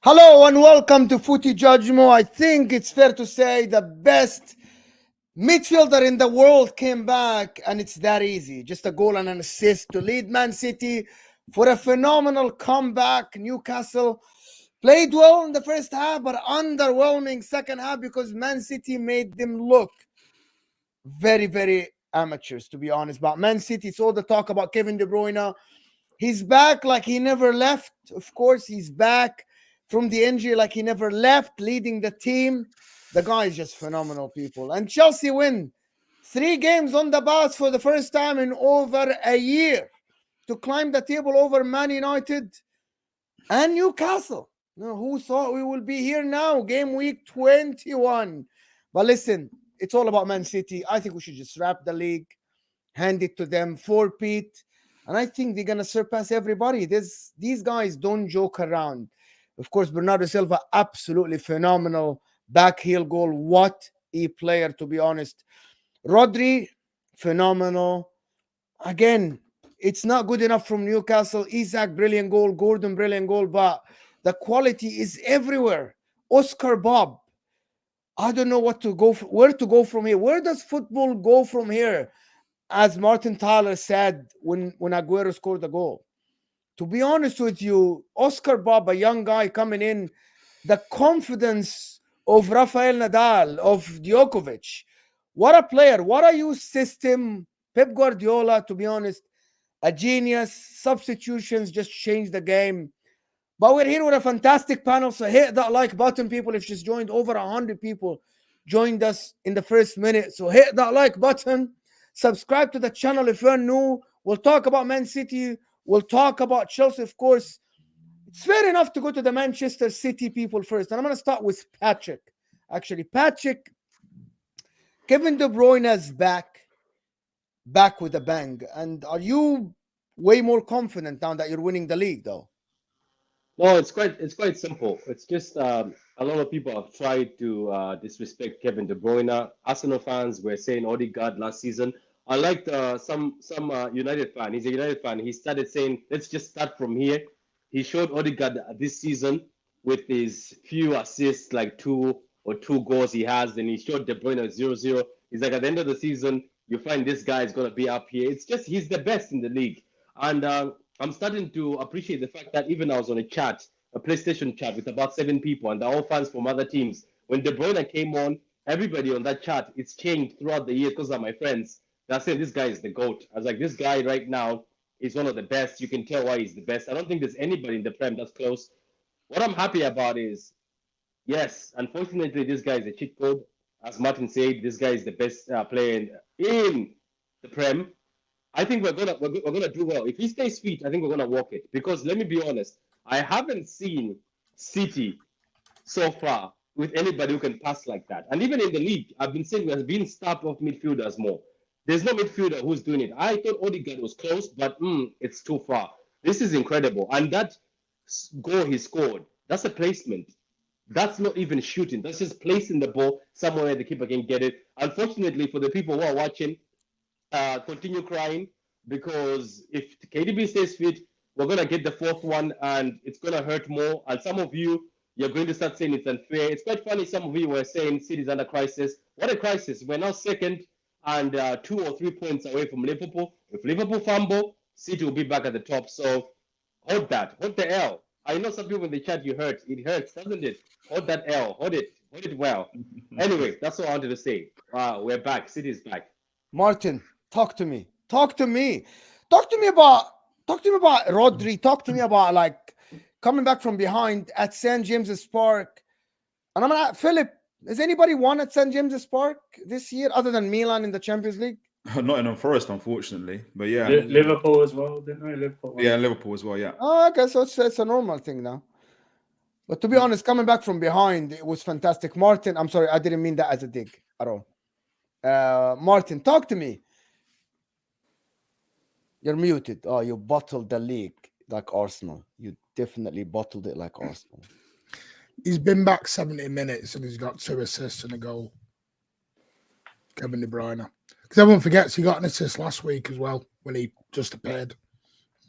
Hello and welcome to Footy Judgmo. I think it's fair to say the best midfielder in the world came back, and it's that easy. Just a goal and an assist to lead Man City for a phenomenal comeback. Newcastle played well in the first half, but underwhelming second half because Man City made them look very, very amateurs, to be honest. But Man City, it's all the talk about Kevin De Bruyne. He's back like he never left. Of course, he's back from the injury like he never left, leading the team. The guy is just phenomenal, people. And Chelsea win 3 games on the bounce for the first time in over a year to climb the table over Man United and Newcastle. Now, who thought we will be here now? Game week 21. But listen, it's all about Man City. I think we should just wrap the league, hand it to them, four-peat. And I think they're going to surpass everybody. These guys don't joke around. Of course, Bernardo Silva, absolutely phenomenal back heel goal. What a player, to be honest. Rodri, phenomenal. Again, it's not good enough from Newcastle. Isaac, brilliant goal. Gordon, brilliant goal. But the quality is everywhere. Oscar Bob, I don't know what to go for, where to go from here. Where does football go from here? As Martin Tyler said when Aguero scored the goal. To be honest with you, Oscar Bob, a young guy coming in, the confidence of Rafael Nadal, of Djokovic. What a player. What a youth system. Pep Guardiola, to be honest, a genius. Substitutions just changed the game. But we're here with a fantastic panel, so hit that like button, people. If just joined, over 100 people joined us in the first minute. So hit that like button. Subscribe to the channel if you're new. We'll talk about Man City. We'll talk about Chelsea, of course. It's fair enough to go to the Manchester City people first. And I'm going to start with Patrick. Actually, Patrick, Kevin De Bruyne is back with a bang. And are you way more confident now that you're winning the league, though? No, it's quite simple. It's just a lot of people have tried to disrespect Kevin De Bruyne. Arsenal fans were saying Odegaard last season. I liked some United fan. He's a United fan. He started saying, "Let's just start from here." He showed Odegaard this season with his few assists, like two goals he has. Then he showed De Bruyne 0-0. He's like, at the end of the season, you find this guy is gonna be up here. It's just he's the best in the league, and I'm starting to appreciate the fact that even I was on a PlayStation chat with about 7 people, and they're all fans from other teams. When De Bruyne came on, everybody on that chat, it's changed throughout the year because of my friends. They're saying this guy is the GOAT. I was like, this guy right now is one of the best. You can tell why he's the best. I don't think there's anybody in the Prem that's close. What I'm happy about is, yes, unfortunately, this guy is a cheat code. As Martin said, this guy is the best player in the Prem. I think we're gonna do well. If he stays fit, I think we're gonna walk it. Because let me be honest, I haven't seen City so far with anybody who can pass like that. And even in the league, I've been saying we're being starved of midfielders more. There's no midfielder who's doing it. I thought Odegaard was close, but it's too far. This is incredible. And that goal he scored, that's a placement. That's not even shooting. That's just placing the ball somewhere where the keeper can get it. Unfortunately, for the people who are watching, continue crying because if KDB stays fit, we're gonna get the fourth one, and it's gonna hurt more. And some of you're going to start saying it's unfair. It's quite funny. Some of you were saying City's under crisis. What a crisis! We're now second and 2 or 3 points away from Liverpool. If Liverpool fumble, City will be back at the top. So hold that. Hold the L. I know some people in the chat you hurt. It hurts, doesn't it? Hold that L. Hold it. Hold it well. Anyway, that's what I wanted to say. We're back. City is back. Martin, talk to me. Talk to me. Talk to me about Rodri. Talk to me about like coming back from behind at St. James's Park. And I'm gonna Philip. Has anybody won at St. James's Park this year other than Milan in the Champions League? Nottingham Forest, unfortunately, but yeah, Liverpool as well, didn't they? Liverpool. yeah, Liverpool as well, yeah. Oh, okay, so it's a normal thing now. But to be honest, coming back from behind, it was fantastic. Martin, I'm sorry, I didn't mean that as a dig at all. Martin, talk to me. You're muted. Oh, you bottled the league like Arsenal. You definitely bottled it like Arsenal. He's been back 70 minutes and he's got 2 assists and a goal. Kevin De Bruyne. Because everyone forgets he got an assist last week as well when he just appeared.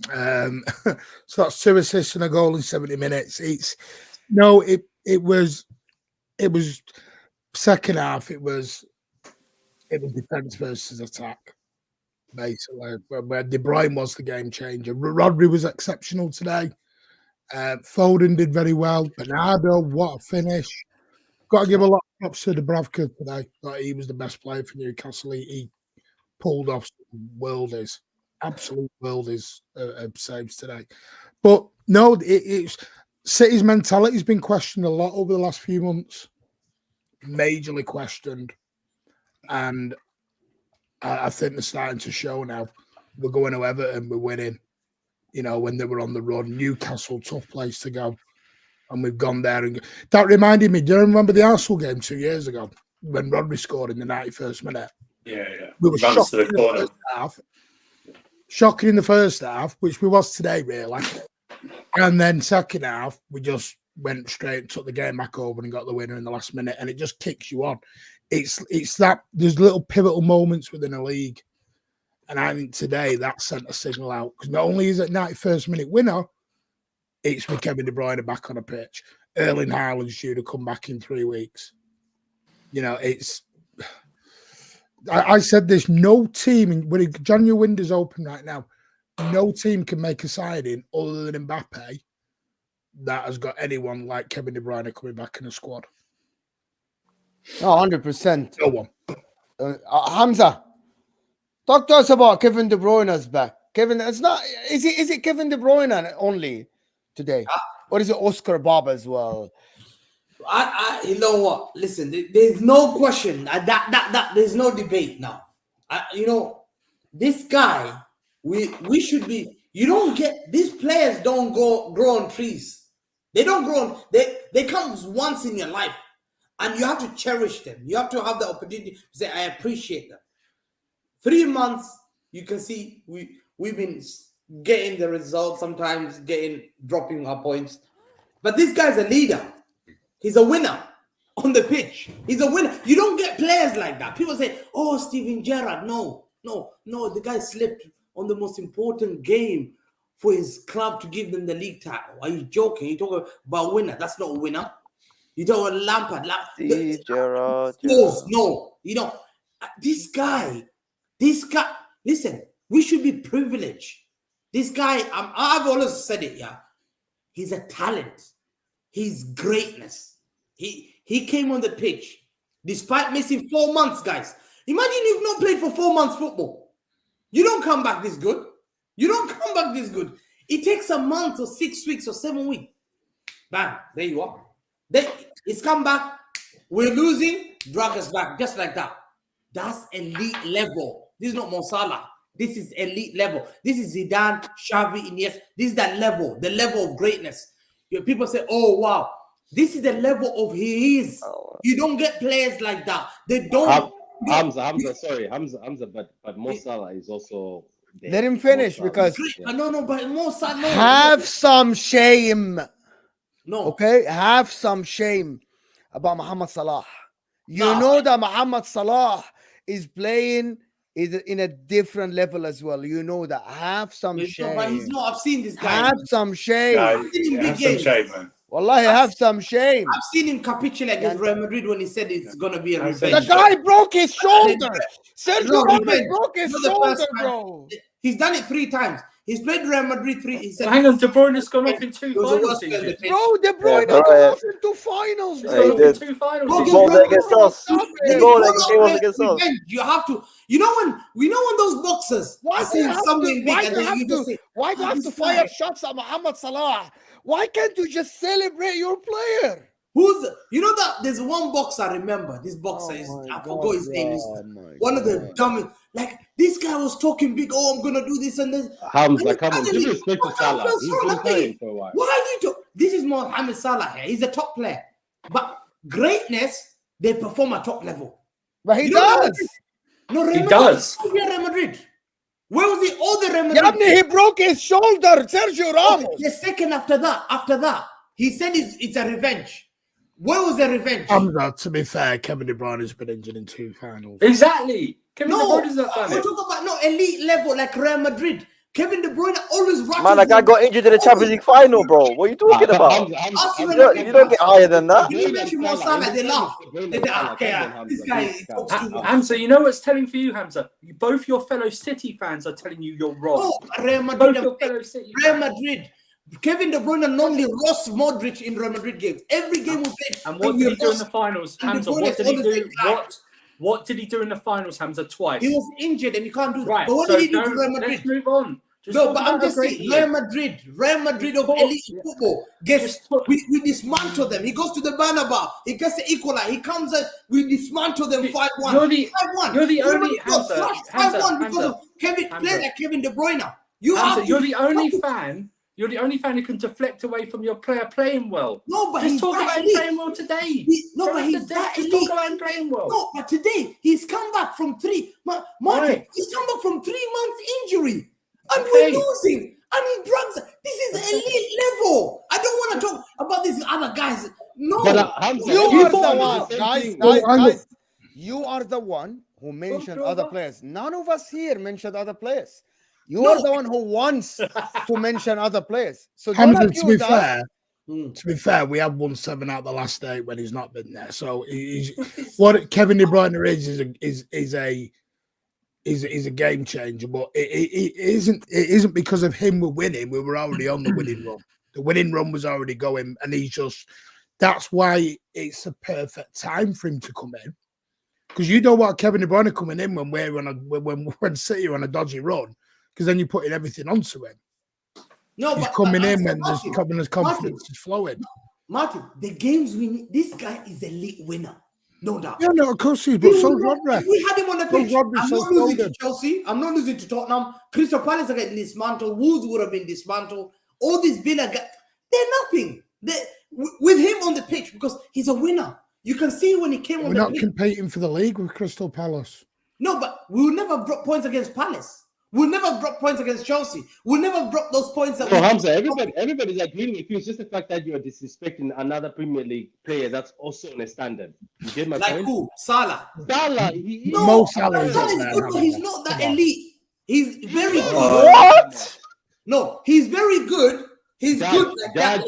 So that's 2 assists and a goal in 70 minutes. No, it was second half. It was defense versus attack, basically. Where De Bruyne was the game changer. Rodri was exceptional today. Foden did very well. Bernardo, what a finish! Got to give a lot of props to Dubravka today. Like, he was the best player for Newcastle. He pulled off worldies, absolute worldies of saves today. But no, it's City's mentality has been questioned a lot over the last few months, majorly questioned, and I think they're starting to show now. We're going to Everton, we're winning. You know, when they were on the run, Newcastle, tough place to go. And we've gone there. And that reminded me, do you remember the Arsenal game 2 years ago when Rodri scored in the 91st minute? Yeah. We were Runs to the corner. first half. Shocking in the first half, which we was today, really. And then second half, we just went straight, took the game back over and got the winner in the last minute. And it just kicks you on. It's that there's little pivotal moments within a league. And I think today that sent a signal out. Because not only is it 91st minute winner, it's with Kevin De Bruyne back on a pitch. Erling Haaland's due to come back in 3 weeks. You know, it's... I said this, no team, when the January window's open right now, no team can make a signing other than Mbappe that has got anyone like Kevin De Bruyne coming back in the squad. No, 100%. No one. Hamza, talk to us about Kevin De Bruyne's back. Kevin, it's not. Is it Kevin De Bruyne only today, or is it Oscar Bob as well? You know what? Listen, there's no question that there's no debate now. You know, this guy, we should be. You don't get these players don't grow on trees. They don't grow on. They come once in your life, and you have to cherish them. You have to have the opportunity to say, "I appreciate them." 3 months, you can see we've been getting the results. Sometimes dropping our points, but this guy's a leader. He's a winner on the pitch. He's a winner. You don't get players like that. People say, "Oh, Steven Gerrard." No. The guy slipped on the most important game for his club to give them the league title. Are you joking? You talking about winner? That's not a winner. You talk about Lampard. Gerrard. No. You know, this guy. Listen, we should be privileged. This guy, I've always said it. Yeah, he's a talent. He's greatness. He came on the pitch despite missing 4 months, guys. Imagine you've not played for 4 months football. You don't come back this good. It takes a month or 6 weeks or 7 weeks. Bam, there you are. It's come back. We're losing, drag us back just like that. That's elite level. This is not Mo Salah. This is elite level. This is Zidane, Xavi, Iniesta. This is that level, the level of greatness. People say, "Oh wow, this is the level of he is." You don't get players like that. They don't. Hamza, but Mo Salah is also there. Let him finish because No, but Mo Salah. have some shame. No. Okay, have some shame about Mohamed Salah. You know that Mohamed Salah is playing in a different level as well. You know that. Have some shame. But he's not. I've seen this guy. Have some shame. No, have some shame, man. Wallahi, have some shame. I've seen him capitulate against Real Madrid when he said it's going to be a revenge. The guy broke his shoulder. Sergio Ramos revenge. broke his Not the shoulder, first time. bro. He's done it 3 times. He's played Real Madrid 3. He said, Hang on, De Bruyne's gone off in 2 It was the finals. worst player in the pitch. Bro, De Bruyne bro, got off into finals, Yeah, bro. he He's gone off in did. 2 finals. Bro, He balled against us. Stop He it. balled against us. You have to. You know when those boxers Why are do you saying have something to, big why and do you then you just have say, to, why do you have to this fire guy. shots at Mohamed Salah? Why can't you just celebrate your player? You know that there's one boxer I remember. This boxer I forgot his name. Is one of the dumbest. Like this guy was talking big. Oh, I'm gonna do this and this. Hamza, come on, give respect to Salah. He's been playing for a while. Why are you? This is Mohamed Salah here. He's a top player, but greatness they perform at top level. But he You know what? does. No, He does. Real Madrid. Where was he? All the Real Madrid. Yabni, he broke his shoulder, Sergio Ramos. The second after that, he said it's a revenge. Where was the revenge? To be fair, Kevin De Bruyne has been injured in 2 finals. Exactly. Kevin De No, Bruyne's not done we're it. talking about elite level like Real Madrid. Kevin De Bruyne always rushes. Man, that guy got injured in the Champions League final, bro. What are you talking about? You don't get higher than that. When you mention Mo Salah, they laugh. They say, okay, this guy talks too much. Hamza, you know what's telling for you, Hamza? Both your fellow City fans are telling you you're wrong. Oh, Real Both Madrid. your fellow City Real fans. Madrid. Kevin De Bruyne normally roasts Modric in Real Madrid games. Every game we played. And what did he do in the finals, and Hamza? De Bruyne What did he always do? take time. What did he do in the finals, Hamza? Twice. He was injured and he can't do that. Right. But what so did he do to don't- Real Madrid? Let's move on. Just No, talk but I'm about just how saying, great he Real Madrid of elite football. We dismantle them. He goes to the Bernabeu. He gets the equalizer. He comes and we dismantle them 5-1. You're the 5-1. only Everybody got Hamza, slashed Hamza, 5-1 because Hamza, of Kevin Hamza. played like Kevin De Bruyne. Hamza, you're the only fan. You're the only fan who can deflect away from your player playing well. No, but Let's he's talk that about him elite. playing well today. But he's that Let's elite. talk about him playing well. No, but today he's come back from Martin, Right. he's come back from 3 months injury. And Okay. we're losing. And he drugs. This is elite level. I don't want to talk about these other guys. No. But Hamza, You everybody are the says one, same guys, thing. guys. You are the one who mentioned bro, other bro. players. None of us here mentioned other players. You No. are the one who wants to mention other players. So don't Hamza, to be accuse us. fair, we have won 7 out the last 8 when he's not been there. So he's what Kevin De Bruyne is a game changer, but it isn't because of him we're winning. We were already on the winning run. The winning run was already going, and that's why it's a perfect time for him to come in. Because you don't want Kevin De Bruyne coming in when we're on when City are on a dodgy run, because then you're putting everything onto him. No, He's but coming in Martin, when his confidence is flowing. Martin, the games we need, this guy is elite winner. No doubt. Yeah, no, of course he is, but so's Rodri. If we had him on the So pitch, Rodri, I'm so not losing to Foden. Chelsea. I'm not losing to Tottenham. Crystal Palace are getting dismantled. Wolves would have been dismantled. All these Villa guys, they're nothing. With him on the pitch, because he's a winner. You can see when he came on We're the not pitch. competing for the league with Crystal Palace. No, but we will never drop points against Palace. We'll never drop points against Chelsea. We'll never drop those points. That No, Hamza, everybody's agreeing with you. It's just the fact that you are disrespecting another Premier League player that's also on a standard. You get my like point? who? Salah. Salah, Mo Salah is Salah up is there, good, but Hamza. he's not that elite. He's very good. What? No, he's very good. He's good like that.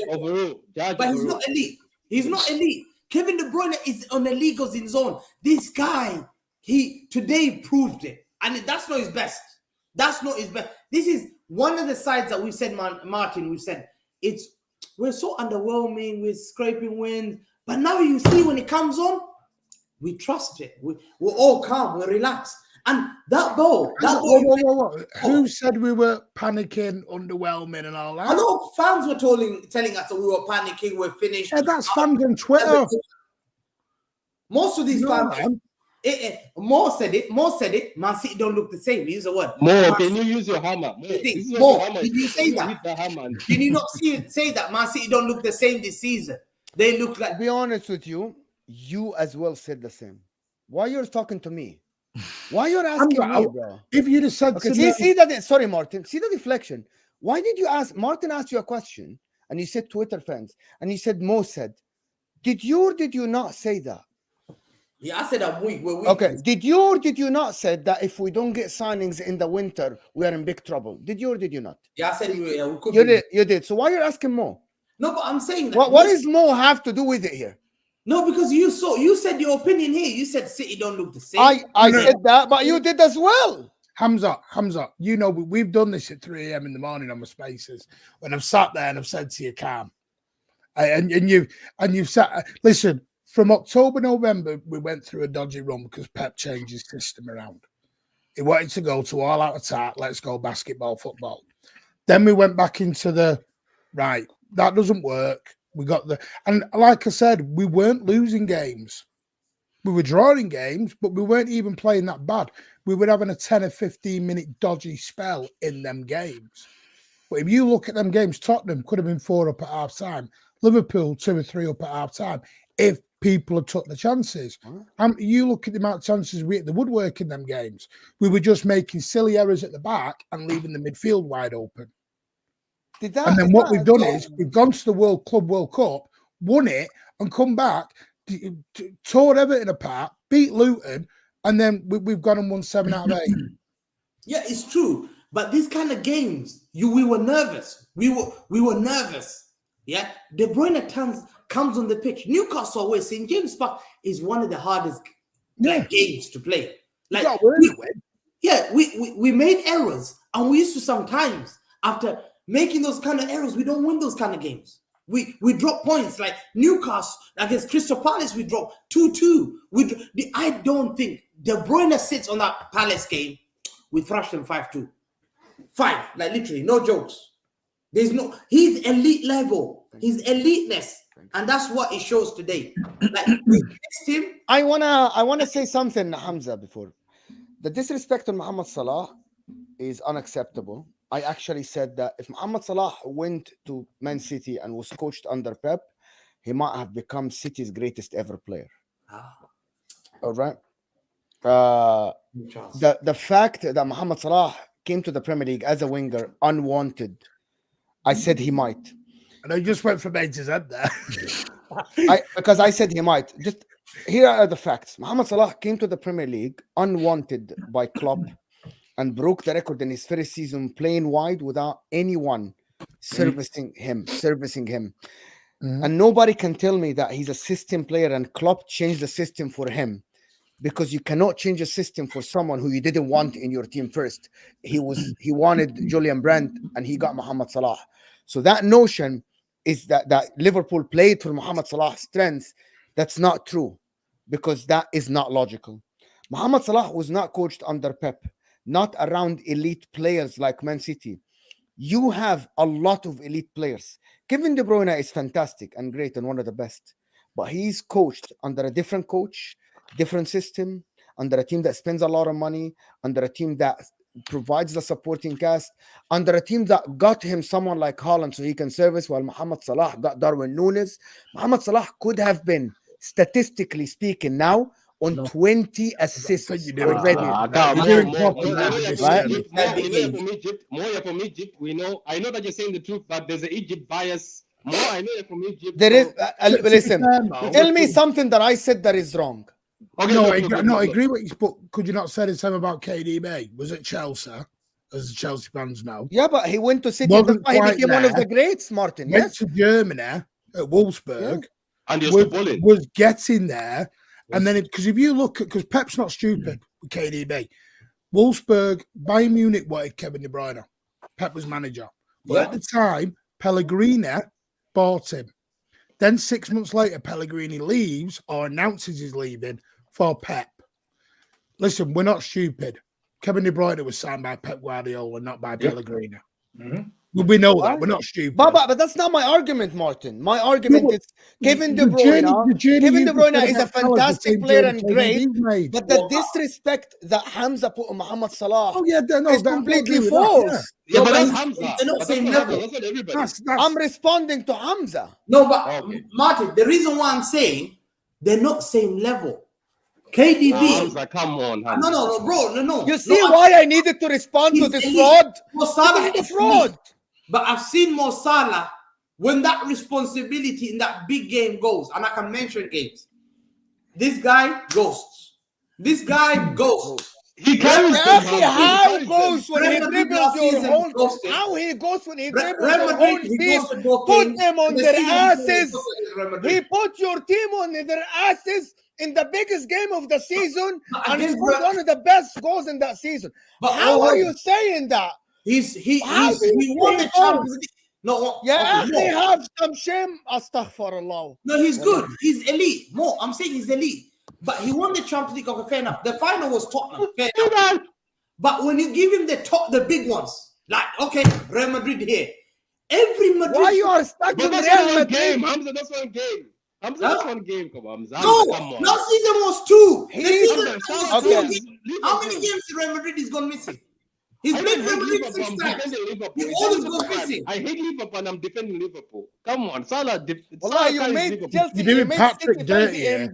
Judge But he's not elite. He's not elite. Kevin De Bruyne is on a league of his own. This guy, he today proved it. And that's not his best. That's not his best. This is one of the sides that we said, Martin, we said, we're so underwhelming, we're scraping wins. But now you see when it comes on, we trust it. We're all calm, we're relaxed. And that ball, Whoa. Who said we were panicking, underwhelming, and all that? I know fans were telling us that we were panicking, we're finished. Yeah, that's fans on Twitter. Most of these No, fans, man. Mo said it. Man City don't look the same. Use the word. More, can you use your hammer? More, Did you say that? Hit the hammer. Can you not say that Man City don't look the same this season? They look like. To be honest with you, you as well said the same. Why you're talking to me? Why you're asking me, bro? If you'd have said Okay, to me, see that. Sorry, Martin. See the deflection. Why did you ask? Martin asked you a question, and you said Twitter fans, and you said Mo said. Did you or did you not say that? Yeah, I said I'm weak. We're weak. Okay. Did you or did you not said that if we don't get signings in the winter, we are in big trouble? Did you or did you not? Yeah, I said we could. You did. You did. So why you're asking Mo? No, but I'm saying that. What does Mo have to do with it here? No, because you said your opinion here. You said City don't look the same. I said that, but you did as well. Hamza, you know, we've done this at 3 a.m. in the morning on my spaces when I've sat there and I've said to you, calm. And you've sat, listen, from October, November, we went through a dodgy run because Pep changed his system around. He wanted to go to all out attack, let's go basketball, football. Then we went back into right, that doesn't work. And like I said, we weren't losing games. We were drawing games, but we weren't even playing that bad. We were having a 10 or 15 minute dodgy spell in them games. But if you look at them games, Tottenham could have been 4 up at half time. Liverpool 2 or 3 up at half time if people had took the chances. You look at the amount of chances we hit the woodwork in them games. We were just making silly errors at the back and leaving the midfield wide open. We've done is we've gone to the World Cup, won it, and come back, tore Everton apart, beat Luton, and then we've gone and won 7 out of 8. Yeah, it's true. But these kind of games, we were nervous. We were nervous. Yeah, De Bruyne comes on the pitch. Newcastle away, St. James Park is one of the hardest games to play. Like, we made errors, and we used to sometimes, after making those kind of errors, we don't win those kind of games. We drop points. Like Newcastle against Crystal Palace, we dropped 2-2. I don't think De Bruyne sits on that Palace game. We thrashed them 5-2. 5, like literally, no jokes. He's elite level. He's eliteness, and that's what he shows today. Like, we missed him. I wanna say something, Hamza, before. The disrespect on Mohamed Salah is unacceptable. I actually said that if Mohamed Salah went to Man City and was coached under Pep, he might have become City's greatest ever player. All right. The fact that Mohamed Salah came to the Premier League as a winger unwanted, I said he might. And I just went from A to Z there. Because I said he might. Just here are the facts. Mohamed Salah came to the Premier League unwanted by Klopp and broke the record in his first season playing wide without anyone servicing him. And nobody can tell me that he's a system player and Klopp changed the system for him, because you cannot change a system for someone who you didn't want in your team first. He wanted Julian Brandt and he got Mohamed Salah. So that notion is that Liverpool played for Mohamed Salah's strengths. That's not true, because that is not logical. Mohamed Salah was not coached under Pep, not around elite players like Man City. You have a lot of elite players. Kevin De Bruyne is fantastic and great and one of the best, but he's coached under a different coach, different system, under a team that spends a lot of money, under a team that provides the supporting cast, under a team that got him someone like Haaland so he can service, while Mohamed Salah got Darwin Núñez. Mohamed Salah could have been, statistically speaking, now on 20 assists already. More from Egypt. I know that you're saying the truth, but there's an Egypt bias. More, I know you're from Egypt. There is. Listen, tell me something that I said that is wrong. Okay, I agree with you, but could you not say the same about KDB? Was it Chelsea, as the Chelsea fans know? Yeah, but he went to City. He became one of the greats, Martin. Went to Germany at Wolfsburg, and was getting there. And then, because if you look at, because Pep's not stupid with KDB, Wolfsburg, Bayern Munich wanted Kevin De Bruyne. Pep was manager. But at the time, Pellegrini bought him. Then 6 months later, Pellegrini leaves or announces he's leaving for Pep. Listen, we're not stupid. Kevin De Bruyne was signed by Pep Guardiola, not by Pellegrini. We know that. We're not stupid. But that's not my argument, Martin. My argument is Kevin De Bruyne is a fantastic player and great, but the disrespect that Hamza put on Mohamed Salah is completely false. Yeah, but that's Hamza. They're not the same level. That's not everybody. I'm responding to Hamza. No, but Martin, the reason why I'm saying they're not same level. KDB. Hamza, come on, Hamza. No, bro, no. You see why I needed to respond to this fraud? Salah is fraud. But I've seen Mo Salah when that responsibility in that big game goes, and I can mention games. This guy ghosts. This guy ghosts. He carries how goes when he dribbles your whole how he goes when he dribbles your whole team, put them on their asses. He put your team on their asses in the biggest game of the season, and he put one of the best goals in that season. But how are you saying that? He won the Champions League. No, they have some shame. Astaghfirullah. No, he's good. He's elite. I'm saying he's elite. But he won the Champions League. Okay, fair enough. The final was Tottenham. Fair enough. But when you give him the big ones, like Real Madrid here, every Madrid. Why you are stuck in Real Madrid? Game, Hamza, that's one game. Hamza, that's one game. Come on, Hamza. No, last season was 2. How many games did Real Madrid is gone missing? He's played Real Madrid 6 times. He always goes missing. I hate Liverpool and I'm defending Liverpool. Come on, Salah. You made Chelsea. You made Patrick dirty. You're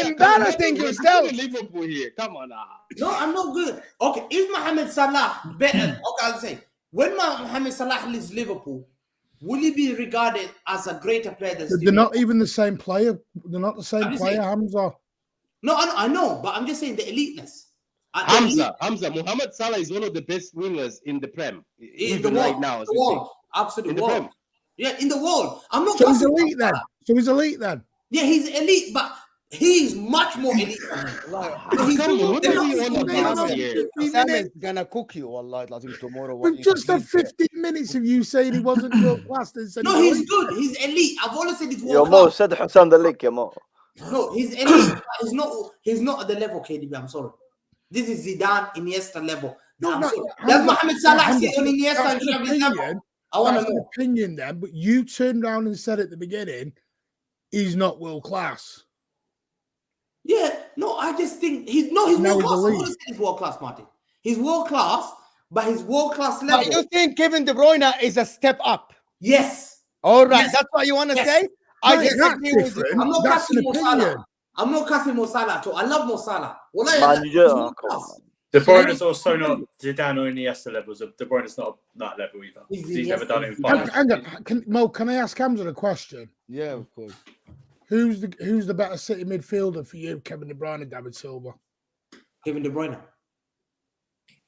embarrassing yourself. Liverpool here. Come on now. No, I'm not good. Okay, is Mohamed Salah better? Okay, I'll say when Mohamed Salah leaves Liverpool, will he be regarded as a greater player than Steve? They're not even the same player. They're not the same player, Hamza. No, I know, but I'm just saying the eliteness. Hamza, Mohamed Salah is one of the best wingers in the Prem, even right now. Absolutely, in the Prem. Yeah, in the world. I'm not. So he's elite then. So he's elite then. Yeah, he's elite, but he's much more elite than him. Sam is gonna cook you, wallahi, tomorrow. We've just had 15 minutes of you saying he wasn't world class. No, he's good. He's elite. I've always said he's Yo, world Mo class. said Hassan the Lick, Mo. No, he's elite. He's not at the level KDB. I'm sorry. This is Zidane, Iniesta level. No, Does Mohamed Salah sit on Iniesta and Xavi's level? I want to know. Opinion then, but you turned around and said at the beginning, he's not world class. Yeah, no, I just think he's world class. I want to say he's world class, Martin. He's world class, but his world class level. But you think Kevin De Bruyne is a step up? Yes. All right, that's what you want to say? I disagree with you. I'm not casting Mo Salah. I'm not casting Mo Salah at all. I love Mo Salah. Man, you just De Bruyne is also not Zidane or Iniesta levels. De Bruyne is not that level either. He's never done it in finals. Hang on. Mo, can I ask Hamza a question? Yeah, of course. Who's the better City midfielder for you, Kevin De Bruyne or David Silva? Kevin De Bruyne.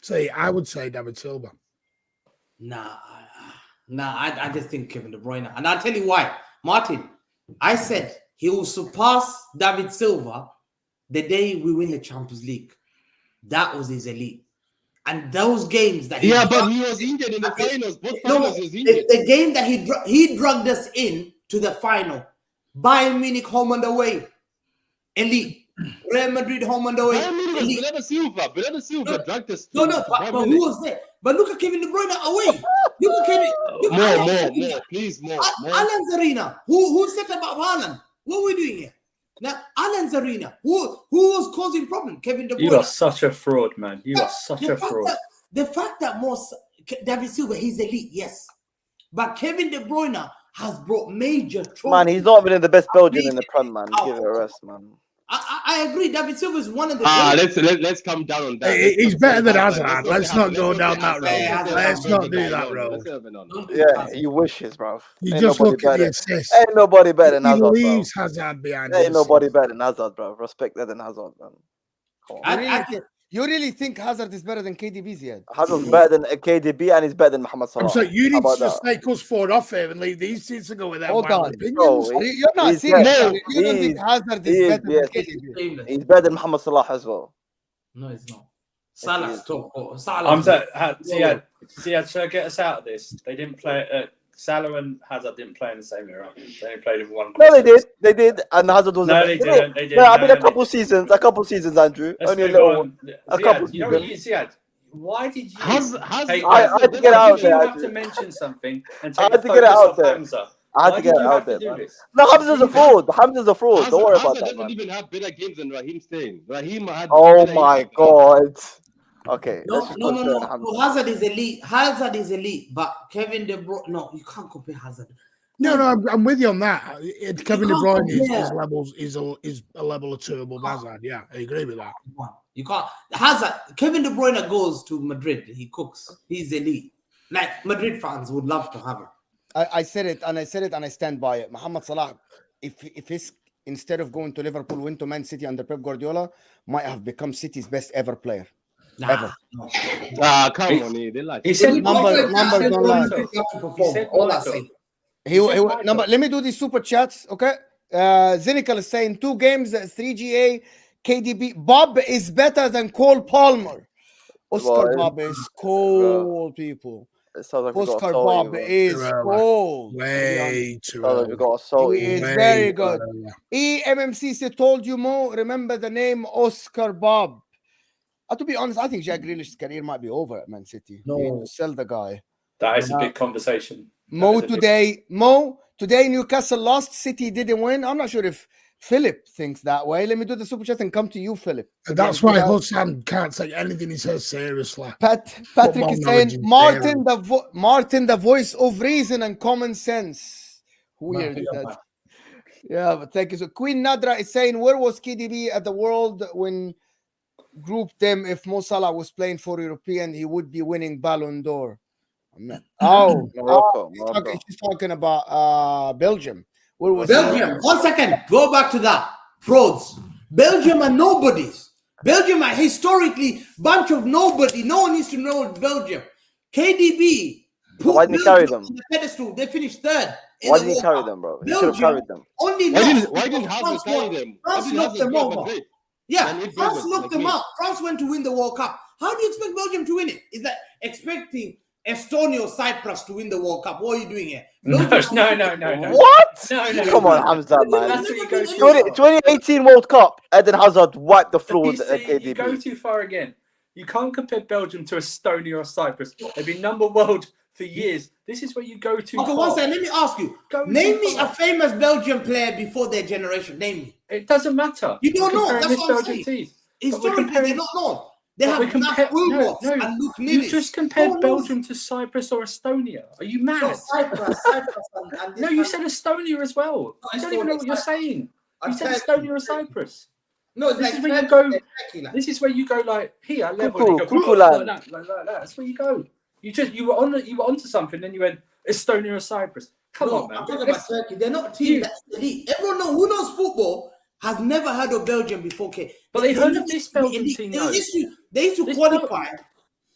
See, I would say David Silva. Nah, I just think Kevin De Bruyne. And I'll tell you why. Martin, I said he will surpass David Silva the day we win the Champions League. That was his elite. And those games that but he was injured in the finals. Both finals was injured. The game that he drugged us in to the final. Bayern Munich home and away. Elite. Real Madrid home and away. Bayern Munich was Bernardo Silva drugged us. No, but who was there? But look at Kevin De Bruyne away. Look at Kevin. More, please, more. Alan's Arena. Who set up Haaland? What are we doing here? Now, Alan's Arena. Who was causing problem? Kevin De Bruyne. You are such a fraud, man. You are such a fraud. The fact that David Silva, he's elite, yes. But Kevin De Bruyne has brought major trophies. Man, he's not even in the best Belgian in the Prem, man. Give it a rest, man. I agree. David Silva is one of the. Let's come down on that. He's better than Hazard. Let's not go down that road. Let's not do that road. Yeah, he wishes, bro. You just look at the assist. Ain't nobody better than Hazard, bro. He leaves Hazard behind. Ain't nobody better than Hazard, bro. Respect that than Hazard, man. You really think Hazard is better than KDB, Ziad? Hazard's better than KDB and he's better than Mohamed Salah. So you need to just take us forward off here and leave these seats to go with that. Hold on. Opinions. You're not serious. You don't think Hazard is better than KDB? He's better than Mohamed Salah as well. No, he's not. Salah's top. Ziad, should I get us out of this? They didn't play. Salah and Hazard didn't play in the same era. They only played in one. No, they did, and Hazard was. No, they didn't. They didn't. No, I mean a couple seasons, Andrew. Only a little. A couple. You know what you Ziad? Why did you? I had to get out there. You have to mention something and take I had to get it out there. I had to get it out there. No, Hamza's a fraud. Hamza's a fraud. Don't worry about that. Hazard doesn't even have better games than Raheem Sterling. Raheem had. Oh my God. Okay. No. Hazard is elite. But Kevin De Bruyne, no, you can't compare Hazard. No, I'm with you on that. Kevin De Bruyne is a level or two above Hazard. Yeah, I agree with that. You can't. Hazard. Kevin De Bruyne goes to Madrid. He cooks. He's elite. Like Madrid fans would love to have him. I said it and I stand by it. Mohamed Salah, if his instead of going to Liverpool, went to Man City under Pep Guardiola, might have become City's best ever player. Ever. Come on, they like. He said numbers don't lie. Let me do these super chats, okay? Zynical is saying 2 games, 3 GA, KDB. Bob is better than Cole Palmer. Oscar Bob is cold, people. Oscar Bob is cold. Way too early. He is very good. EMMC told you, Mo, remember the name Oscar Bob. To be honest, I think Jack Grealish's career might be over at Man City. No. You need to sell the guy. That is a big conversation. Mo, today Newcastle lost, City didn't win. I'm not sure if Philip thinks that way. Let me do the super chat and come to you, Philip. That's why Hussam can't take anything he says seriously. Patrick is saying, Martin, the voice of reason and common sense. Weird. Yeah, but thank you. So Queen Nadra is saying, where was KDB at the World when grouped them? If Mo Salah was playing for European, he would be winning Ballon d'Or. Morocco. She's talking about Belgium. Where was Belgium? 1 second. Go back to that. Frauds. Belgium are nobodies. Belgium are historically bunch of nobody. No one needs to know Belgium. KDB put Why didn't he carry Belgium them? on the pedestal. They finished third. Why didn't he carry them, bro? He should have carried them. Only Why didn't Hazard France carry them? France Hazard knocked them played over. great. Yeah, And it France doesn't, knocked like them me. out. France went to win the World Cup. How do you expect Belgium to win it? Is that expecting Estonia or Cyprus to win the World Cup? What are you doing here? No. What? No. Come on, Hamza, man. That's what you go too 2018 World Cup, Eden Hazard wiped the floor with You go KDB. too far again. You can't compare Belgium to Estonia or Cyprus. They've been number world for years. This is where you go too Okay, far. one second. Let me ask you. Go Name too me far. a famous Belgian player before their generation. Name me. It doesn't matter. You don't We're know. comparing That's this what I'm Belgian saying. team. Historically, they're not known. They But have Matt Wilmots and Luke You Nilis. just compared No one knows. Belgium to Cyprus or Estonia. Are you mad? No, Cyprus and No, you said Estonia as well. I don't even know what you're saying. You said Estonia or Cyprus. No, it's This like is where you Turkey, go. like. This is where you go like here level. Cuckoo, And you go cuckoo like land. that, like that. That's where you go. You were onto something. Then you went Estonia or Cyprus. Come No, on, man. I'm talking about Turkey. They're not a team that's elite. Everyone who knows football has never heard of Belgium before. Okay, But they heard of this Belgian elite. team, They though. used to This qualify,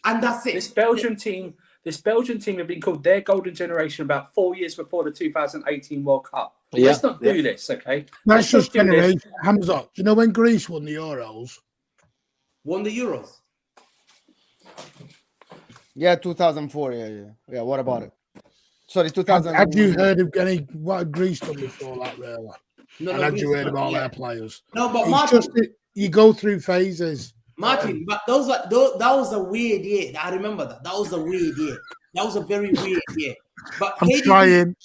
and that's it. This Belgian team have been called their golden generation about 4 years before the 2018 World Cup. Yeah, Let's not do this, okay? That's Let's not just do this. generation. Hamza, do you know when Greece won the Euros? Won the Euros. Yeah, 2004. Yeah. What about it? Sorry, 2000. Had you heard of what had Greece done before that, really? No, And had you heard of all yeah. their players? No, but It's Martin, just you go through phases. Martin, but that was a weird year. I remember that. That was a weird year. That was a very weird year. But I'm trying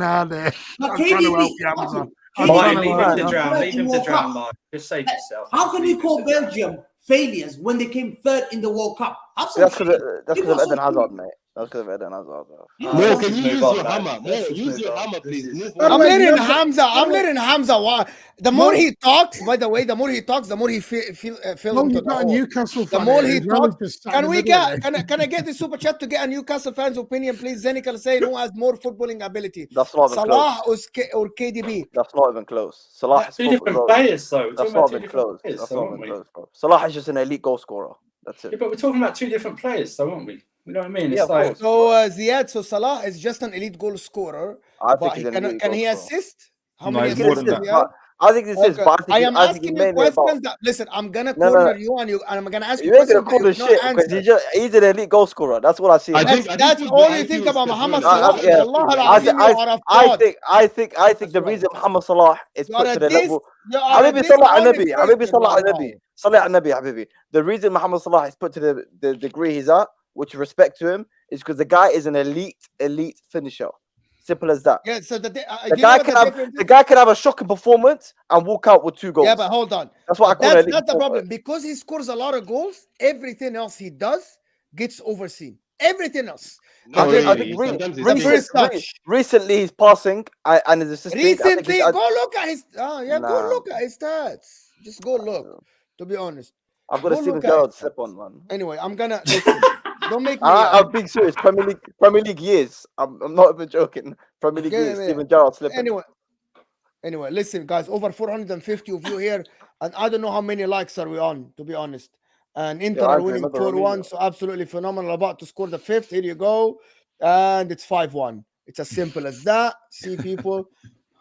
hard there. But I'm trying to KDB, help you, Hamza. I'm KDB, trying Martin, to leave help him you. to drown. Leave him to World drown, Cup. Martin. Just save yourself. How can Leave you him call to drown. Belgium failures when they came third in the World Cup? That's because of Eden Hazard, mate. That's because of Eden Hazard, bro. Mo, can you move use on, your man. hammer? Mo, Let's just use move your on. hammer, please. Move By the I'm on. way, letting remember- Hamza. I'm letting Hamza. The more he talks, by the way, the more he talks, the more he feel No, into you've the got a hole. Newcastle The fan more here he as well, talks, just sat in can the we middle get? of it. Can I get the super chat to get a Newcastle fan's opinion, please? Zenikal saying who has more footballing ability, That's not even Salah close. or KDB? That's not even close. Salah is Two different bro. players, though. We're That's talking not about two even different close. players, That's though, not aren't even we? close, bro. Salah is just an elite goal scorer. That's Yeah, it. but we're talking about two different players, though, aren't we? You know what I mean? Yeah, It's of like course. So Ziad, so Salah is just an elite goal scorer, I but think he's an elite can goal he scorer. assist? How No, many he's He more assists than does that. he have? I think this is, Okay. but I am I think asking he's you mainly about. questions that listen. I'm gonna No, corner you, and I'm gonna ask you You ain't gonna questions that call you the cannot shit because answer. he's an elite goal scorer. That's what I see. I man. think That's his all you IQ think is about De Muhammad Bruyne. Salah. yeah. Wallah I al-azim, you are a fraud. think the reason Muhammad Salah is You are put a to the dis. level. You are a Habibi Salah dishonest Nabi, Habibi person, Salah Nabi, wallahi. Salah Nabi, Habibi. The reason Muhammad Salah is put to the degree he's at, which respect to him, is because the guy is an elite finisher. Simple as that. Yeah. So The do you know guy what can the have difference the is? guy can have a shocking performance and walk out with 2 goals. Yeah, but hold on. That's what I But call that's elite not the goal. problem because he scores a lot of goals. Everything else he does gets overseen. Everything else. No, I think really. Sometimes it's The first touch. recently he's passing and his assisting. Recently, go look at his. Go Nah. look at his stats. Just go look. To be honest, I've got to go Steven look at Gerrard it. slip on, man. Anyway, I'm gonna listen. Don't make me. I'm being serious. Premier League years. I'm not even joking. Premier League years. Yeah. Steven Gerrard slipping. Anyway, listen, guys. Over 450 of you here, and I don't know how many likes are we on. To be honest, and Inter are Andre, winning another 4-1, Romelu. so absolutely phenomenal. About to score the 5th. Here you go, and it's 5-1. It's as simple as that. See, people.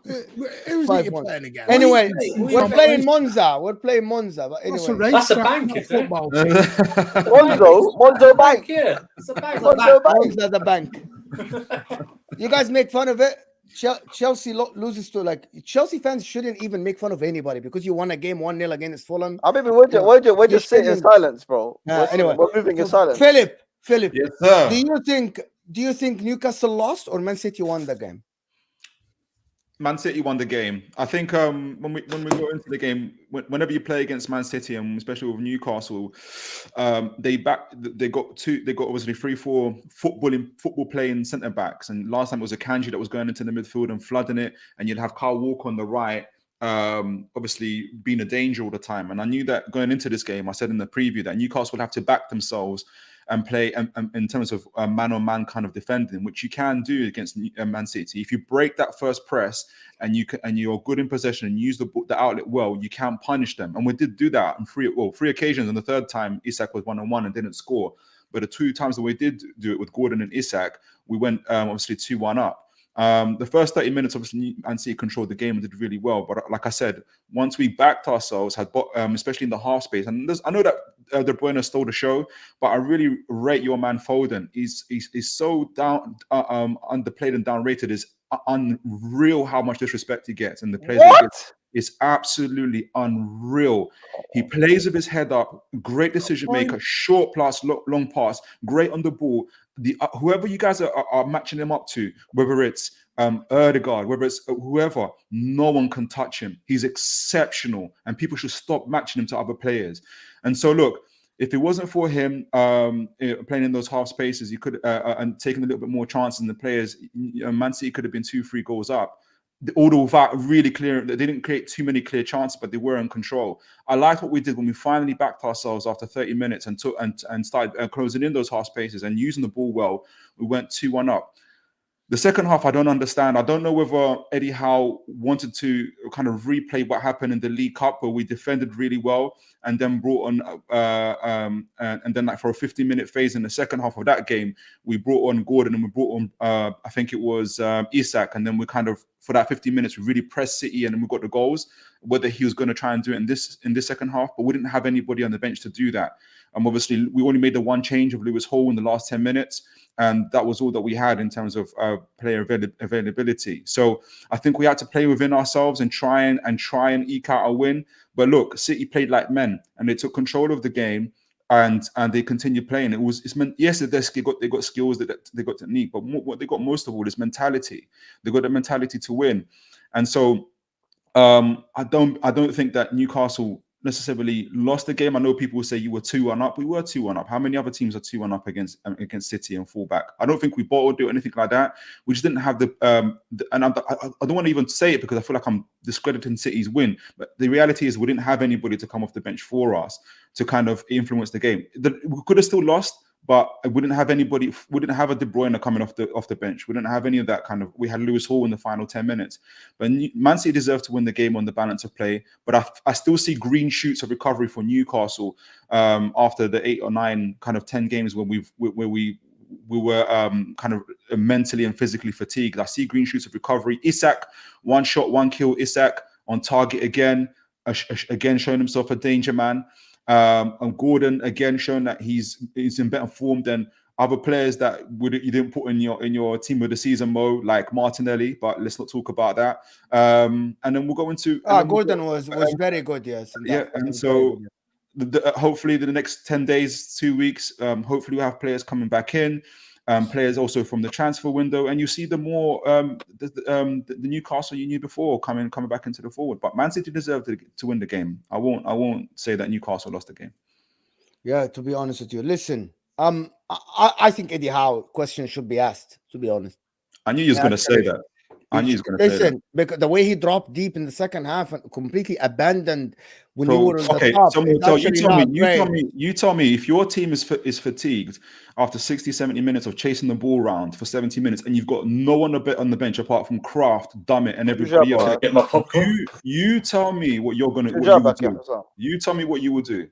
Who's it you're 5-1. playing again? Anyway, Who we're you playing Monza. We're playing Monza. But That's a anyway, That's a racetrack, bank, not a isn't it? football team. Monzo Bank. Yeah, it's a bank. Monzo Bank. Monza the bank. You guys make fun of it. Chelsea loses to Chelsea fans shouldn't even make fun of anybody because you won a game 1-0 against Fulham. I mean, we're just sitting in silence, bro. Anyway, we're moving in silence. Philip, Yes, sir. do you think Newcastle lost or Man City won the game? Man City won the game. I think when we go into the game, whenever you play against Man City and especially with Newcastle, they got obviously 3-4 football playing centre backs, and last time it was Akanji that was going into the midfield and flooding it, and you'd have Kyle Walker on the right, obviously being a danger all the time. And I knew that going into this game, I said in the preview that Newcastle would have to back themselves and play in terms of man-on-man kind of defending, which you can do against Man City. If you break that first press and you're good in possession and use the outlet well, you can punish them. And we did do that on three occasions. And the third time, Isak was 1-on-1 and didn't score. But the 2 times that we did do it with Gordon and Isak, we went obviously 2-1 up. The first 30 minutes, obviously, Man City controlled the game and did really well. But like I said, once we backed ourselves, especially in the half space, and I know that De Bruyne stole the show, but I really rate your man Foden. He's so underplayed and downrated. It's unreal how much disrespect he gets, and the players is absolutely unreal. He plays with his head up, great decision maker, short pass, long pass, great on the ball. Whoever you guys are matching him up to, whether it's Erdegaard, whether it's whoever, no one can touch him. He's exceptional, and people should stop matching him to other players. And so, look, if it wasn't for him playing in those half spaces, you could and taking a little bit more chances in the players, Man City could have been 2-3 goals up. Although without really clear, they didn't create too many clear chances, but they were in control. I liked what we did when we finally backed ourselves after 30 minutes and started closing in those half spaces and using the ball well. We went 2-1 up. The second half, I don't understand. I don't know whether Eddie Howe wanted to kind of replay what happened in the League Cup, where we defended really well and then brought on, and then like for a 15-minute phase in the second half of that game, we brought on Gordon and we brought on, I think it was Isak, and then we kind of, for that 15 minutes, we really pressed City and then we got the goals. Whether he was going to try and do it in this second half, but we didn't have anybody on the bench to do that. Obviously, we only made the one change of Lewis Hall in the last 10 minutes. And that was all that we had in terms of player availability. So I think we had to play within ourselves and try and eke out a win. But look, City played like men, and they took control of the game, and they continued playing. Yes, they got skills, they got technique, but what they got most of all is mentality. They got the mentality to win, and so I don't think that Newcastle necessarily lost the game. I know people will say you were 2-1 up. We were 2-1 up. How many other teams are 2-1 up against City and fall back? I don't think we bottled it or anything like that. We just didn't have and I don't want to even say it because I feel like I'm discrediting City's win. But the reality is we didn't have anybody to come off the bench for us to kind of influence the game. We could have still lost, but we didn't have anybody. We didn't have a De Bruyne coming off the bench. We didn't have any of that kind of. We had Lewis Hall in the final 10 minutes. But Man City deserved to win the game on the balance of play. But I still see green shoots of recovery for Newcastle after the 8 or 9 kind of 10 games where we were kind of mentally and physically fatigued. I see green shoots of recovery. Isak, 1 shot, 1 kill. Isak on target again, again showing himself a danger man. And Gordon again showing that he's in better form than other players that you didn't put in your team of the season, Mo, like Martinelli. But let's not talk about that. And then we'll go into. Gordon was very good, yes. And so hopefully the next 10 days, 2 weeks, hopefully we'll have players coming back in. Players also from the transfer window, and you see the more the Newcastle you knew before coming back into the forward. But Man City deserved to win the game. I won't say that Newcastle lost the game. Yeah, to be honest with you, listen, I think Eddie Howe question should be asked. To be honest, I knew he was going to say that. I knew he was going to say that. Listen, because the way he dropped deep in the second half and completely abandoned when you were on the top. So you tell me if your team is fatigued after 60, 70 minutes of chasing the ball around for 70 minutes and you've got no one on the bench apart from Kraft, Dummett, and everybody else. Get my popcorn. You tell me what you're gonna do. You tell me what you will do.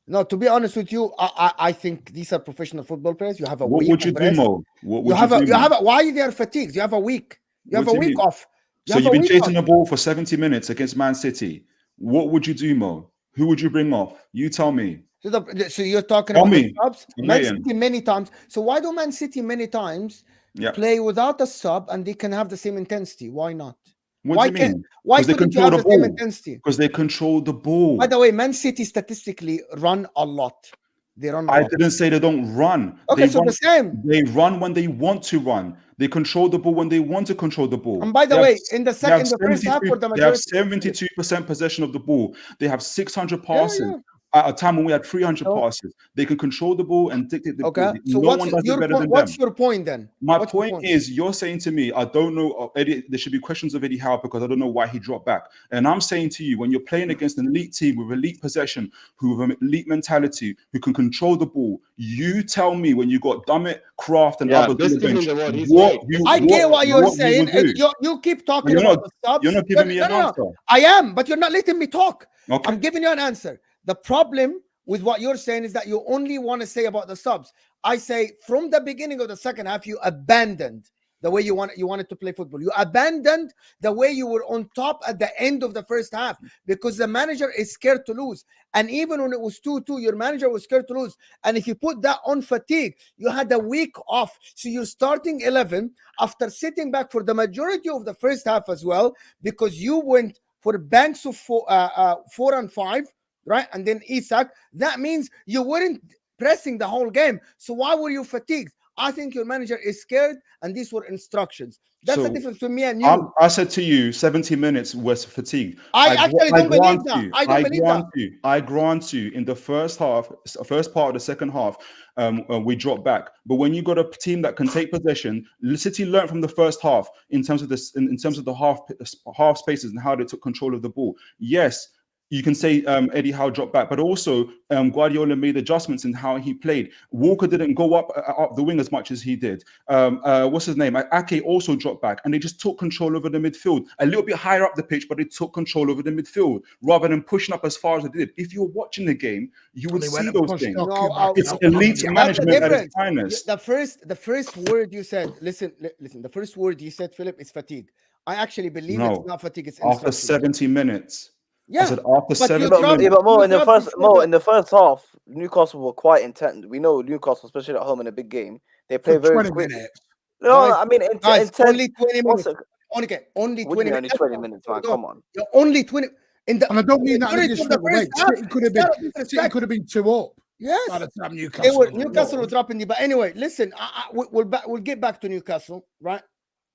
No, to be honest with you, I think these are professional football players. You have a week. What would you do, Mo? Why they are fatigued? You have a week. You have a week off. So you've been chasing the ball for 70 minutes against Man City. What would you do, Mo? Who would you bring off? You tell me. So you're talking about the subs? Man City many times. So why do Man City many times play without a sub and they can have the same intensity? Why not? What do you mean? Why couldn't you have the same intensity? Because they control the ball. By the way, Man City statistically run a lot. They run. I didn't say they don't run. Okay, so the same. They run when they want to run. They control the ball when they want to control the ball. And by the way, in the first half, for the majority, they have 72% possession of the ball. They have 600 passing. at a time when we had 300 So- passes. They can control the ball and dictate the Okay. ball. So No one does it your better point? than What's them. your point then? My What's your point is, you're saying to me, I don't know, Eddie, there should be questions of Eddie Howe because I don't know why he dropped back. And I'm saying to you, when you're playing against an elite team with elite possession, who have an elite mentality, who can control the ball, you tell me when you got Dummett, Kraft, and others on best the give him bench, the word. He's what right. you, I get what you're what you saying. will do. You keep talking You're about not- the subs. You're not giving me an answer. I am, but you're not letting me talk. Okay. I'm giving you an answer. The problem with what you're saying is that you only want to say about the subs. I say from the beginning of the second half, you abandoned the way you wanted to play football. You abandoned the way you were on top at the end of the first half because the manager is scared to lose. And even when it was 2-2, your manager was scared to lose. And if you put that on fatigue, you had a week off. So you're starting 11 after sitting back for the majority of the first half as well because you went for banks of 4 and 5, right? And then Isak. That means you weren't pressing the whole game. So why were you fatigued? I think your manager is scared, and these were instructions. That's the So, difference between me and you. I said to you, 70 minutes was fatigued. I actually don't believe grant that. you- I don't believe that. I grant you, in the first half, first part of the second half, we dropped back. But when you got a team that can take possession, City learned from the first half in terms of this, in terms of the half spaces and how they took control of the ball. Yes. You can say Eddie Howe dropped back, but also Guardiola made adjustments in how he played. Walker didn't go up the wing as much as he did. What's his name? Ake also dropped back, and they just took control over the midfield. A little bit higher up the pitch, but they took control over the midfield rather than pushing up as far as they did. If you were watching the game, you would see those things. It's elite management at its finest. The first word you said, listen. The first word you said, Philip, is fatigue. I actually believe it's not fatigue. It's after instruction. 70 minutes. Yeah, I said after 70 But minutes. more in the first half, Newcastle were quite intent. We know Newcastle, especially at home in a big game, they play very 20 quick. minutes. No, Guys, I mean Guys, intent. only 20 minutes. Also, Only what do 20 you mean minutes. only 20 minutes, man? Come on. You're only 20. In the, And I don't mean that in a majority of the disrespectful way. first half, City could have it's not a been, City disrespect. could have been 2 up. Yes. By the time They Newcastle were was Newcastle were involved. dropping you. But anyway, listen, we'll get back to Newcastle, right?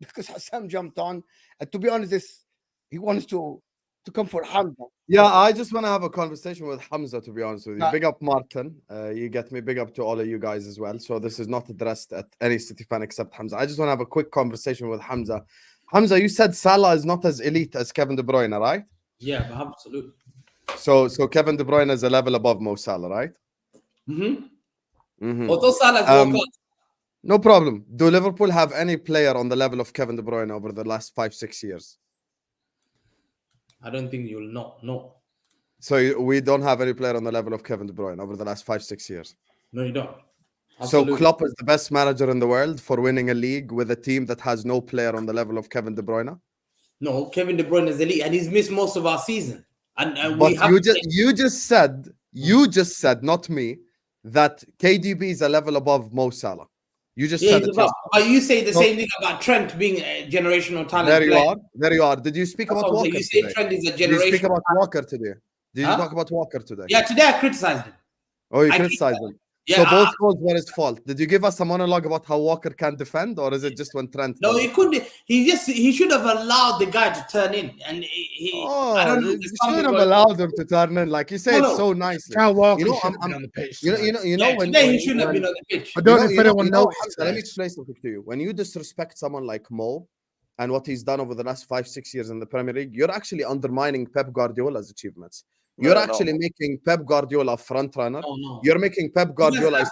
Because Sam jumped on. And to be honest, he wants to come for Hamza. Yeah, I just want to have a conversation with Hamza, to be honest with you. Nah. Big up Martin. You get me. Big up to all of you guys as well. So this is not addressed at any City fan except Hamza. I just want to have a quick conversation with Hamza. Hamza, you said Salah is not as elite as Kevin De Bruyne, right? Yeah, absolutely. So Kevin De Bruyne is a level above Mo Salah, right? Although Salah's walk out. No problem. Do Liverpool have any player on the level of Kevin De Bruyne over the last 5-6 years? I don't think you'll know. No. So we don't have any player on the level of Kevin De Bruyne over the last 5-6 years. No, you don't. Absolutely. So Klopp is the best manager in the world for winning a league with a team that has no player on the level of Kevin De Bruyne. No, Kevin De Bruyne is elite, and he's missed most of our season. And But we have you just said, not me, that KDB is a level above Mo Salah. You just said it. But you say the same thing about Trent being a generational talent. There you are. Did you speak about Walker You say today? Trent is a Did you speak generational. about Walker today? Did you talk about Walker today? Yeah, today I criticized him. Oh, you I criticized him. Yeah, So both goals were his fault. Did you give us a monologue about how Walker can defend, or is it just when Trent? No, he couldn't. He should have allowed the guy to turn in, and I don't know. You should have allowed him to turn in, like you say it so nicely. Kyle Walker You know, should have been on the pitch. You know when today he shouldn't have been on the pitch. I don't know if anyone knows. Let me explain something to you. When you disrespect someone like Mo and what he's done over the last 5-6 years in the Premier League, you're actually undermining Pep Guardiola's achievements. You're actually making Pep Guardiola a front runner. No. You're making Pep Guardiola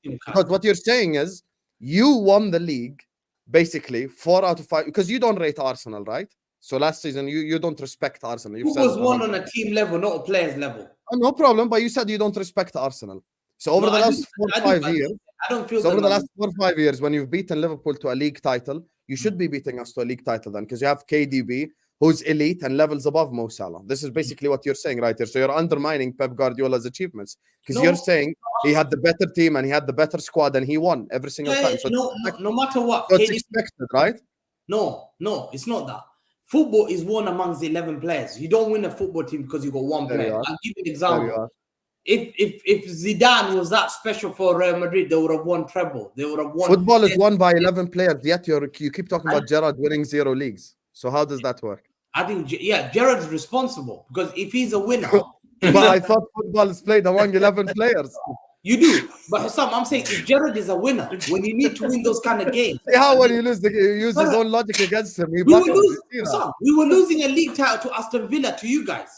because what you're saying is you won the league basically 4 out of 5 because you don't rate Arsenal, right? So last season you don't respect Arsenal. Who was one on a team level, not a player's level? No problem, but you said you don't respect Arsenal. So over the last 4 or 5 years, I don't feel. so over the last 4 or 5 years, when you've beaten Liverpool to a league title, you should be beating us to a league title then, because you have KDB, who's elite and levels above Mo Salah. This is basically what you're saying right here. So you're undermining Pep Guardiola's achievements because you're saying he had the better team and he had the better squad and he won every single time. So no matter what, so it's expected, right? No, it's not that. Football is won amongst the 11 players. You don't win a football team because you got one player. I'll give you an example. If Zidane was that special for Real Madrid, they would have won treble. They would have won. Football is won by 11 players, yet you keep talking about Gerrard winning 0 leagues. So how does that work? I think, Gerrard's responsible because if he's a winner, But I thought football is played among 11 players. You do, but Hussam, I'm saying if Gerrard is a winner, when you need to win those kind of games, See how when you lose, you use his own logic against him. He we were, buckles. You see that? Hussam, we were losing a league title to Aston Villa to you guys,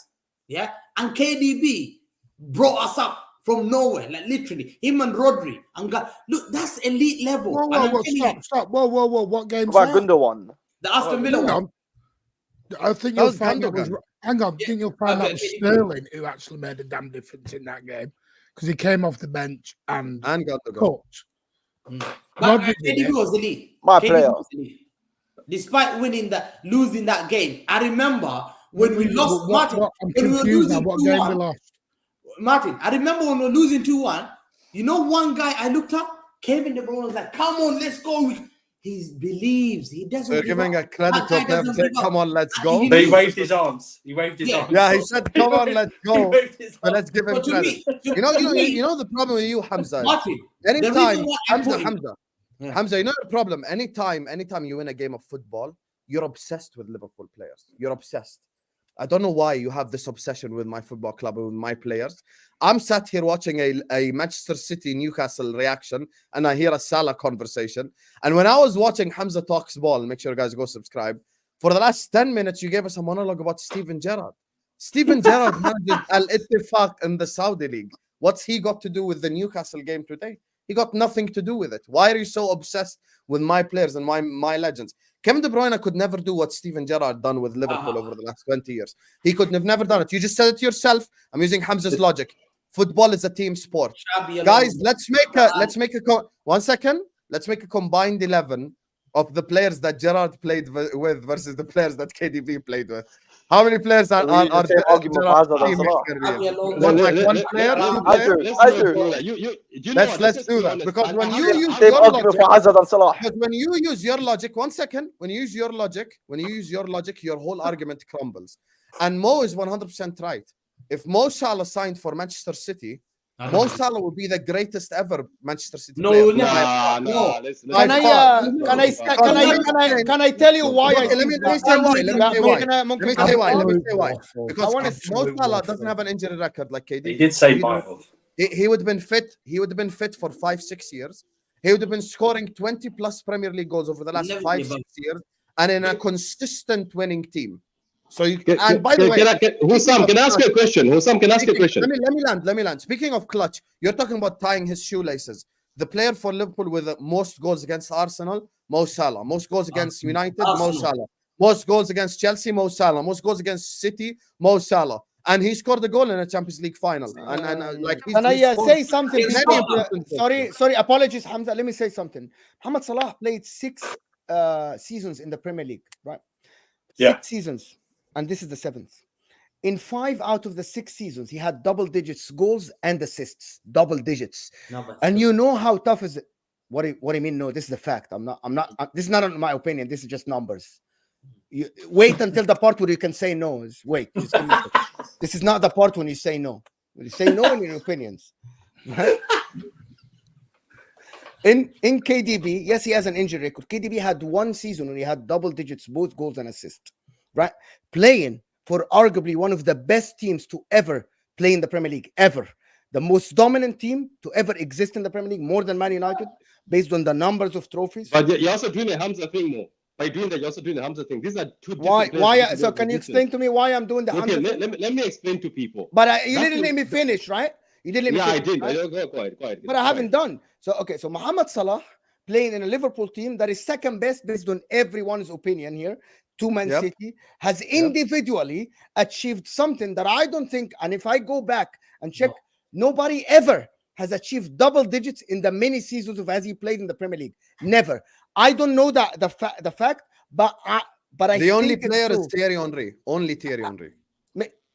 yeah, and KDB brought us up from nowhere, like literally him and Rodri. And look, that's elite level. Whoa, And whoa, I'm whoa, telling stop, you, stop. Whoa. What game's What about that? Gundogan? the Aston Villa Hang one. on. I think That you'll was find that was. Gundogan. Hang on. I think you'll find that Okay, was okay. Sterling who actually made a damn difference in that game because he came off the bench and And got the goal. cooked. But Rodri did KDB it. was elite. My KDB player. was elite. Despite losing that game, I remember when we lost. Martin, I'm when we were confused now. losing What game we 2-1. lost? Martin, I remember when we were losing 2-1. You know, one guy I looked up, Kevin De Bruyne was like, "Come on, let's go." He believes. He doesn't. So you're give giving up. a credit That to a guy player doesn't saying, give up. come on, let's And go. he But he knows. waved his arms. He waved his Yeah. arms. Yeah, he said, come on, let's He go. waved his So arms. let's give him But to credit. me, You know the problem with you, Hamza. is Martin, Anytime, the reason why I put him- Hamza, Yeah. Hamza, you know the problem. Anytime you win a game of football, you're obsessed with Liverpool players. You're obsessed. I don't know why you have this obsession with my football club and with my players. I'm sat here watching a Manchester City Newcastle reaction, and I hear a Salah conversation. And when I was watching Hamza Talks Ball, make sure you guys go subscribe. For the last 10 minutes, you gave us a monologue about Steven Gerrard. Steven Gerrard manages Al Ittifaq in the Saudi League. What's he got to do with the Newcastle game today? He got nothing to do with it. Why are you so obsessed with my players and my legends? Kevin De Bruyne could never do what Steven Gerrard done with Liverpool over the last 20 years. He could have never done it. You just said it yourself. I'm using Hamza's logic. Football is a team sport. Guys, let's make a combined 11 of the players that Gerrard played with versus the players that KDB played with. How many players are the same argument for Hazard and Salah. one player? Let's do that because when you use Same your argument logic, for Hazard and Salah. because when you use your logic, one second, when you use your logic, your whole argument crumbles. And Mo is 100% right. If Mo Salah signed for Manchester City, Mo Salah would be the greatest ever Manchester City player. Can I tell you why? Okay, let me say why. Because Mo Salah doesn't have an injury record like KD. He did say Bible. He would have been fit. He would have been fit for 5-6 years. He would have been scoring 20 plus Premier League goals over the last 5-6 years, and in a consistent winning team. So you and by the way, Hussam, can I ask you a question? Hussam, can I ask you a question? Let me land. Speaking of clutch, you're talking about tying his shoelaces. The player for Liverpool with the most goals against Arsenal, Mo Salah. Most goals against United, Mo Salah. Most goals against Chelsea, Mo Salah. Most goals against City, Mo Salah. And he scored a goal in a Champions League final. And like, Can I say something? Sorry. Sorry, apologies, Hamza. Let me say something. Mohamed Salah played 6 seasons in the Premier League, right? Yeah. 6 seasons, and this is the 7th. In 5 out of the 6 seasons, he had double digits goals and assists, double digits. And you know how tough is it? What do you mean? No, this is the fact. This is not my opinion. This is just numbers. You wait until the part where you can say no. Wait. This is not the part when you say no. When you say no in your opinions. Right? In KDB, yes, he has an injury record. KDB had 1 season when he had double digits, both goals and assists. Right? Playing for arguably one of the best teams to ever play in the Premier League, ever. The most dominant team to ever exist in the Premier League, more than Man United, based on the numbers of trophies. But you're also doing the Hamza thing more. By doing that, you're also doing the Hamza thing. These are two different Why? players. So can you explain to me why I'm doing the Okay, Hamza thing? let me explain to people. But you didn't let me finish, right? You didn't let me Yeah, finish, I did. right? Go ahead. But I haven't done. So, okay, so Mohamed Salah playing in a Liverpool team that is second best based on everyone's opinion here to Man City, has individually achieved something that I don't think, and if I go back and check, nobody ever has achieved double digits in the many seasons of as he played in the Premier League. Never. I don't know the fact, but I the only think player it's is Thierry Henry. Only Thierry Henry.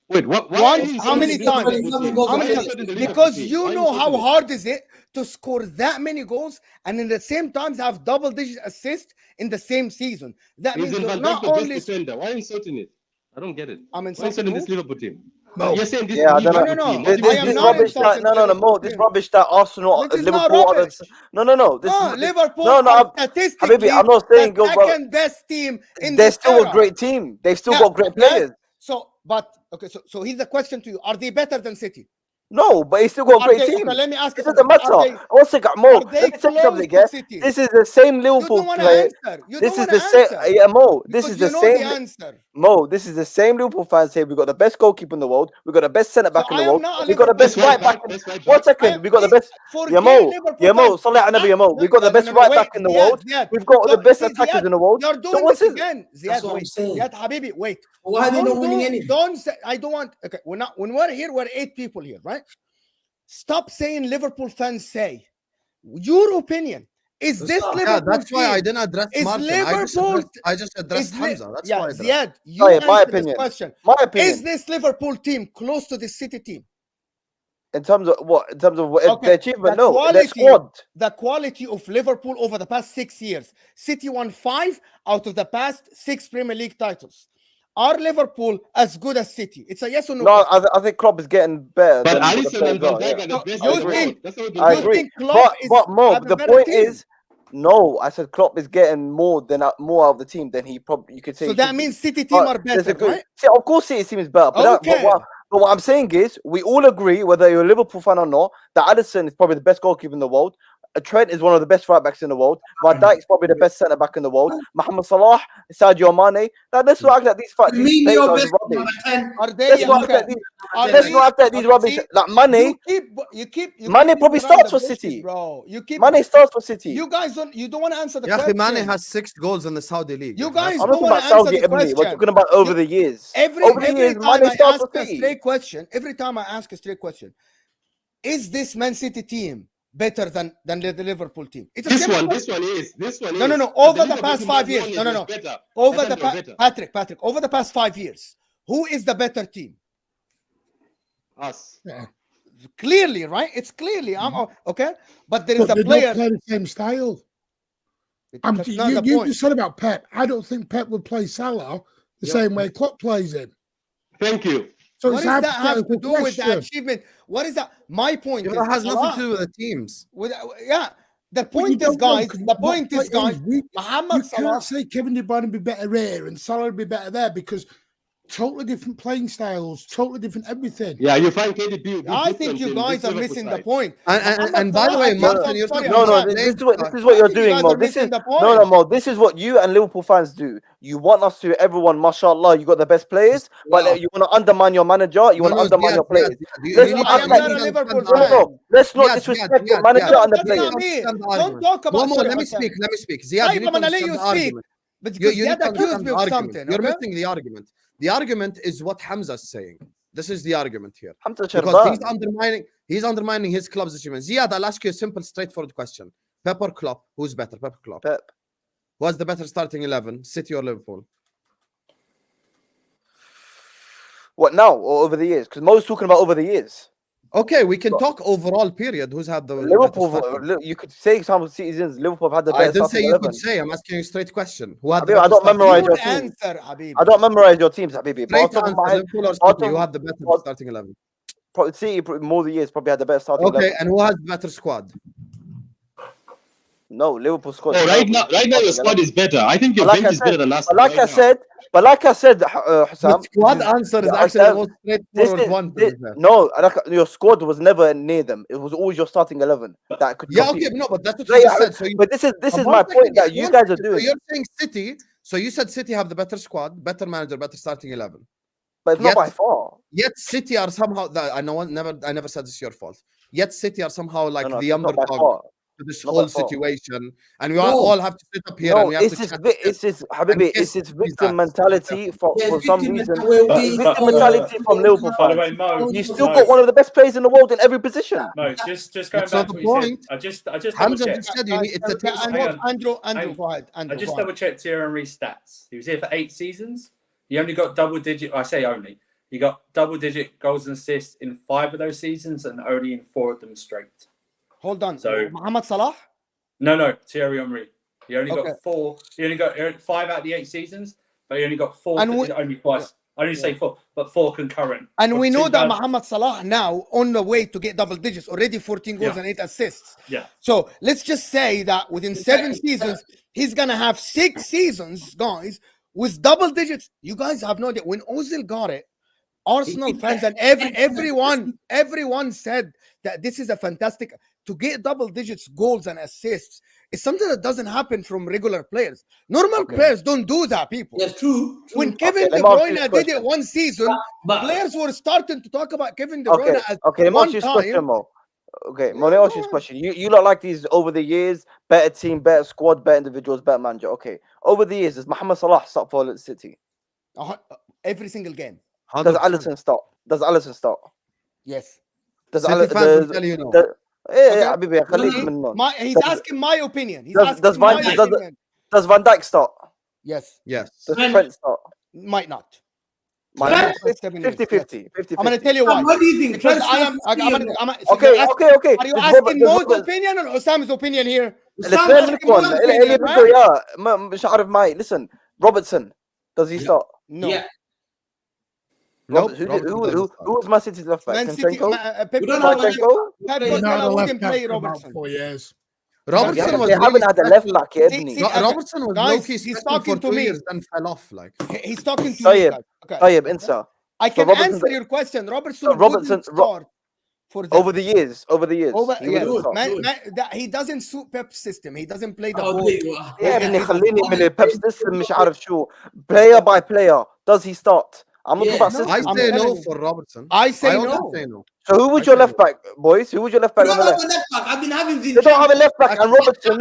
Wait, what? Once, how many times? How many times? Because you know how hard is it to score that many goals and in the same times have double-digit assists in the same season. That means you're not only. Defender. Why are you insulting it? I don't get it. I'm Why insulting insulting this Liverpool team? No. You're saying this. Yeah, I don't know. No. This I am not rubbish that, insulting Mo. This rubbish that Arsenal, This is not Liverpool. rubbish. No. This is, Liverpool. No, are statistically Habibi, I'm not saying the go, bro. second best team in They're this still era. a great team. They've still Yeah, got great players. So But okay, so here's the question to you: are they better than City? No, but he's still got a Are great they, team. okay, let me ask you It doesn't matter. something. Are they, One second, Mo. are they Let me tell you close something. to Yeah? City? This is the same You Liverpool don't want to player. answer. You This don't is want the to same. answer. Yeah, Mo. This Because is you the know same. the answer. Mo, this is the same Liverpool fans here. We got the best goalkeeper in the world. We got the best centre back So in I the am world. not a We got the best Liverpool Best right right back. back. Best right One back. second, we got the best. Forget Yeah, Mo. Liverpool Yeah, Mo. fans. Salah Nabi, yeah, Mo. We got the best right back in the world. Ziad. We've got the best See, attackers Ziad, in the world. you're So doing what's this his? again. That's Ziad, what I'm wait. saying. Ziad, Habibi, wait. Why are they not winning any? Don't say, I don't want, okay, we're not, when we're here, we're 8 people here, right? Stop saying Liverpool fans say. Your opinion. Is this Stop. Liverpool Yeah, that's why I team? didn't address Is Martin. Liverpool I just addressed Hamza. That's yeah, why I addressed. Ziad, you Oh, yeah, my answer this opinion. question. My opinion. Is this Liverpool team close to the City team? In terms of what? In terms of what, Okay, the achievement? the No, quality, the squad. the quality of Liverpool over the past 6 years. City won 5 out of the past 6 Premier League titles. Are Liverpool as good as City? It's a yes or no. No, question. I think Klopp is getting better. But than what the Alisson players and Van are, Dijk yeah. are the So best you in the agree. world. That's what we've been I saying. agree. think Klopp But Mo, have a the better point team? is, no, I said Klopp is getting more out of the team than he probably. You could say. So he that should be. means City team But are there's a better, good. right? See, of course, City team is better. But, Okay. but what I'm saying is, we all agree, whether you're a Liverpool fan or not, that Alisson is probably the best goalkeeper in the world. Trent is one of the best right backs in the world. Van Dijk is probably the best centre back in the world. Mohamed Salah, Sadio Mane. Now let's not act like these Me, players your are best rubbish. number 10. Are they Let's not act okay? like these. Are Let's they- not act like these okay, rubbish. see, Like Mane, you keep Mane beating probably around starts the for bushes, City. bro. You keep Mane starts for City. you guys don't want to answer the Yeah, question. Mane has 6 goals in the Saudi league. You Yeah, guys I'm don't not talking want about to answer Saudi the Emily. We're question. talking about over the years. Every Over the years, time Mane I starts ask for a City. straight question, every time I ask a straight question, is this Man City team better than the Liverpool team? It's a This simple one question. is. This one is. No. And Over the the Liverpool past team 5 that years. won it No. was better. Over I the thought they were Patrick. Over the past 5 years, who is the better team? Us. Yeah. Clearly, right? It's clearly. Okay, but there is But a they player. don't play the same style. That's not the You point. just said about Pep. I don't think Pep would play Salah the Yeah. same way Klopp plays him. Thank you. So What it's does that have to hypothetical do with the question. achievement? What is that? My point It is has nothing Salah- to do with the teams. yeah. The But you point is, don't know, guys. 'cause The what point is, play guys. you Mohamed Salah. can't say Kevin De Bruyne would be better here and Salah would be better there because totally different playing styles, totally different everything. Yeah, you find KDB will be I different think you in guys this are Liverpool missing the side. point. And by the Salah, way, I think- Martin, I'm you're sorry, talking No, about this playing is what style. you're I think you doing, guys Mo. are This is missing the no, point. no, Mo. This is what you and Liverpool fans do. You want us to everyone, mashallah, you got the best players, but Wow. you want to undermine your manager. You want to undermine your players. Let's No, not I act am like not a these- Liverpool No, no, fan. no. Let's not Ziad, disrespect Ziad, the Ziad, manager Ziad, and the That's players. not me. understand the Don't argument. talk about. Momo, Sorry, let me Hassan. speak. Ziad, Right, you need I'm to gonna let understand you the speak. argument. But You because need Ziad to accused understand me the of argument. something. You're Okay? missing the argument. The argument is what Hamza is saying. This is the argument here. Hamza Because Sherban. he's undermining his club's achievements. Ziad, I'll ask you a simple, straightforward question. Pep or Klopp? Who's better? Pep or Klopp? Pep. Who has the better starting 11? City or Liverpool? What now or over the years? Because Mo's talking about over the years. Okay, we can But- talk overall period. Who's had the better Liverpool, starting? you could say some seasons Liverpool have had the I better didn't say starting you 11. could say. I'm asking you a straight question. Who had the Habib, I better don't starting memorize Your your team. answer, Habib. I don't memorize your teams, Habibi. But off Straight the top of answer, my head, Liverpool or out City? of- Who had the better out- starting 11? City more the years probably had the best starting Okay, 11. and who has the better squad? No, Liverpool squad. Oh, right now your squad is better. I think your But like bench I is better said, than us. But like right I now. said, The Hussam, squad this is- answer is yeah, actually the Hussam, most this straightforward is one. to this, be fair. no, your squad was never near them. It was always your starting 11 that could Yeah, compete. okay, no, but that's what Yeah, you just yeah, said. So you, But this is one my second, point that yeah, you one guys are second. So doing. you're saying City. So you said City have the better squad, better manager, better starting 11. But it's not Yet- by far. Yet City are somehow. I know. I never said it's your fault. Yet City are somehow like No, the it's not by underdog far. to this Not whole by far. situation, and we No. all have to sit up here and No, we have it's to this, chat. it's this, Habibi, kiss it's this these victim backs. mentality for some victim reason. mentality. It's victim mentality from Liverpool By the fans. way, Mo, You still Mo, got one of the best players in the world in every position. Mo, just going That's not back to the what you point. said. I just double Hamza checked. just said you need. It's a team Hang sport. on. Andrew, Hang- go ahead. I Andrew, just go ahead. double checked Thierry Henry's stats. He was here for 8 seasons. He only got double digit. I say only. He got double digit goals and assists in 5 of those seasons, and only in 4 of them straight. Hold on. So- Mohamed Salah? No, Thierry Henry. He only Okay. got 4. He only got 5 out of the 8 seasons, but he only got 4. And we- only twice. I only say 4, but 4 concurrent. And From we know that 2000 Mohamed Salah now on the way to get double digits, already 14 goals Yeah. and 8 assists. Yeah. So let's just say that within 7 seasons, he's gonna have 6 seasons, guys, with double digits. You guys have no idea. When Ozil got it, Arsenal fans and everyone said that this is a fantastic to get double digits goals and assists. It's something that doesn't happen from regular players. Normal players don't do that, people. Yes, true. When Kevin De Bruyne did it one season, players were starting to talk about Kevin De Bruyne as let me one ask you this time. question, Mo. Okay, Mo, let me ask you this question. You lot like these over the years, better team, better squad, better individuals, better manager. Okay, over the years, does Mohamed Salah start for City? Every single game. Does Alisson start? Does Alisson start? Yes. Does City fans will tell you no. He's asking my opinion. Does Van Dijk start? Yes. Yes. Does Trent start? Might not. 50-50. I'm going to tell you why. What do you think? Because Okay. Are you asking Mo's opinion or Osama's opinion here? Listen, Robertson, does he start? No. Yeah. Nope. Who was Man City's left back? Man City, Zinchenko? We don't know what Zinchenko? Pep He's not Guardiola a left wouldn't back play for about Robertson. 4 years. Robertson was They haven't had a left back yet, See, didn't he? see, Robertson was guys, low-key he's special talking for to 2 me. years, then fell off. Like He's talking to Tayyip, me. Okay. Tayyip, Insa. I can Robertson- answer your question. Robertson Robertson- wouldn't start for them. Over the years. He Yes. wouldn't start. He doesn't suit Pep's system. He doesn't play the Oh, ball. there you are. يا ابني خليني من البيبس لسه مش عارف شو player by player does he start? I'm not talking about Yeah, system. I I'm say telling no you. for Robertson. I say also no. say no. So who was I your say left back, boys? Who was your left back We on don't the have left? a left back. I've been having They don't have a left back, and Robertson,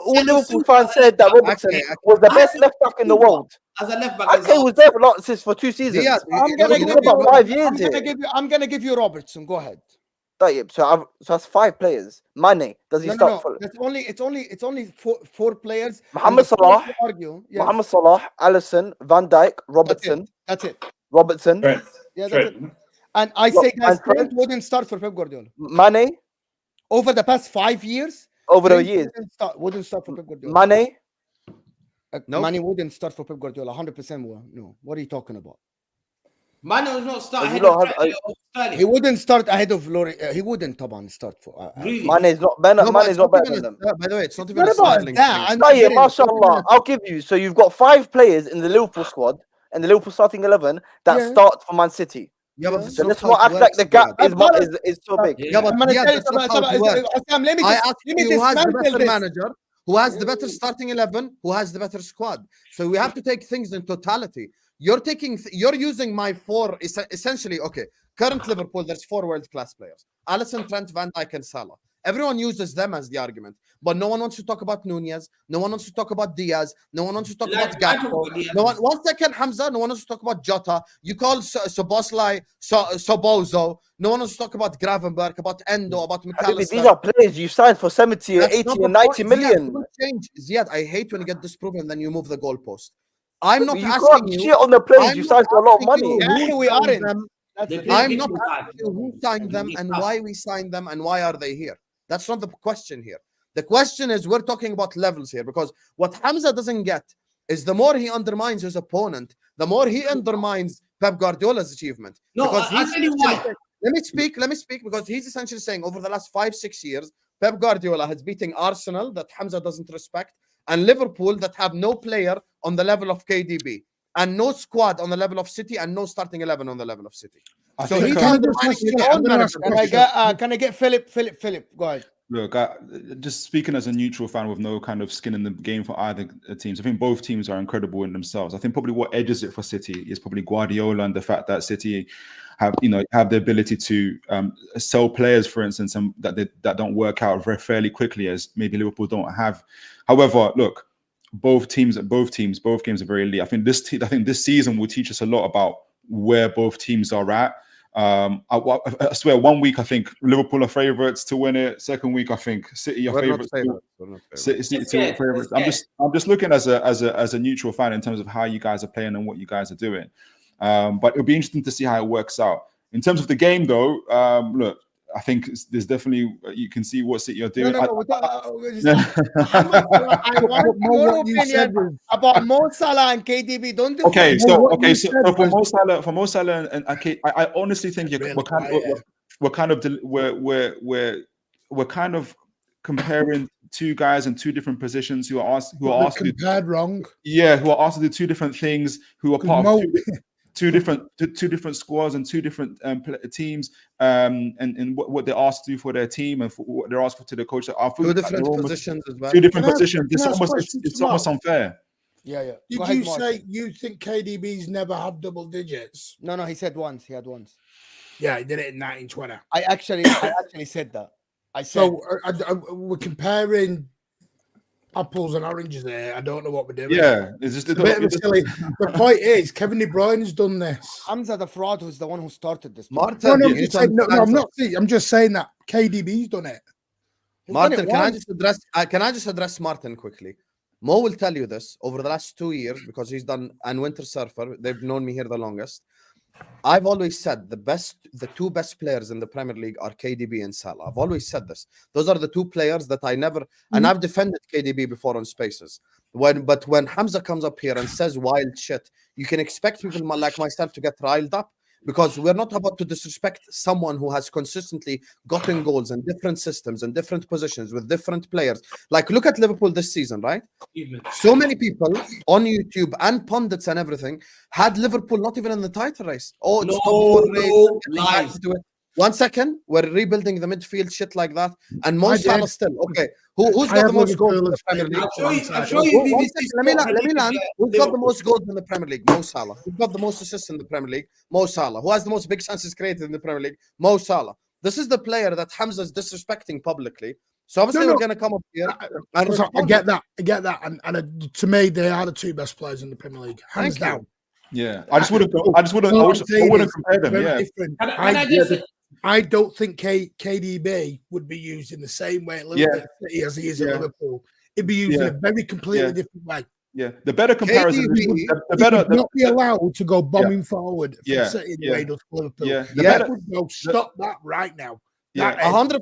all Liverpool fans said that Robertson was the best left back in the world. as a left back. Okay, was there for 2 seasons. Diaz, I'm gonna give talking about 5 years I'm gonna give you Robertson. Go ahead. طيب, so that's 5 players. Mane, does he start? No. It's only four players. Mohamed And the Salah, players you argue. Yes. Mohamed Salah, Alisson, Van Dijk, Robertson, That's it. Robertson, Trent. Yeah, that's it. And I say, guys, Trent wouldn't start for Pep Guardiola. Mane, Over the past 5 years, over the Trent years. wouldn't start for Pep Guardiola. Mane, Nope. Mane wouldn't start for Pep Guardiola. 100% will. No. What are you talking about? Mane was not starting. You don't have- He wouldn't start ahead of Lori. He wouldn't, Taban, start for. Really? Mane is not better. No, Mane but is not better even than them. by the way, it's not even What a about styling that? thing. I'm Tayyip, kidding. mashallah, I'll give you. So you've got 5 players in the Liverpool squad and the Liverpool starting 11 that Yeah. start for Man City. Yeah, but that's So not let's how not it act like works, the gap Diaz. is so big. Yeah, but I'm gonna Diaz, tell you, that's not how it works. Sam, let me I just, asked let me you who has the dismantle better this. manager, who has the better starting 11, who has the better squad. So we have to take things in totality. You're using my 4 essentially. Okay, current Liverpool, there's 4 world-class players: Alisson, Trent, Van Dijk, and Salah. Everyone uses them as the argument, but no one wants to talk about Nunez. No one wants to talk about Diaz. No one wants to talk about Gakpo. No one. 1 second, Hamza. No one wants to talk about Jota. You call Soboslai Sobozo. No one wants to talk about Gravenberg, about Endo, about Habibi, these McAllister. are players you signed for 70, That's 80, not and the 90 point. million. Ziad, don't change. Ziad, I hate when you get disproven, then you move the goalpost. I'm not You asking can't you. shit on the players I'm you not signed for a lot of asking money. you Yeah, who we signed aren't. them. That's it. I'm not asking you who signed them and why we signed them and why are they here. That's not the question here. The question is, we're talking about levels here, because what Hamza doesn't get is the more he undermines his opponent, the more he undermines Pep Guardiola's achievement. No, Because I'll tell you why. Let me speak, because he's essentially saying over the last 5-6 years, Pep Guardiola has beaten Arsenal, that Hamza doesn't respect, and Liverpool, that have no player on the level of KDB, and no squad on the level of City, and no starting 11 on the level of City. So he's undermining his own management. Can I get Philip? Go ahead. Look, just speaking as a neutral fan with no kind of skin in the game for either teams, I think both teams are incredible in themselves. I think probably what edges it for City is probably Guardiola and the fact that City have the ability to sell players, for instance, and that don't work out very fairly quickly, as maybe Liverpool don't have. However, look, both games are very elite. I think this season will teach us a lot about where both teams are at. I swear, 1 week I think Liverpool are favourites to win it. Second week I think City are favourites. City are favourites. I'm just looking as a neutral fan in terms of how you guys are playing and what you guys are doing. But it'll be interesting to see how it works out. In terms of the game, though, look, I think there's definitely, you can see what City are doing. I want your opinion about Mo Salah and KDB. Don't do Okay, so for Mo Salah and I honestly think we're kind of comparing 2 guys in 2 different positions who are asked compared wrong. Yeah, who are asked to do 2 different things, who are part of two different squads and two different teams, and what they're asked to do for their team and for what they're asked for to the coach. I feel Two like different they're almost positions as well. two different Can I- positions. can I ask It's questions, almost Mark? unfair. Yeah. Did Go ahead, you Mark. say you think KDB's never had double digits? No, he said once. He had once. Yeah, he did it in 1920. I actually said that. I said. So we're comparing apples and oranges here. I don't know what we're doing. Yeah, it's just It's a bit of a silly. The point is, Kevin De Bruyne's done this. Hamza the fraud, who's the one who started this. Martin, No, you need to I'm understand not saying. I'm just saying that KDB's done it. He's done Martin, it can I once. just address? Can I just address Martin quickly? Mo will tell you this over the last 2 years because he's done and Winter Surfer. They've known me here the longest. I've always said the two best players in the Premier League are KDB and Salah. I've always said this. Those are the two players that I never, and I've defended KDB before on Spaces. But when Hamza comes up here and says wild shit, you can expect people like myself to get riled up because we're not about to disrespect someone who has consistently gotten goals in different systems and different positions with different players. Like, look at Liverpool this season, right? So many people on YouTube and pundits and everything had Liverpool not even in the title race. Oh, it's top four race. 1 second, we're rebuilding the midfield, shit like that. And Mo Salah still. Okay, who's got the most goals in the Premier League? I'm sure you Let me land. Who's got the most goals in the Premier League? Mo Salah. Who's got the most assists in the Premier League? Mo Salah. Who has the most big chances created in the Premier League? Mo Salah. This is the player that Hamza is disrespecting publicly. So obviously we're going to come up here. I get that. And to me, they are the two best players in the Premier League, hands down. Yeah, I wouldn't compare them. Yeah, I don't think KDB would be used in the same way at Liverpool City as he is at Liverpool. It'd be used in a very completely different way. Yeah, the better comparison KDB, would not be allowed to go bombing forward from City the way he does for Liverpool. Stop that right now. Yeah, 100%.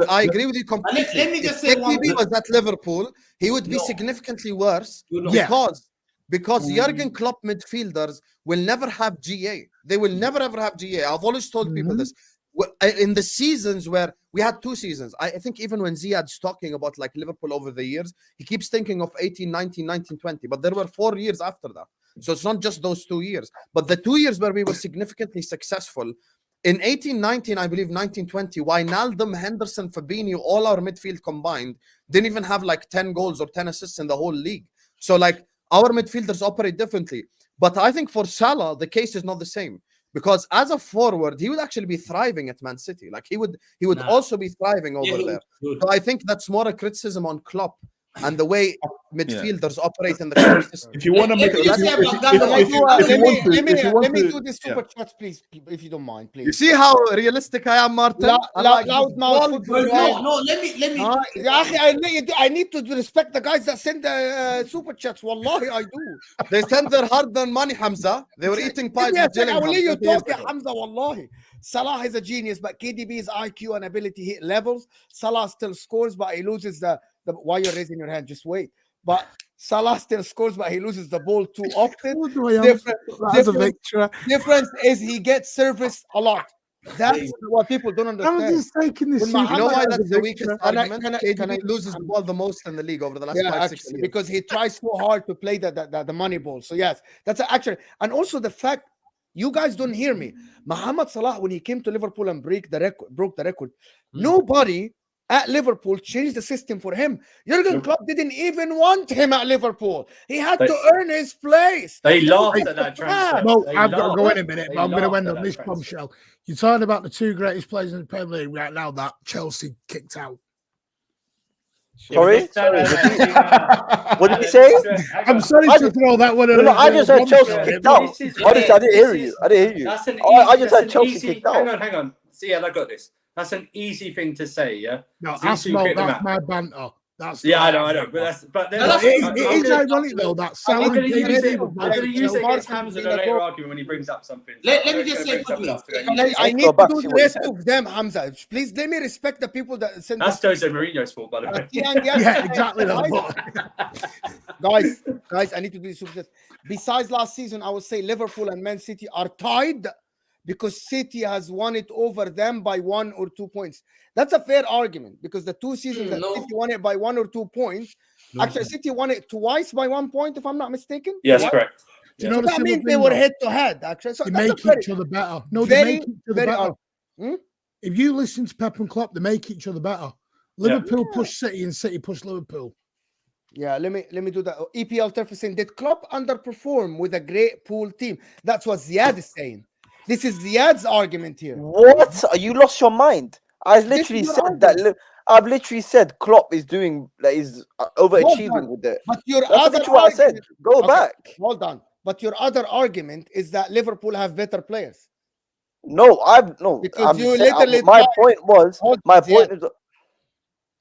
I agree with you completely. Let me just say if one KDB thing. was at Liverpool, he would be significantly worse because Jurgen Klopp midfielders will never have GA. They will never ever have GA. I've always told people this. In the seasons where we had 2 seasons, I think even when Ziad's talking about like Liverpool over the years, he keeps thinking of 18, 19, 19, 20. But there were 4 years after that. So it's not just those 2 years. But the 2 years where we were significantly successful, in 18, 19, I believe 19, 20, Wijnaldum, Henderson, Fabinho, all our midfield combined, didn't even have like 10 goals or 10 assists in the whole league. So like our midfielders operate differently. But I think for Salah, the case is not the same. Because as a forward, he would actually be thriving at Man City. Like he would also be thriving over there. So I think that's more a criticism on Klopp and the way midfielders operate in the Klopp system. If you want to make let me do this super chats, please, if you don't mind, please. You see how realistic I am, Martin? Loud mouth. No, let me. I need to respect the guys that send the super chats. Wallahi, I do. They sent their hard-earned money, Hamza. They were eating pies with I will let you Gillingham. talk, Hamza. Wallahi, Salah is a genius, but KDB's IQ and ability hit levels. Salah still scores, but he loses the. Why you're raising your hand? Just wait. But Salah still scores, but he loses the ball too often. Difference is he gets service a lot. That's what people don't understand. I'm just taking this. You know why that's the weakest argument? KDB loses the ball the most in the league over the last 5-6 years. Because he tries so hard to play the money ball. So yes, that's actually, and also the fact you guys don't hear me. Mohamed Salah, when he came to Liverpool and broke the record, nobody at Liverpool changed the system for him. Jurgen Klopp didn't even want him at Liverpool. He had to earn his place. They laughed at that transfer. I've got to go in a minute, but I'm going to end on this bombshell. You're talking about the 2 greatest players in the Premier League right now that Chelsea kicked out. Sorry? What did you say? I'm sorry to throw that one. I just heard Chelsea kicked out. I didn't hear you. I just heard Chelsea kicked out. Hang on. See, I got this. That's an easy thing to say, yeah. No, that's my banter. That's I know. But it is ironic though that I'm going to use it against Hamza in a later argument when he brings up something. Let me just say quickly. I need to do the rest of them, Hamza. Please let me respect the people that send. That's Jose Mourinho's fault, by the way. Yeah, exactly. Guys, I need to do this. Besides last season, I would say Liverpool and Man City are tied, because City has won it over them by 1 or 2 points. That's a fair argument, because the 2 seasons that City won it by 1 or 2 points, actually City won it twice by 1 point, if I'm not mistaken. Yes, correct. Do you know the That simple means they thing, were though? head to head, actually. So They that's make a very, each other better. No, they very, make each other very better. odd. Hmm? If you listen to Pep and Klopp, they make each other better. Liverpool push City and City push Liverpool. Yeah, let me do that. EPL Turf is saying, did Klopp underperform with a great pool team? That's what Ziad is saying. This is Ziad's argument here. What? You lost your mind. I literally your said that. I've literally said Klopp is doing that. Is overachieving with it. But your That's other literally what I said. argument, Go Okay. back. hold on. But your other argument is that Liverpool have better players. No, no. Because I'm you saying, literally my tried- point was. Hold My on, point Ziad. is.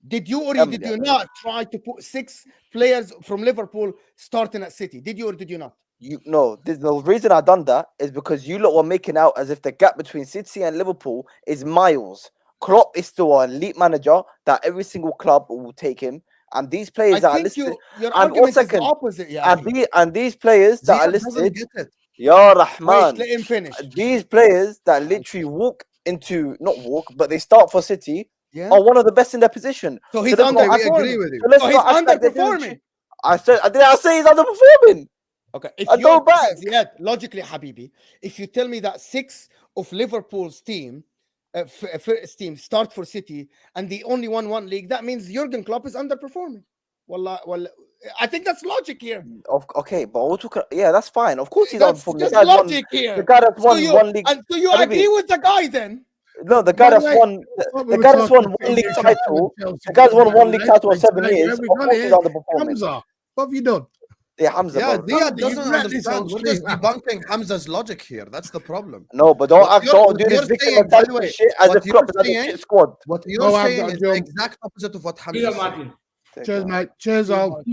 Did you or Tell me did that, you man. not try to put 6 players from Liverpool starting at City? Did you or did you not? The reason I done that is because you lot were making out as if the gap between City and Liverpool is miles. Klopp is still an elite manager that every single club will take him, and these players that I are think listed, your and argument is the second, opposite. Yeah. and these players that are Ziad doesn't listed, get it. Ya Wait, Rahman, let him finish. these players that literally not walk, but they start for City Yeah. are one of the best in their position. So he's let's not Okay, we act- agree with you. so let's So he's not act like they didn't underperforming. did I say he's underperforming? Okay, if I you go back. Ziad, logically, Habibi, if you tell me that 6 of Liverpool's team, first team start for City and they only won 1 league, that means Jurgen Klopp is underperforming. Well, I think that's logic here. Okay, but we're talking. Yeah, that's fine. Of course, he's That's underperforming. just The guy's won. logic here. The guy that's So won you, 1 league. and so you Habibi. agree with the guy then? No, the guy that's Wait, won. The guy that's won 1 league title. The guy's won 1 league title in 7 years. Of course, he's underperforming. Hamza, what have you done? Yeah, Hamza, Yeah, bro. Ziad You've doesn't read this understand. whole We're just stream. debunking Hamza's logic here. That's the problem. No, but don't What do this you're victim saying, by the mentality way, shit as what if Klopp you're has a saying- shit squad. What you're Oh, I've saying got is a the jump. exact opposite of what Hamza Big up, is saying. Martin. Cheers, mate. Cheers, all.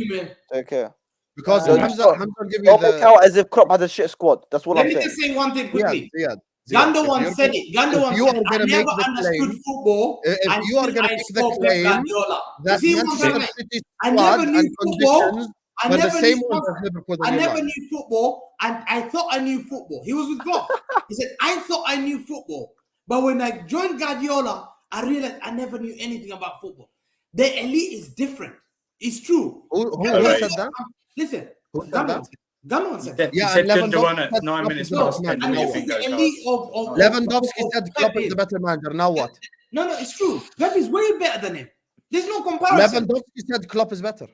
Take care. Because So Hamza don't- will give you Don't make the out as if Klopp has a shit squad. That's what Let I'm me saying. just say one thing quickly. Ziad. Gando if one you're said gonna- it. Gando if one you said are it. I gonna never make the understood claim- football. if you are until gonna I make the saw Pep claim Guardiola. You that see what I'm Manchester saying? City's I squad never and knew football. conditions I were the never same knew ones as football. Liverpool when I you never won. knew football, and I thought I knew football. He was with Klopp. He said, I thought I knew football. But when I joined Guardiola, I realized I never knew anything about football. The elite is different. It's true. Who Right. said that? Listen, Who said that? Gano said that. He Yeah, said and couldn't do one Lewandowski at said 9 Klopp minutes is the No, past best 10 and manager. this is minutes. the elite of Lewandowski said Pep Klopp is is. the better manager. Now what? No, it's true. Pep is way better than him. There's no comparison. Lewandowski said Klopp is better.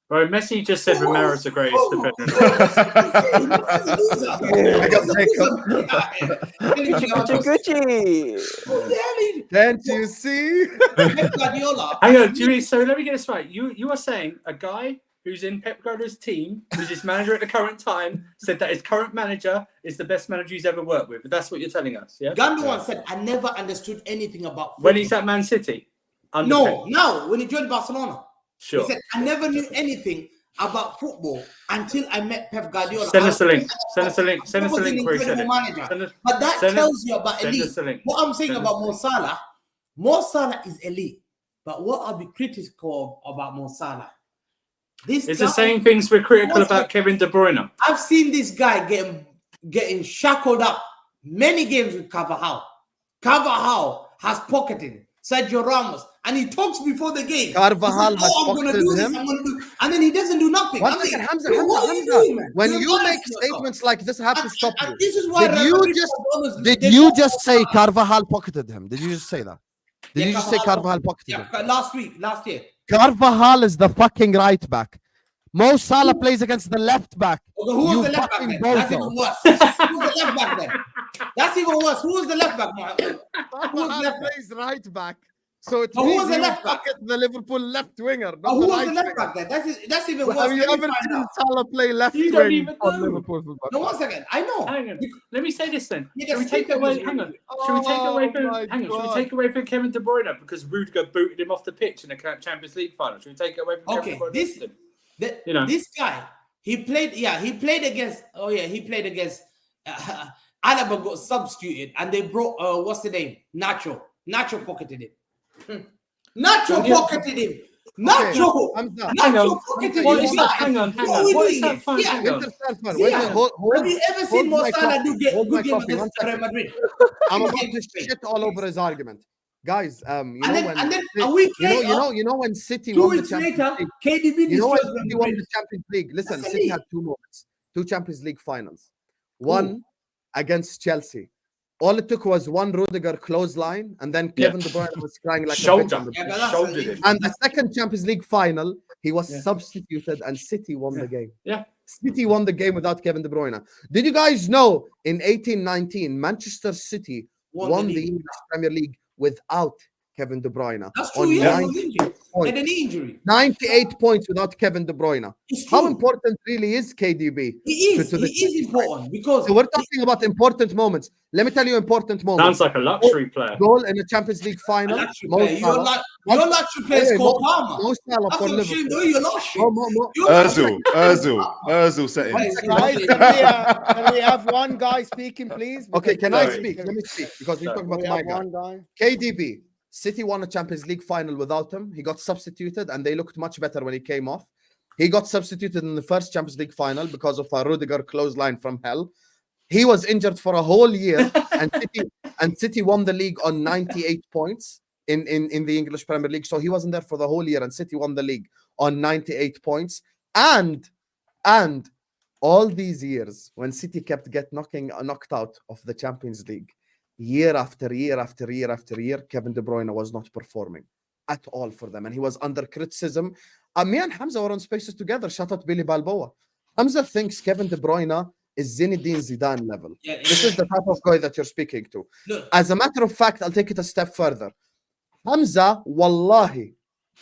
Bro, Messi just said Romero's the greatest defender in the Can't you see? Guardiola. Hang on, Jimmy. So let me get this right. You are saying a guy who's in Pep Guardiola's team, who's his manager at the current time, said that his current manager is the best manager he's ever worked with. That's what you're telling us, yeah? Gundogan said, I never understood anything about football. When he's at Man City? Under No, Pep. now when he joined Barcelona. Sure. He said, I never knew anything about football until I met Pep Guardiola. Send us a link. Send us a link. Send Pep us a was an link where he said incredible it. manager. Send us- But that send us- tells you about send elite. us a link. What I'm saying Send about us Mo Salah is elite. But what I'll be critical about Mo Salah, this It's guy, the same things we're critical about Kevin De Bruyne. I've seen this guy getting shackled up many games with Carvajal. Carvajal has pocketed Sergio Ramos, and he talks before the game. Carvajal He says, has I'm gonna pocketed do this, him. I'm gonna do, and then he doesn't do nothing. One I mean, second, Hamza, what are you Hamza. doing, man? When You're you make embarrassing yourself. statements like this, I have to stop And you. this is why Did Real you Madrid just footballers, did they you don't just say know. Carvajal pocketed him? Did you just say that? Did Yeah, you just say Carvajal pocketed him? Yeah, last year. Carvajal is the fucking right back. Mo Salah plays against the left back. Okay, who was You the left back fucking then? That's bozo. even worse. Who was the left back then? That's even worse. Who was the left back, man? Who was Carvajal left back? plays right back. So it But who means was the you left back? pocket the Liverpool left winger. Not Who the was right the left winger. back then? That's even worse. Have you Let me ever find seen out. Salah play left You don't wing even on know. Liverpool football? No, 1 second. I know. Hang on. Let me say this then. Yeah, Should we the take it statement away? is Hang on. really Should we take it away from? my Hang on. Should we God. take it away from Kevin De Bruyne because Rudiger booted him off the pitch in the Champions League final? Should we take it away from Okay, Kevin De Bruyne? this guy, he played against Alaba got substituted and they brought what's the name? Nacho pocketed him. Nacho pocketed him. Nacho. Hamza. Hang on. Nacho pocketed What him. is that? Hang on. What are we What is doing that fun? here? Hang on. Have you ever seen Mo my Salah coffee. do Hold my good game coffee, one against Real second. Madrid? I'm about to shit all over his argument. Guys, And then a week later, you know when City 2 won the weeks Champions later, League. KDB You know when destroys Real City won Madrid. the Champions League. Listen, That's City elite. had 2 moments. 2 Champions League finals. One against Chelsea. All it took was one Rudiger clothesline, and then Kevin De Bruyne was crying like a bitch on Shoulder. the Yeah, pitch. but that's Shouldered an him. And the second Champions League final, he was Yeah. substituted, and City won the game. Yeah. City won the game without Kevin De Bruyne. Did you guys know in 1819, Manchester City won the English Premier League without Kevin De Bruyne? That's on true, yeah. 98 He had an injury. 98 points without Kevin De Bruyne. It's How true. important really is KDB? He is. to the He is important because So we're talking about important moments. Let me tell you important moments. Sounds like a luxury player. Goal in a Champions League final. luxury Mo player. Salah. Your luxury player is Hey, called Mo Palmer. Mo Salah That's for what I'm saying. Liverpool. No, you're luxury. Mo. Özil settings. Guys, can we have one guy speaking, please? Okay, Because- can I Sorry. speak? Let me speak because we're Sorry. talking about we my have guy. one guy. KDB. City won a Champions League final without him. He got substituted, and they looked much better when he came off. He got substituted in the first Champions League final because of a Rudiger clothesline from hell. He was injured for a whole year, and City won the league on 98 points in the English Premier League. So he wasn't there for the whole year, and City won the league on 98 points. And all these years, when City kept knocked out of the Champions League, year after year after year after year, Kevin De Bruyne was not performing at all for them, and he was under criticism. Me and Hamza were on Spaces together. Shout out Billy Balboa. Hamza thinks Kevin De Bruyne is Zinedine Zidane level. Yeah, This is the type of guy that you're speaking to. Look. As a matter of fact, I'll take it a step further. Hamza, wallahi,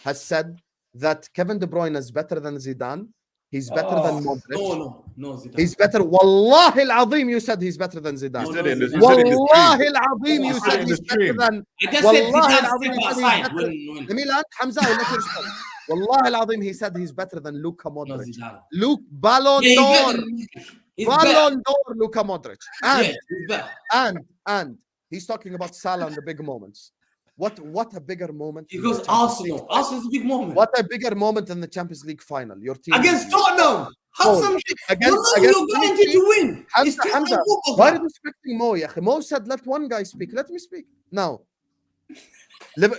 has said that Kevin De Bruyne is better than Zidane. He's better than Modric. No, Zidane. He's better. Wallahi al-azim, you said he's better than Zidane. You said it in the Zidane. Wallahi al-azim, you You said said in he's the better stream. than. I just said Wallahi Zidane al-azim, step he said he's aside better. when Let me land. Hamza, I'll let you respond. Wallahi al-azim, he said he's better than Luka no Modric. Zidane. Luke Ballon Yeah, d'Or. he's better. Ballon d'Or, Luka Modric. Yeah, he's better. And he's talking about Salah and the big moments. What a bigger moment. in Because the Champions League. Arsenal. Arsenal's a big moment. What a bigger moment in the Champions League final. Your team Against Tottenham. Have Oh, some shit. against- You're guaranteed to win. It's Hamza, football why are club. you respecting Mo? Ya akhi? Mo said, let one guy speak. Let me speak. Now,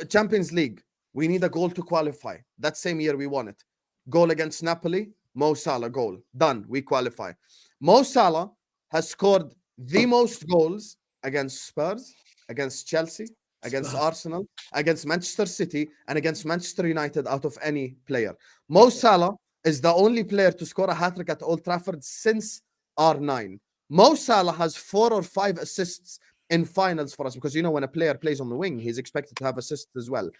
Champions League, we need a goal to qualify. That same year we won it. Goal against Napoli, Mo Salah goal. Done. We qualify. Mo Salah has scored the most goals against Spurs, against Chelsea, against Arsenal, against Manchester City, and against Manchester United out of any player. Mo Salah is the only player to score a hat-trick at Old Trafford since R9. Mo Salah has 4 or 5 assists in finals for us because, you know, when a player plays on the wing, he's expected to have assists as well.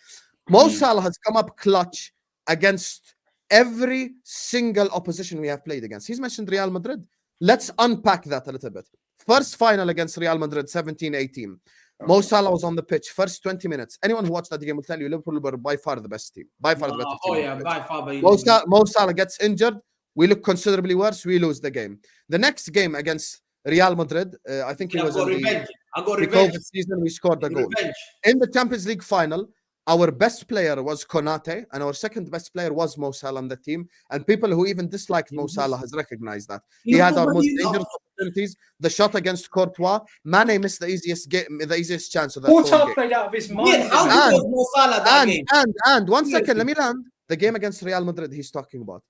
Mo Salah has come up clutch against every single opposition we have played against. He's mentioned Real Madrid. Let's unpack that a little bit. First final against Real Madrid, 17-18. Mo Salah was on the pitch, first 20 minutes. Anyone who watched that game will tell you Liverpool were by far the best team. By far the better team. Oh, on yeah, the pitch. by far. But Mo Salah gets injured. We look considerably worse. We lose the game. The next game against Real Madrid, I think it I was got in revenge. I got the revenge. COVID season, we scored a goal. Revenge. In the Champions League final, our best player was Konate, and our second best player was Mo Salah on the team. And people who even disliked Mo Salah has recognized that. He had our most dangerous opportunities. The shot against Courtois, Mane missed the easiest chance of that whole Porto game. played out of his mind. Yeah, how And- good was Mo Salah that game? And 1 second, let me land. The game against Real Madrid he's talking about.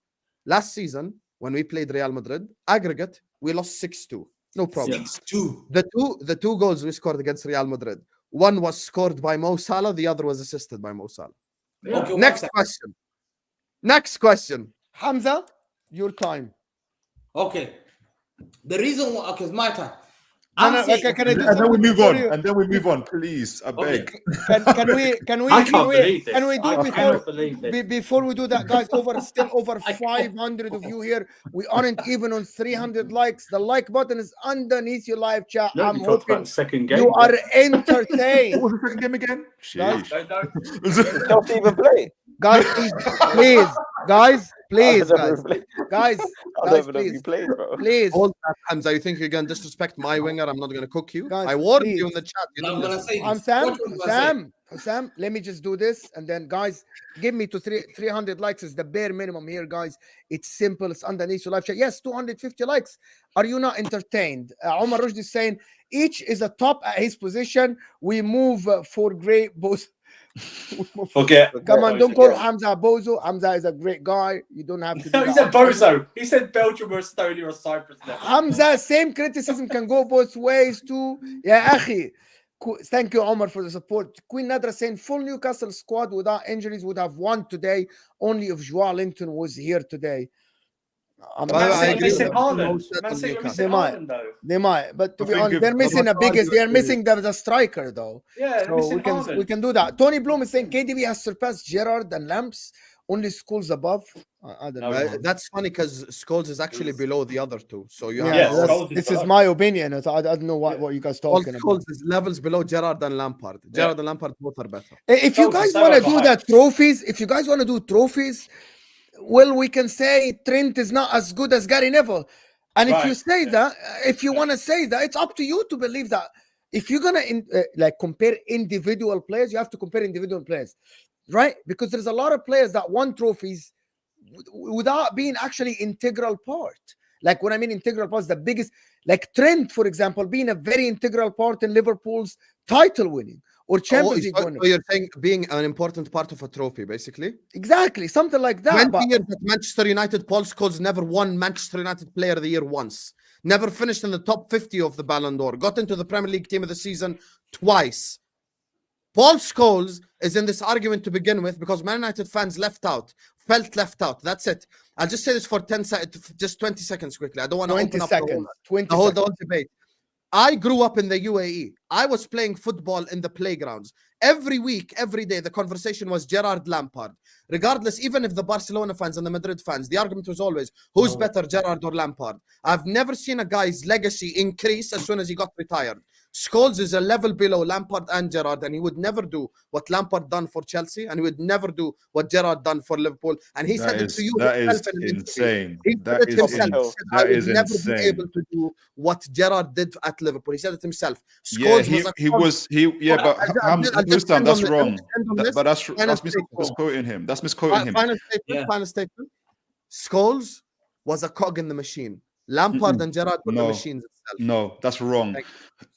Last season, when we played Real Madrid, aggregate, we lost 6-2. No problem. 6-2. The two goals we scored against Real Madrid, one was scored by Mo Salah, the other was assisted by Mo Salah. Yeah. Okay, Next one question. Next question. Hamza, your time. Okay. The reason why, okay, it's my time. No, I'm no, saying, can I do And then we something move before on. you- And then we move on, please. I beg. Can we I can't believe this. can we do I before cannot believe this. before we do that, guys? Still over 500 of you here. We aren't even on 300 likes. The like button is underneath your live chat. No, I'm you talked about hoping the second game. you are What entertained. was the second game again? Guys, Sheesh. Chelsea even play. guys, please, guys, please, I guys, don't play. guys, I guys, don't know if you please, played, bro. please, Hold that, Hamza. You think you're going to disrespect my winger? I'm not going to cook you. Guys, I warned please. you in the chat. You I'm didn't gonna listen. say I'm this. Sam. What was I saying? Sam, let me just do this, and then guys, give me to 300 likes is the bare minimum here, guys. It's simple. It's underneath your live chat. Yes, 250 likes. Are you not entertained? Omar Rushdi is saying each is a top at his position. We move for great both Forget. Come on, don't call again. Hamza a bozo. Hamza is a great guy. You don't have to do No, he that. said Bozo. He said Belgium or Estonia or Cyprus. Now. Hamza, same criticism can go both ways too. Yeah, akhi. Thank you, Omar, for the support. Queen Nadra saying full Newcastle squad without injuries would have won today. Only if Joao Linton was here today. Well, Man I City agree missing with Haaland. that Man on City Newcastle. missing They might. Haaland though. They might, but to I be think honest, if- they're missing the biggest. They're missing the striker though. Yeah, they're So missing we can Haaland. do that. Tony Bloom is saying KDB has surpassed Gerrard and Lamps. Only schools above. I don't No, know. That's funny because Scholes is actually below the other two. So you Yeah, Yeah, have Scholes this is is my opinion. I don't know what you guys all talking about. Scholes is levels below Gerrard and Lampard. Gerrard and Lampard both are better. If you Scholes guys is so want to do overhyped. that trophies, if you guys want to do trophies, well, we can say Trent is not as good as Gary Neville. And if you Right, say yeah. that, if you Yeah. want to say that, it's up to you to believe that. If you're gonna like compare individual players, you have to compare individual players, right? Because there's a lot of players that won trophies without being actually integral part. Like when I mean integral parts, the biggest, like Trent, for example, being a very integral part in Liverpool's title winning or Champions League winning. So you're saying being an important part of a trophy, basically? Exactly, something like that. 20 years at Manchester United, Paul Scholes never won Manchester United Player of the Year once. Never finished in the top 50 of the Ballon d'Or. Got into the Premier League Team of the Season twice. Paul Scholes is in this argument to begin with because Man United fans felt left out. That's it. I'll just say this for 10 seconds, just 20 seconds quickly. I don't want to 20 open up seconds. 20 the whole seconds. debate. I grew up in the UAE. I was playing football in the playgrounds. Every week, every day, the conversation was Gerrard Lampard. Regardless, even if the Barcelona fans and the Madrid fans, the argument was always, who's better, Gerrard or Lampard? I've never seen a guy's legacy increase as soon as he got retired. Scholes is a level below Lampard and Gerrard, and he would never do what Lampard done for Chelsea, and he would never do what Gerrard done for Liverpool. And he said it to you. That is himself in an interview. insane. He That said it is himself. in- He said, I that would is never be insane. able to do what Gerrard did at Liverpool. He said it himself. Yeah, Scholes he was a yeah, but I'll just Rustam, end that's on wrong. this. End on this. But that's Final statement. misquoting him. That's misquoting him. Final statement. Yeah. Final statement. Scholes was a cog in the machine. Lampard and Gerrard were the No. machines itself. No, that's wrong. Thank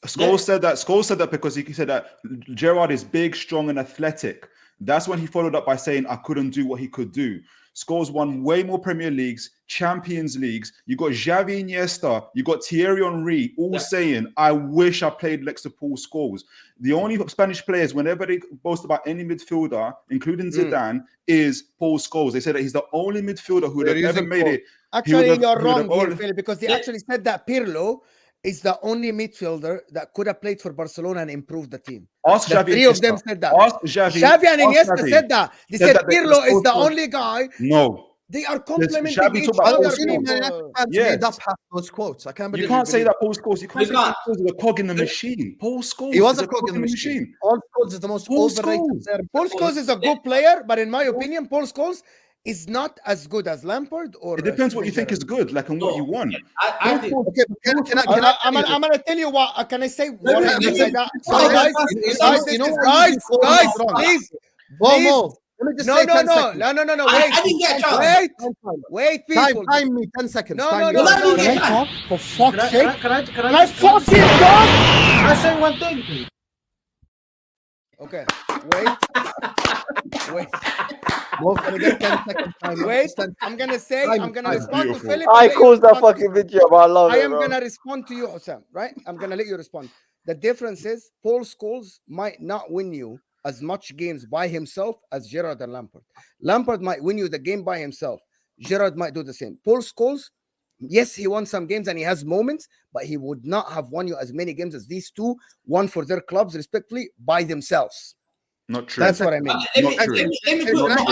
Scholes said that. Scholes said that because he said that Gerrard is big, strong, and athletic. That's when he followed up by saying, "I couldn't do what he could do." Scholes won way more Premier Leagues, Champions Leagues. You got Xavi, Iniesta, you got Thierry Henry, all saying, "I wish I played next to Paul Scholes." The only Spanish players, whenever they boast about any midfielder, including Zidane, is Paul Scholes. They said that he's the only midfielder who would have They're ever using made it. Actually, He would you're have wrong here, only- Philip, because they actually said that Pirlo is the only midfielder that could have played for Barcelona and improved the team. Ask The Xavi three of Iniesta. them said that. Ask Xavi. Xavi and Ask Iniesta Xavi. said that. They Said said that Pirlo is the Scholes- only guy. No. They are complimenting Xavi each talk about other. Paul Scholes. people. Fans Yes. made up half those quotes. I can't believe You can't say believe that Paul Scholes. You can't You say can't. Paul Scholes is a cog in the machine. Paul Scholes He was is a cog in the machine. Paul Scholes is the most Paul overrated Scholes. player. Paul Scholes is a good player, but in my opinion, Paul Scholes is not as good as Lampard or. It depends what you think is good, like, and what you want. I think. Okay, but can I I'm gonna tell you what. Can I say Let one me- thing let me- like that? no, Sorry, guys, guys, please. Bomo, let me just No, say no, 10 no, seconds. no, no, no, no. I Wait, didn't get a chance. wait, Time, people. time me 10 seconds. No, time no, me. no, Let no, me no. get a For fuck's sake. Can I Fucking dog. Can I say one thing, please? Okay, wait. Mo, can I get 10 seconds time? Wait, Just 10 I'm gonna say, Time, I'm gonna time. respond to Beautiful. Philip. I and let you caused that respond to fucking video, but I love I it, am bro. gonna respond to you, Osam, right? I'm gonna let you respond. The difference is Paul Scholes might not win you as much games by himself as Gerrard and Lampard. Lampard might win you the game by himself. Gerrard might do the same. Paul Scholes, yes, he won some games and he has moments, but he would not have won you as many games as these two won for their clubs, respectively, by themselves. Not true. That's what I mean. Let me Not true. put. Not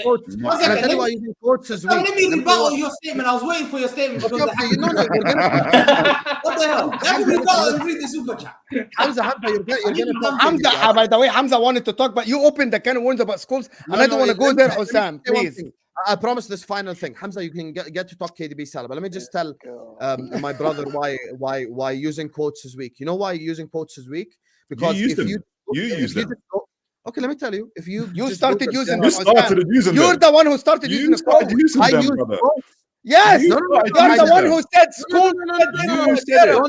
true. One Can I second, tell you let why me- using quotes is weak? No, let me Let me rebuttal tell you your statement. I was waiting for your statement. why- Because Okay, you know that you're gonna what the hell? Let me rebuttal and read the super chat. Hamza, you're gonna talk. Hamza, by the way, Hamza wanted to talk, but you opened the can of worms about Scholes, and I don't want to go there, Osam, please. I promise this final thing. Hamza, you can get to talk KDB Salah, but let me just tell my brother why using quotes is weak. You know why using quotes is weak? Because use if them. you You use them. okay, let me tell you. If you You just started Google using Gerrard- them. You started using You're them. the one who started using You the quote. started using I them, use brother. quotes. Yes, You you're started the using one them. who said No, Scholes. You said it. No.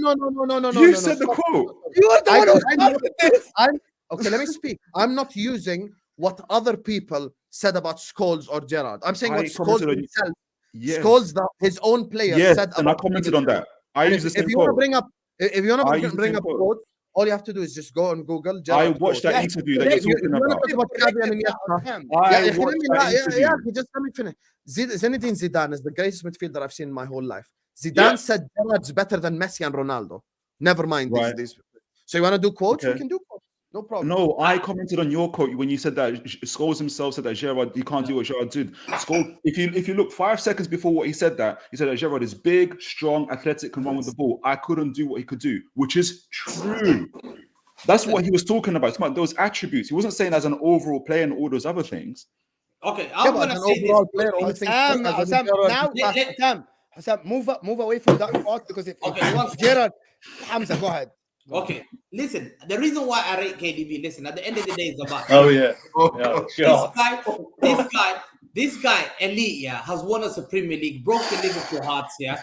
You're the I one who know. started this. I Okay, let me speak. I'm not using what other people said about Scholes or Gerrard. I'm saying what I Scholes commented on- himself, Yes. Scholes, his own players Yes, said and I about commented Steven on that. Gerrard. I And use the if same you want to quote. bring up, if you I want use to the bring same up quote. quotes, all you have to do is just go on Google. I Gerrard watched that quotes. interview that you're talking You want to about. play what Xavi and Iniesta? I Yeah, watched that interview. just let me finish. Zinedine Zidane is the greatest midfielder I've seen in my whole life. Zidane said Gerrard's better than Messi and Ronaldo. Never mind Right. these. So you want to do quotes? We Okay. can do quotes. No problem. No, I commented on your quote when you said that Scholes himself said that Gerrard, you can't do what Gerrard did. Scholes, if you look 5 seconds before what he said that Gerrard is big, strong, athletic, can run with the ball. I couldn't do what he could do, which is true. That's what he was talking about. It's about those attributes. He wasn't saying as an overall player and all those other things. Okay, Yeah, I'm but gonna as an say overall this. player, only thing Hussam, move away from that part because if Gerrard, Hamza, go ahead. Okay, listen. The reason why I rate KDB, listen. At the end of the day, it's about. Oh yeah. Yeah, This guy, elite, yeah, has won us a Premier League, broke the Liverpool hearts, yeah.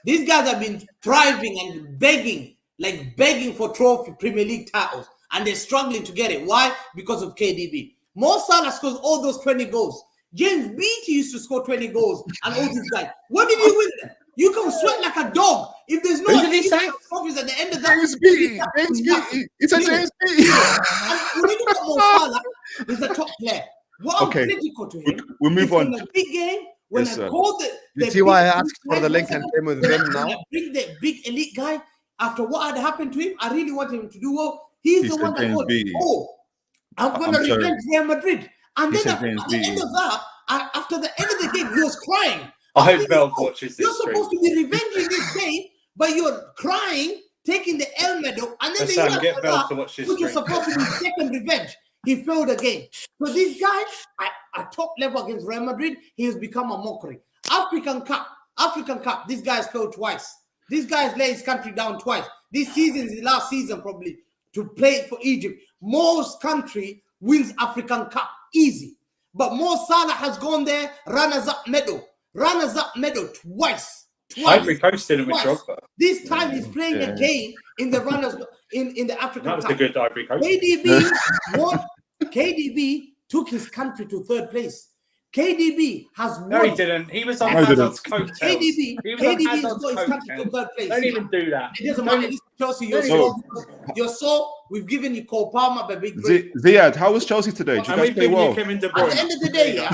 These guys have been thriving and begging for trophy Premier League titles, and they're struggling to get it. Why? Because of KDB. Mo Salah scores all those 20 goals. James Beattie used to score 20 goals, and all these guys. What did he win them? You can sweat like a dog if there's no trophies at the end of that. James Beattie. It's a James Beattie. And when you look at Mo Salah, he's a top player. What I'm critical to him, we'll move on. In a big game, when Yes, I call the You see why I asked for the link and came with him now? Bring the big elite guy. After what had happened to him, I really want him to do well. He's the one that James called, Beattie. I'm going to revenge Real Madrid. And He then said James at the end Beattie. of that, after the end of the game, he was crying. I hope Vel watches You're this supposed to be revenging this game, but you're crying, taking the L medal, and then Sam, the get Vel to watch this which is stream. supposed to be second revenge. He failed again. So these guys, at top level against Real Madrid, he has become a mockery. African Cup, these guys failed twice. These guys let his country down twice. This season is the last season probably to play for Egypt. Most country wins African Cup easy. But Mo Salah has gone there, runners-up medal twice. Ivory Coast didn't with Drogba. This time he's playing a game in the runners in the African That was Cup. a good Ivory Coast. KDB won. KDB took his country to third place. KDB has won. No, he didn't. He was on No, he didn't. Hazard's coattails. KDB He was on has Hazard's got his country to coattails. third place. Don't even do that. It doesn't matter. This is Chelsea. You're so. We've given you Cole Palmer, but big break. Ziad, how was Chelsea today? Did you And guys we've play given you well? Kevin De At the Bruyne. end of the day, yeah,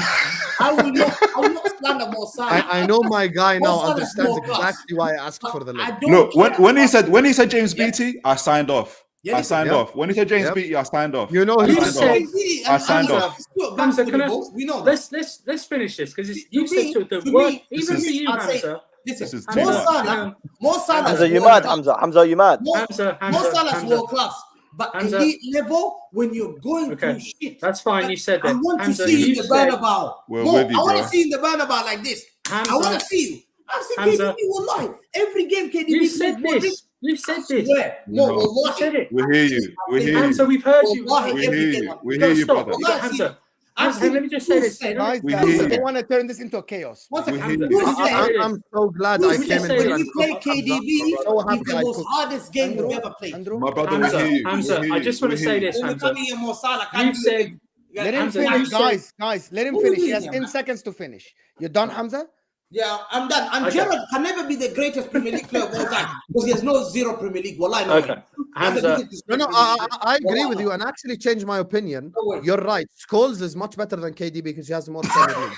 I will not slander Mo Salah. I know my guy now Mo Salah's understands more class. exactly why I asked for the link. I don't Look, care when he about- said James Beattie, I signed off. Yeah, I signed yeah. off. When he said James Yep. Beattie, I signed off. You know I he You signed said- off. I signed off. Hamza, can I, We know that. let's finish this because you To said me- to the to word, me- even this for is- you, I'll say- Hamza. This Listen, is too Mo much. Salah, Mo Salah. Hamza, you mad, Hamza? Hamza, you mad? Hamza, Mo Salah's Hamza. world class, but Hamza. elite level when you're going Okay. through shit. That's fine. You said I that. want Hamza, to see you in you the said, Bernabeu. We're Mo, with you, I want bro. to see you in the Bernabeu like this. I want Hamza, to see you. I've seen Hamza. KDB will lie. Every game KDB you plays said more this. You said this. Where? Mo, No. wallahi. You said it. We hear you. We hear you. Hamza, we've heard you. Wallahi, We every hear game you. I've- We No, hear you, stop. brother. Wallahi, Hamza, I've Hamza, seen let me just say this. Guys, We guys, hear I you. don't want to turn this into chaos. One second. We hear Who you. is there? I'm so glad Who I is came there? in here When and you play cooked KDB, Hamza. So it's happy the I most cooked. hardest game Andrew, we've ever played. Andrew, My brother, we Hamza, hear you. Hamza, We hear I you. just want We to hear say you. this, When we're Hamza. coming here, Mo Salah You can't do said it. let him Hamza, finish, you said- guys. Let him Who finish. is He has he, 10 man? seconds to finish. You done, Hamza? Yeah, I'm done. And Okay. Gerrard can never be the greatest Premier League player of all time because he has no zero Premier League. Wallahi, no way. Okay. That's the Hamza, biggest No, disrespect no, Premier League. I agree with you and actually changed my opinion. No way. You're right. Scholes is much better than KDB because he has more Premier League.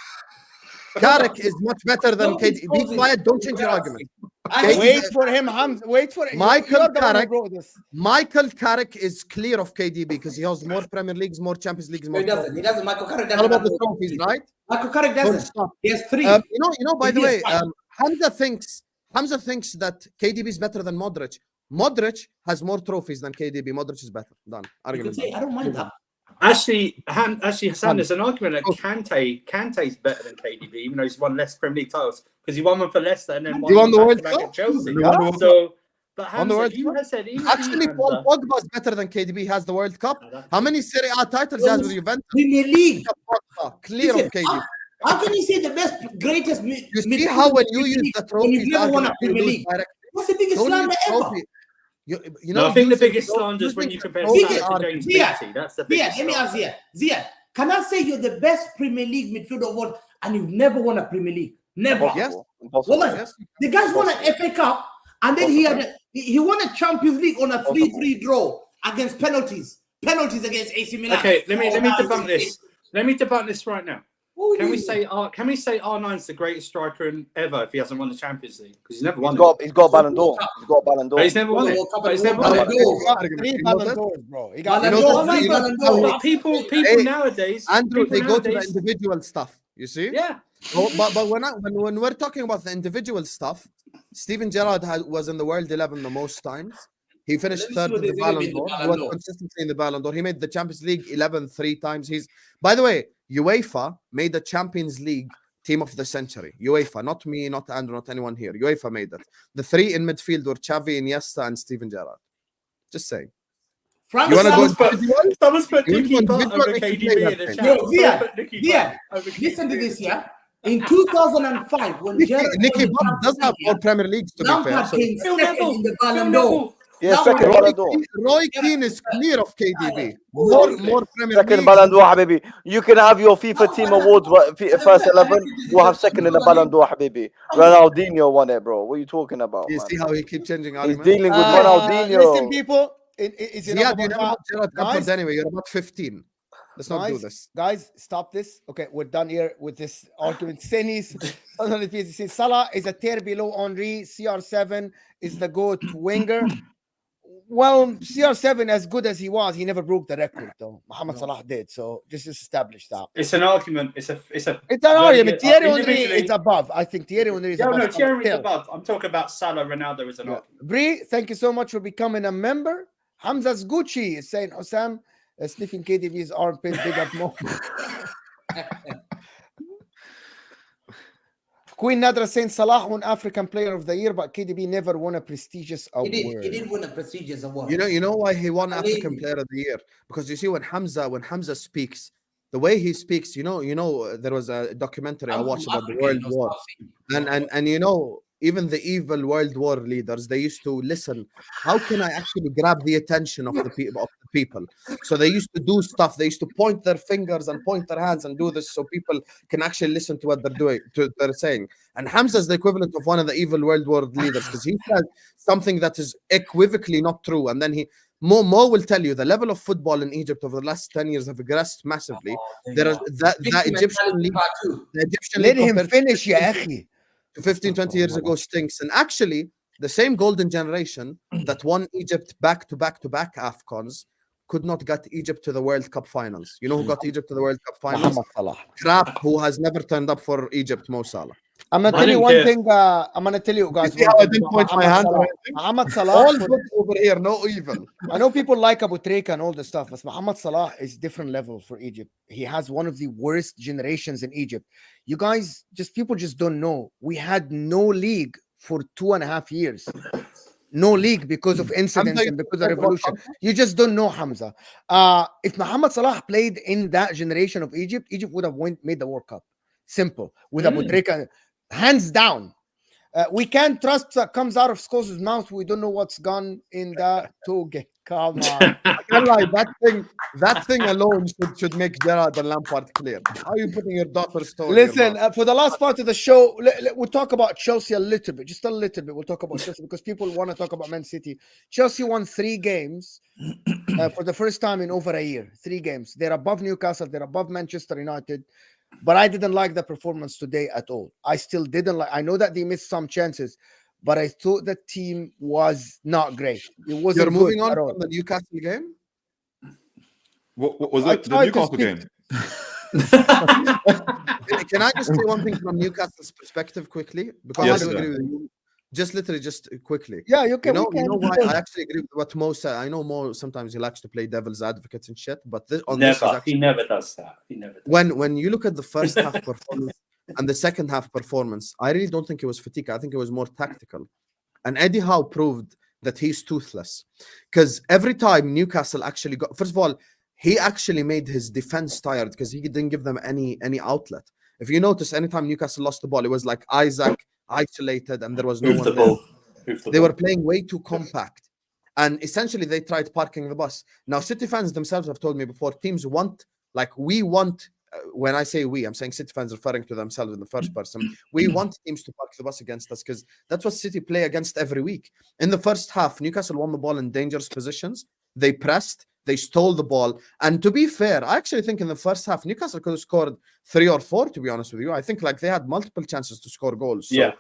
Carrick is much better than Nobody KDB. Scholes Be is- quiet. Don't change your argument. Wait for him, Hamza. Wait for him. Michael You're the one who Carrick. brought this. Michael Carrick is clear of KDB because he has more Premier Leagues, more Champions Leagues, No, more he doesn't. trophies. He doesn't. Michael Carrick All doesn't. about have the no trophies, trophies. right? Michael Carrick Don't doesn't. stop. He has 3. You know. By the He way, is fine. Hamza thinks that KDB is better than Modric. Modric has more trophies than KDB. Modric is better. Done. You Argument. can say, I don't mind that. actually, Hassan, there's an argument that Kante's better than KDB, even though he's won less Premier League titles because he won one for Leicester and then He won the World back-to-back Cup? at Chelsea. He won the World So, but Won the Hamza, World you Cup? have said even Actually, you, Paul Hamza, Pogba is better than KDB. He has the World Cup. No, that's How many Serie A titles he has with Juventus? Premier League. Pogba, clear Listen, of KDB. how can you say the best, greatest? You see how when you use the when you've trophies never won a argument, you Premier lose League? directly. What's the biggest Don't slander use ever? trophy. You No, know, I think the using- biggest slander is when you compare Zia, stats against Zia, Beatty. That's the Zia, biggest let me ask slander. Zia, can I say you're the best Premier League midfielder award and you've never won a Premier League? Never. Impossible. Impossible. Well, Yes. the guy's won an FA Cup and then he won a Champions League on a 3-3 draw against penalties against AC Milan. Okay, let me debunk this. Let me debunk this right now. Can we say R9's the greatest striker ever if he hasn't won the Champions League? Because he's never won it. He's got a Ballon d'Or. He's got a Ballon d'Or. But he's never won it. But he's never won Ballon it. d'Or. Three Ballon d'Ors, bro. He got Ballon d'Or. But people nowadays, Andrew, people they go to the nowadays- individual stuff. You see? yeah. Oh, but when we're talking about the individual stuff, Steven Gerrard was in the World 11 the most times. He finished Let me third see in the what they Ballon did in the d'Or. He Ballon was d'Or. consistently in the Ballon d'Or. He made the Champions League 11 3 times. By the way, UEFA made the Champions League team of the century. UEFA, not me, not Andrew, not anyone here. UEFA made it. The three in midfield were Xavi, Iniesta, and Steven Gerrard. Just saying. Frank, You want to go Someone's put You Nicky want Butt individual over or KDB player in the thing? chat. Yo, Someone Zia, put Nicky Zia, Butt over listen to KDB. this, yeah. In 2005, when Nicky Gerrard won the does have Champions more League, Premier Leagues, to be fair. Lampard So came Phil second Neville. in the Phil Ballon d'Or. Neville. Yeah, That second was- Ballon d'Or. Roy Keane is clear of KDB. Who More Premier Second Leagues. Ballon d'Or, Habibi. You can have your FIFA team awards, but first 11, we'll have second in the Ballon d'Or, Habibi. Ronaldinho won it, bro. What are you talking about, You man? see how he keeps changing He's arguments? dealing with Listen, Ronaldinho. people. Is it Ziad, about you never got Gerrard guys? Lampard anyway. You're about 15. Let's not do this. Guys, stop this. Okay, we're done here with this argument. Senis, Salah is a tier below Henry. CR7 is the GOAT winger. Well, CR7, as good as he was, he never broke the record, though. Mohamed Salah did. So just establish that. It's an argument. It's an argument. Thierry Henry individually- is above. I think Thierry Henry is No, above. no, Thierry is Still. above. I'm talking about Salah, Ronaldo as an argument. Bree, thank you so much for becoming a member. Hamza's Gucci is saying, Osam, sniffing KDB's armpit, big up more. Queen Nadra saying Salah won African Player of the Year, but KDB never won a prestigious award. He did win a prestigious award. You know why he won African Amazing. Player of the Year? Because you see when Hamza speaks, the way he speaks, you know, there was a documentary I watched about the World War, and you know, even the evil World War leaders, they used to listen. How can I actually grab the attention of the people? So they used to do stuff. They used to point their fingers and point their hands and do this so people can actually listen to what they're doing, they're saying. And Hamza is the equivalent of one of the evil World War leaders because he said something that is equivocally not true. And then Mo will tell you the level of football in Egypt over the last 10 years have regressed massively. There is the Egyptian league. The Egyptian Let league him compared finish, to ya akhi. 15, 20 years ago stinks. And actually, the same golden generation that won Egypt back to back AFCONs could not get Egypt to the World Cup finals. You know who got Egypt to the World Cup finals? Mohamed Salah. Crap, who has never turned up for Egypt, Mo Salah. I'm gonna I tell you didn't one care. thing. I'm gonna tell you guys. You see one how I thing didn't about point my Mohamed hand or Salah. anything? Mohamed Salah. All good over here, no evil. I know people like Abu Treka and all the stuff, but Mohamed Salah is different level for Egypt. He has one of the worst generations in Egypt. You guys, people just don't know. We had no league for 2.5 years. No league because of incidents and because of revolution. You just don't know, Hamza. If Mohamed Salah played in that generation of Egypt, Egypt would have made the World Cup. Simple. With Abu Treka, hands down. We can't trust that comes out of Scholes' mouth. We don't know what's gone in the toge. Come on. I can't lie, that thing alone should make Gerrard and Lampard clear. How are you putting your daughter's story? Listen, for the last part of the show, we'll talk about Chelsea a little bit, just a little bit. We'll talk about Chelsea because people want to talk about Man City. Chelsea won 3 games for the first time in over a year. 3 games. They're above Newcastle. They're above Manchester United. But I didn't like the performance today at all. I still didn't like. I know that they missed some chances, but I thought the team was not great. It wasn't. You're moving on good at all. from the Newcastle game? What was I it? The tried to Newcastle speak- game? Can I just say one thing from Newcastle's perspective quickly? Because Yes, I do sir. agree with you. Just quickly. Yeah, you can. You we know can. why I actually agree with what Mo said. I know Mo sometimes he likes to play devil's advocate and shit, but this is actually, He never does that. He never does. when you look at the first half performance and the second half performance, I really don't think it was fatigue. I think it was more tactical. And Eddie Howe proved that he's toothless. Because every time Newcastle actually got, first of all, he actually made his defense tired because he didn't give them any outlet. If you notice, anytime Newcastle lost the ball, it was like Isaac isolated and there was no Move the one there. ball. Move the They ball. were playing way too compact. And essentially, they tried parking the bus. Now, City fans themselves have told me before, teams want, like, we want, when I say we, I'm saying City fans referring to themselves in the first person. We want teams to park the bus against us because that's what City play against every week. In the first half, Newcastle won the ball in dangerous positions. They pressed, they stole the ball. And to be fair, I actually think in the first half, Newcastle could have scored 3 or 4, to be honest with you. I think like they had multiple chances to score goals. So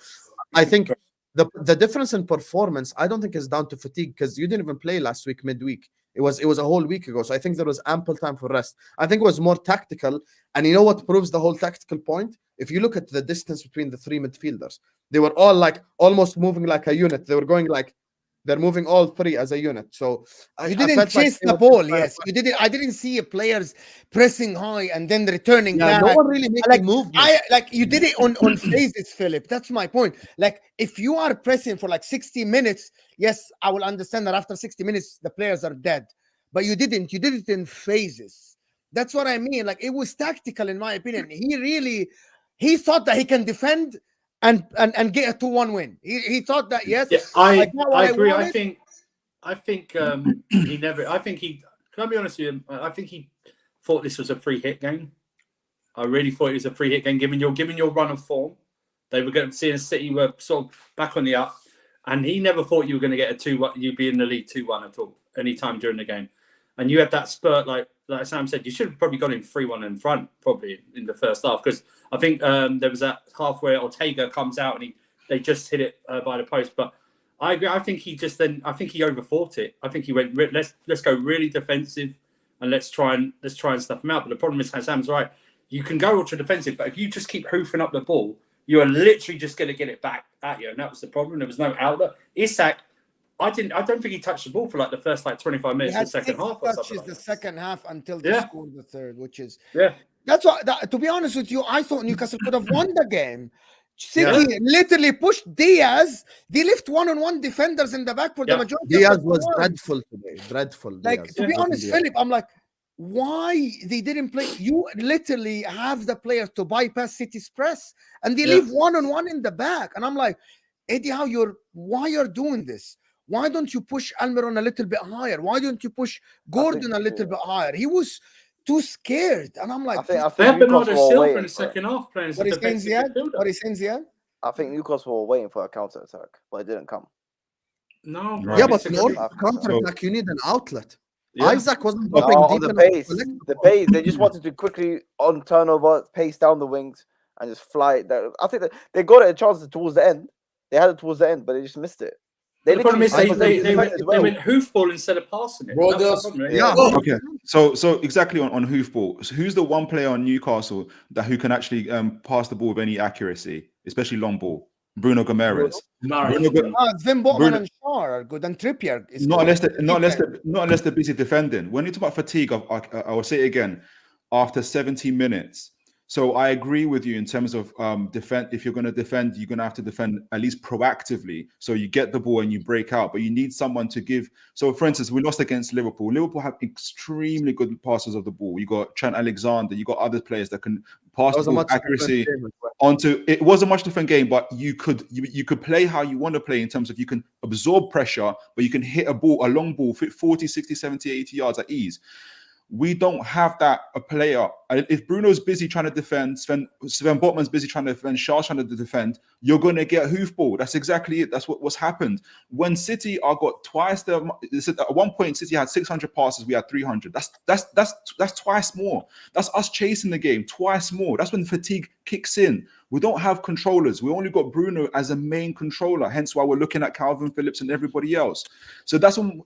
I think the difference in performance, I don't think is down to fatigue because you didn't even play last week midweek. It was a whole week ago. So I think there was ample time for rest. I think it was more tactical. And you know what proves the whole tactical point? If you look at the distance between the 3 midfielders, they were all like almost moving like a unit. They were going like they're moving all 3 as a unit. So you didn't chase the ball. Yes, you didn't. I didn't see players pressing high and then returning back. No one really making movement. You did it on phases, Philip. That's my point. Like if you are pressing for like 60 minutes, yes, I will understand that after 60 minutes the players are dead. But you didn't. You did it in phases. That's what I mean. Like it was tactical, in my opinion. He thought that he can defend and get a 2-1 win. He thought that, yes. Yeah, I agree. I think he never. Can I be honest with you? I think he thought this was a free hit game. I really thought it was a free hit game. Given your run of form, they were going to see City were sort of back on the up, and he never thought you were going to get a 2-1. You'd be in the lead 2-1 at all any time during the game, and you had that spurt like Sam said. You should have probably got him 3-1 in front, probably in the first half, because I think there was that half where Ortega comes out and they just hit it by the post. But I agree. I think he overthought it. I think he went, let's go really defensive and let's try and stuff him out. But the problem is, Sam's right. You can go ultra defensive, but if you just keep hoofing up the ball, you are literally just going to get it back at you. And that was the problem. There was no outlet. Isak, I don't think he touched the ball for like the first 25 minutes of the second half. Or something like the second half until they scored the third, which is that's what. To be honest with you, I thought Newcastle could have won the game. City literally pushed Diaz. They left 1-on-1 defenders in the back for the majority. Diaz was dreadful today. Dreadful. Like Diaz. To be honest, Philip, I'm like, why they didn't play? You literally have the player to bypass City's press, and they leave 1-on-1 in the back. And I'm like, Eddie Howe, why you're doing this? Why don't you push Almiron a little bit higher? Why don't you push Gordon a little bit higher? He was too scared, and I'm like, I think Bernardo Silva in the second half playing as a defensive midfielder. What is saying, Ziad? I think Newcastle were waiting for a counter attack, but it didn't come. No, yeah, but in order to counter attack, you need an outlet. Isaac wasn't on the pace. The pace. They just wanted to quickly on turnover, pace down the wings, and just fly it down. I think that they got it a chance towards the end. They had it towards the end, but they just missed it. The problem is they went hoofball instead of passing it. Okay. So exactly on hoofball. So who's the one player on Newcastle who can actually pass the ball with any accuracy, especially long ball? Bruno Gomes. Then Botman and Shaw are good, and Trippier is not unless they're busy defending. When you talk about fatigue, I will say it again. After 70 minutes. So I agree with you in terms of defend. If you're going to defend, you're going to have to defend at least proactively. So you get the ball and you break out, but you need someone to give. So for instance, we lost against Liverpool. Liverpool have extremely good passers of the ball. You got Trent Alexander. You got other players that can pass the ball accuracy onto. It was a much different game, but you could play how you want to play in terms of you can absorb pressure, but you can hit a long ball, 40, 60, 70, 80 yards at ease. We don't have a player. If Bruno's busy trying to defend, Sven Botman's busy trying to defend, Shaw's trying to defend, you're going to get hoofball. That's exactly it. That's what's happened. When City got twice at one point, City had 600 passes, we had 300. That's twice more. That's us chasing the game twice more. That's when fatigue kicks in. We don't have controllers. We only got Bruno as a main controller. Hence why we're looking at Calvin Phillips and everybody else. So that's what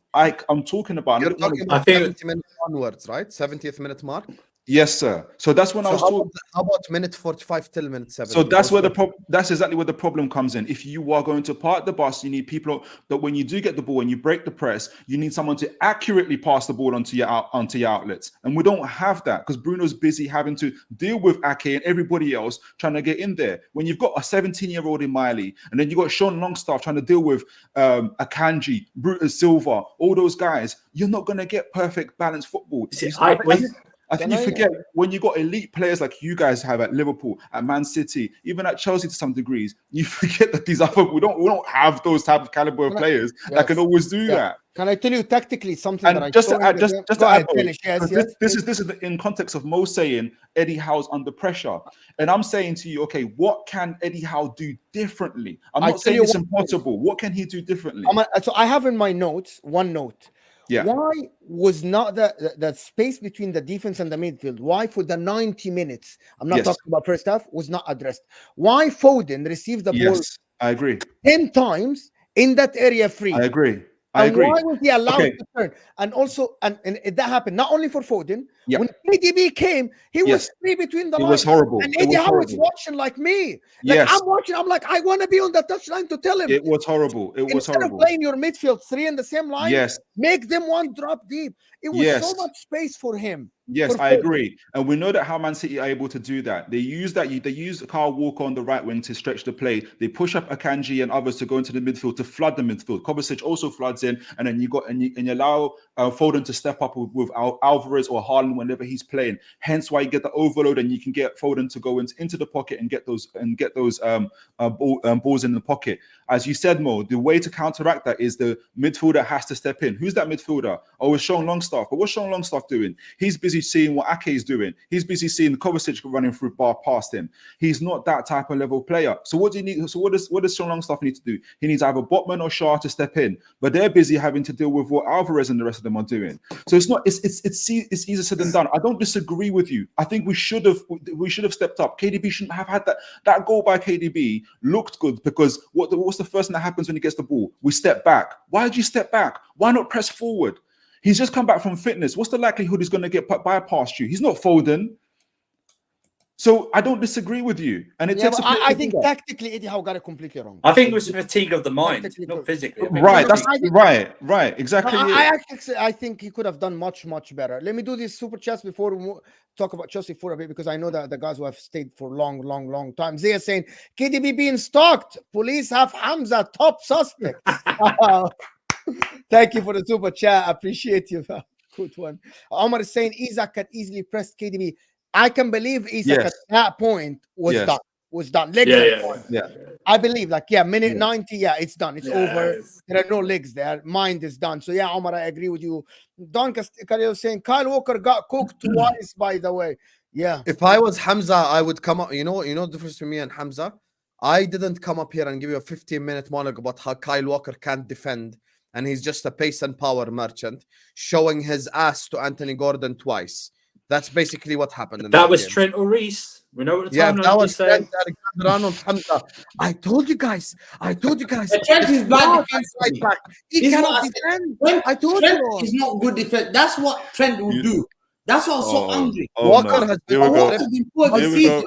I'm talking about. You're talking about 70 minutes onwards, right? 70th minute mark. Yes, sir. So that's when I was talking. How about minute 45 till minute 70? So that's where that's exactly where the problem comes in. If you are going to park the bus, you need people that when you do get the ball and you break the press, you need someone to accurately pass the ball onto your outlets. And we don't have that because Bruno's busy having to deal with Ake and everybody else trying to get in there. When you've got a 17-year-old in Miley, and then you've got Sean Longstaff trying to deal with Akanji, Brutus Silva, all those guys, you're not going to get perfect balanced football. I think you forget when you got elite players like you guys have at Liverpool, at Man City, even at Chelsea to some degrees. You forget that these other we don't have those type of caliber of players that can always do that. Can I tell you tactically something And that I just saw to add, just to add, finish. Yes, yes. This is in context of Mo saying Eddie Howe's under pressure, and I'm saying to you, okay, what can Eddie Howe do differently? I'm not saying it's impossible. What can he do differently? So I have in my notes one note. Yeah. Why was not the space between the defense and the midfield? Why for the 90 minutes? I'm not talking about first half. Was not addressed. Why Foden received the ball? Yes, I agree. 10 times in that area free. I agree. Why was he allowed to turn? And also, and that happened not only for Foden. When KDB came, he was free between the lines. It was horrible. And Eddie Howe was watching like me. I'm watching. I'm like, I want to be on the touchline to tell him. It was horrible. It was Instead horrible. of playing your midfield three in the same line, Yes. make them one drop deep. It was so much space for him. Yes, I agree. And we know that how Man City are able to do that. They use Kyle Walker on the right wing to stretch the play. They push up Akanji and others to go into the midfield to flood the midfield. Kovacic also floods in, and then you allow Foden to step up with Alvarez or Haaland whenever he's playing. Hence why you get the overload, and you can get Foden to go into the pocket and get those balls in the pocket. As you said, Mo, the way to counteract that is the midfielder has to step in. Who's that midfielder? Oh, it's Sean Longstaff. But what's Sean Longstaff doing? He's busy seeing what Ake is doing. He's busy seeing Kovacic running through bar past him. He's not that type of level player. So what do you need? So what does Sean Longstaff need to do? He needs either Botman or Shaw to step in. But they're busy having to deal with what Alvarez and the rest of them are doing. So it's easier said than done. I don't disagree with you. I think we should have stepped up. KDB shouldn't have had that goal by KDB looked good because what's the first thing that happens when he gets the ball? We step back. Why did you step back? Why not press forward? He's just come back from fitness. What's the likelihood he's going to get bypassed you? He's not Foden. So I don't disagree with you. And I think tactically Eddie Howe got it completely wrong. I think it was fatigue of the mind, not physically. Right. That's right. Exactly. I think he could have done much, much better. Let me do this super chats before we talk about Chelsea for a bit, because I know that the guys who have stayed for long time. They are saying KDB being stalked. Police have Hamza top suspect. Thank you for the super chat. I appreciate you. Good one. Omar is saying Isaac can easily press KDB. I can believe Isaac at that point was done. I believe minute 90, it's done. It's over. There are no legs there. Mind is done. So Omar, I agree with you. Don Castillo saying Kyle Walker got cooked twice, by the way. Yeah. If I was Hamza, I would come up. You know the difference between me and Hamza? I didn't come up here and give you a 15-minute monologue about how Kyle Walker can't defend and he's just a pace and power merchant, showing his ass to Anthony Gordon twice. That's basically what happened. That was Trent or Reece. We know what the time that was Trent, Hamza. I told you guys. Trent is bad right back. He cannot defend. I told you. He's not good defense. That's what Trent will do. That's why I'm so angry. Walker has been poor this season.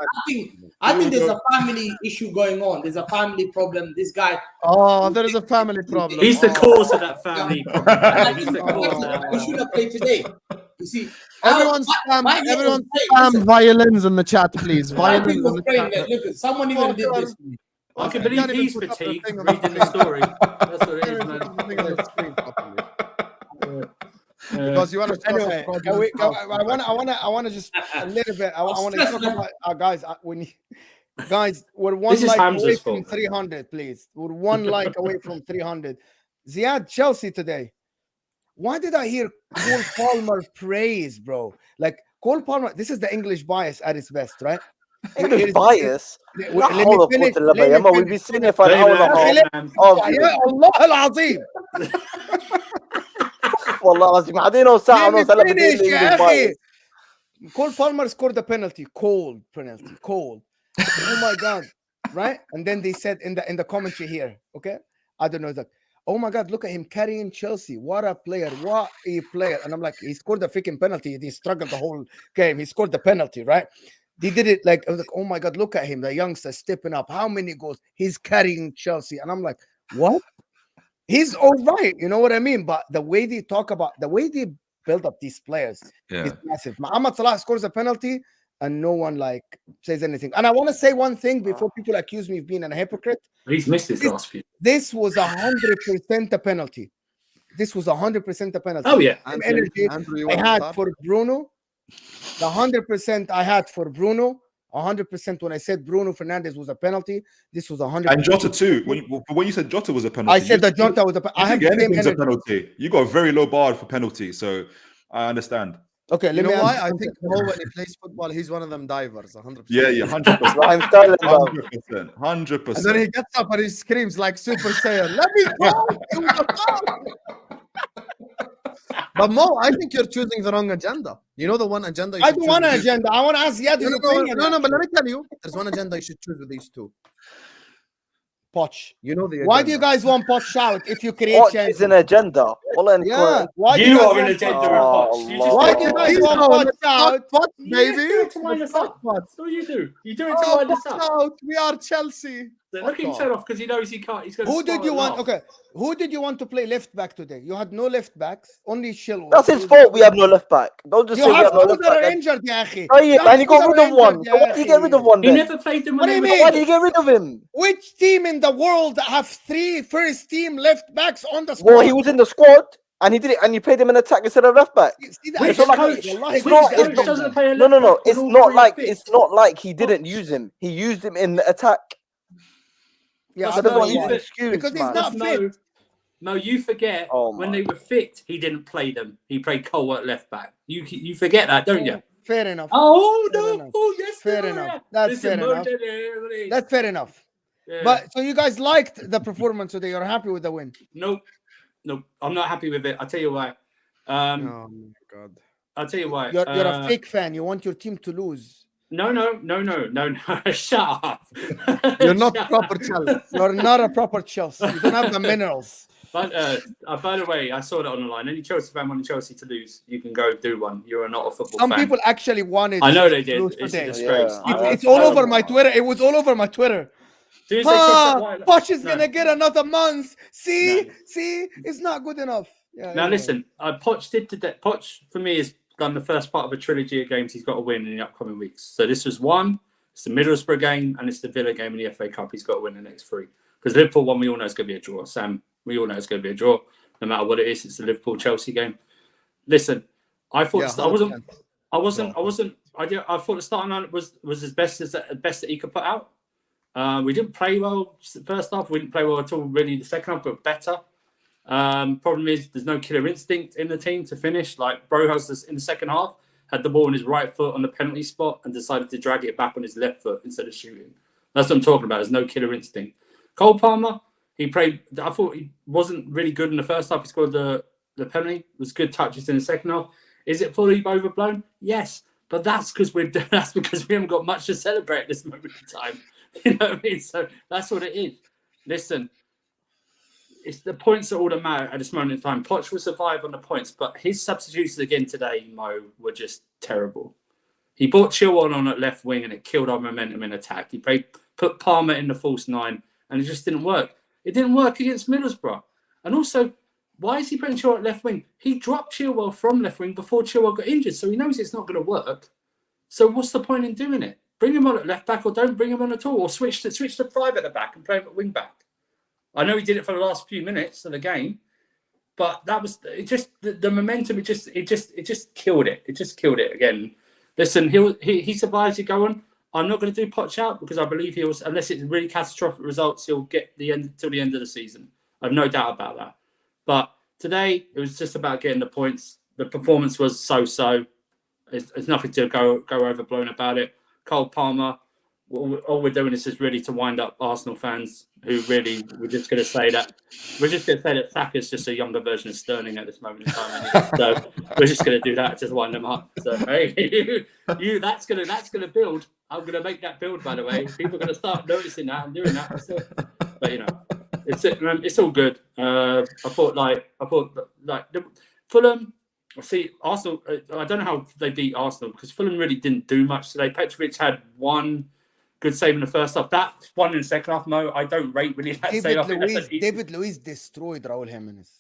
I think there's a family issue going on. There's a family problem. This guy. Oh, there is a family problem. He's the cause of that family problem. He's the cause of that. We should have played today. You see, everyone spam violins in the chat, please. Violins. Look, someone even did this to me. I can believe he's fatigued reading the story. That's what it is, man. Because you want to anyway, I want to just a little bit. I want to talk about guys. We're one like away from 300, please. We're one like away from 300. Ziad, Chelsea today. Why did I hear Cole Palmer praise, bro? Like Cole Palmer. This is the English bias at its best, right? English bias. We'll be sitting here for an hour and a half. والله العظيم قاعدين ساعة ونص هلا بدي Cole Palmer scored a penalty, cold. Oh my god, right? And then they said in the commentary here, okay, I don't know, that oh my god, look at him carrying Chelsea. What a player! And I'm like, he scored the freaking penalty. He struggled the whole game. He scored the penalty, right? They did it like I was like, oh my god, look at him, the youngster stepping up. How many goals? He's carrying Chelsea, and I'm like, what? He's all right, you know what I mean? But the way they talk about, the way they build up these players is massive. Mohamed Salah scores a penalty and no one says anything. And I want to say one thing before people accuse me of being a hypocrite. He's missed his last few. This was 100% a penalty. This was 100% a penalty. Oh yeah, energy I had for Bruno The 100% I had for Bruno, 100% when I said Bruno Fernandes was a penalty, this was 100%. And Jota too. When you said Jota was a penalty, I said that Jota was a penalty. I have the same anything's a energy. penalty. You got a very low bar for penalty, so I understand. Okay, You let know me why? ask I you think Mo, when he plays football, he's one of them divers, 100%. Yeah, 100%. Raheem Sterling, bro. 100%. 100%. And then he gets up and he screams like Super Saiyan, "Let me go!" It was a foul. But Mo, I think you're choosing the wrong agenda. You know the one agenda. I don't want an agenda. I want to ask Yad his opinion. No, but let me tell you, there's one agenda you should choose with these two. Poch. You know the agenda. Why do you guys want Poch out if you create What chances? is an agenda? Yeah. Why do You guys are an want agenda Poch? with Poch. You just Why Oh, do you Lord. guys want Poch out? You baby? just do it to wind us up. That's all you do. You do it to wind us up. Out. We are Chelsea. So look at him turn off because he knows he can't. He's going to. Who did you want? Okay, who did you want to play left back today? You had no left backs, only Chilwell. That's his fault. We have no left back. Don't just You say we have have no two left that are back. injured, ya akhi. Oh yeah, You have and he two got that rid are of one. injured, So why did you get rid of one He then? never played them What when do they you were. mean? Why did you get rid of him? Which team in the world have three first team left backs on the squad? Well, he was in the squad and he did it, and you played him in attack instead of left back. See that? Which It's not like coach? Wallahi, it's this not. is It's agenda. not. doesn't play a No, left back It's when all not three are like fit? it's not like he didn't use him. He used him in the attack. Yeah, But I That's don't not know his why. excuse, Because he's man. not fit. No, you forget Oh when my they were fit, he didn't play them. He played Cole at left back. You forget that, don't you? Fair enough. Oh Fair no! enough. Oh yes, Fair they enough. are. That's Listen, fair Mo enough. did it. That's fair enough. Yeah. But so you guys liked the performance today. You're happy with the win. Nope. I'm not happy with it. I'll tell you why. Oh my God. I'll tell you why. You're a fake fan. You want your team to lose. No. Shut up. You're not Shut proper up. Chelsea. You're not a proper Chelsea. You don't have the minerals. But by the way, I saw that on the line. Any Chelsea fan wanting Chelsea to lose, you can go do one. You're not a football Some fan. people actually wanted. I know they to did. lose It's a today. disgrace. Yeah. It's all over my Twitter. It was all over my Twitter. Soon as they cross that line- Poch is No. gonna get another month. See, No. it's not good enough. Yeah, Now anyway. listen, Poch did today. Poch for me has done the first part of a trilogy of games he's got to win in the upcoming weeks. So this was one. It's the Middlesbrough game and it's the Villa game in the FA Cup. He's got to win the next three because Liverpool one we all know is going to be a draw. Sam, we all know it's going to be a draw. No matter what it is, it's the Liverpool Chelsea game. Listen, I thought Yeah, I wasn't. 100%. I thought the starting line was as best that he could put out. We didn't play well first half. We didn't play well at all really the second half, but better. Problem is there's no killer instinct in the team to finish. Like Brohouse in the second half had the ball on his right foot on the penalty spot and decided to drag it back on his left foot instead of shooting. That's what I'm talking about. There's no killer instinct. Cole Palmer, he played. I thought he wasn't really good in the first half. He scored the penalty. It was good touches in the second half. Is it fully overblown? Yes, but that's because we haven't got much to celebrate at this moment in time. You know what I mean? So that's what it is. Listen, it's the points that all that matter at this moment in time. Poch will survive on the points, but his substitutions again today, Mo, were just terrible. He brought Chilwell on at left wing and it killed our momentum in attack. He put Palmer in the false nine and it just didn't work. It didn't work against Middlesbrough. And also, why is he putting Chilwell at left wing? He dropped Chilwell from left wing before Chilwell got injured, so he knows it's not going to work. So what's the point in doing it? Bring him on at left back or don't bring him on at all, or switch to 5 at the back and play him at wing back. I know he did it for the last few minutes of the game, but that was it. Just the momentum. It just killed it. It just killed it again. Listen, he survives. You go on. I'm not going to do Poch out because I believe unless it's really catastrophic results, he'll get the end till the end of the season. I've no doubt about that. But today it was just about getting the points. The performance was so. There's nothing to go overblown about it. Cole Palmer, all we're doing is just really to wind up Arsenal fans who really we're just going to say that Saka's just a younger version of Sterling at this moment in time. Anyway. So we're just going to do that to wind them up. So hey, you that's going to build. I'm going to make that build. By the way, people are going to start noticing that and doing that. So, but you know, it's all good. I thought Fulham. See, Arsenal, I don't know how they beat Arsenal because Fulham really didn't do much today. Petrovic had one good save in the first half. That one in the second half, Mo, I don't rate really that save. David Luiz destroyed Raul Jimenez.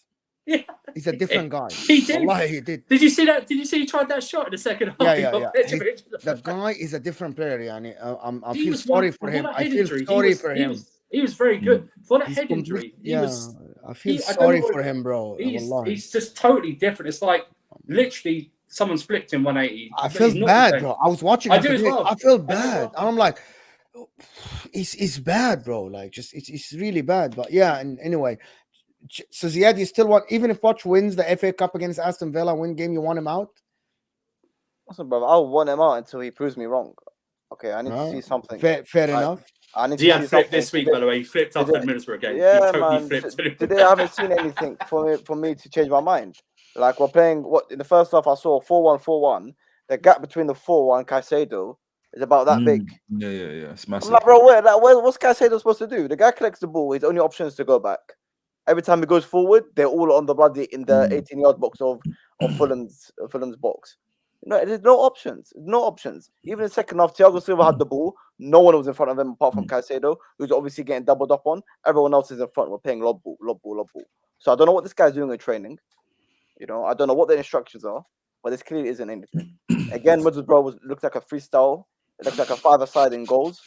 Yeah. He's a different guy. He did. Wallahi, he did. Did you see that? Did you see he tried that shot in the second half? Yeah. The guy is a different player. I feel was sorry one- for for him. that I head feel injury, sorry for him. He was very good. For that He's head injury, I feel I don't sorry know for him, bro. Wallahi. He's just totally different. It's like literally someone's flipped him 180. I He's feel not bad, the same. bro. I was watching I it do as today. well. I feel I do as bad. well. I'm like, it's bad, bro. Like, just it's really bad. But yeah, and anyway, so Ziad, you still want, even if Poch wins the FA Cup against Aston Villa, win game, you want him out? Listen, brother, I'll want him out until he proves me wrong. Okay, I need to see something. Fair enough. I need to Ziad see flipped something. this week, by the way. He flipped after the Middlesbrough game. Yeah, he totally man. flipped. Today I haven't seen anything for me to change my mind. Like, we're playing what in the first half I saw 4-1-4-1. The gap between the 4-1 Caicedo is about that big. Yeah. It's massive. I'm like, bro, what's Caicedo supposed to do? The guy collects the ball. His only option is to go back. Every time he goes forward, they're all on the bloody in the 18-yard box of Fulham's box. No, there's no options. No options. Even in the second half, Thiago Silva had the ball. No one was in front of him apart from Caicedo, who's obviously getting doubled up on. Everyone else is in front. We're playing lob ball. So I don't know what this guy's doing in training. You know, I don't know what the instructions are, but this clearly isn't anything. Again, Middlesbrough looked like a freestyle. It looked like a five-a-side in goals.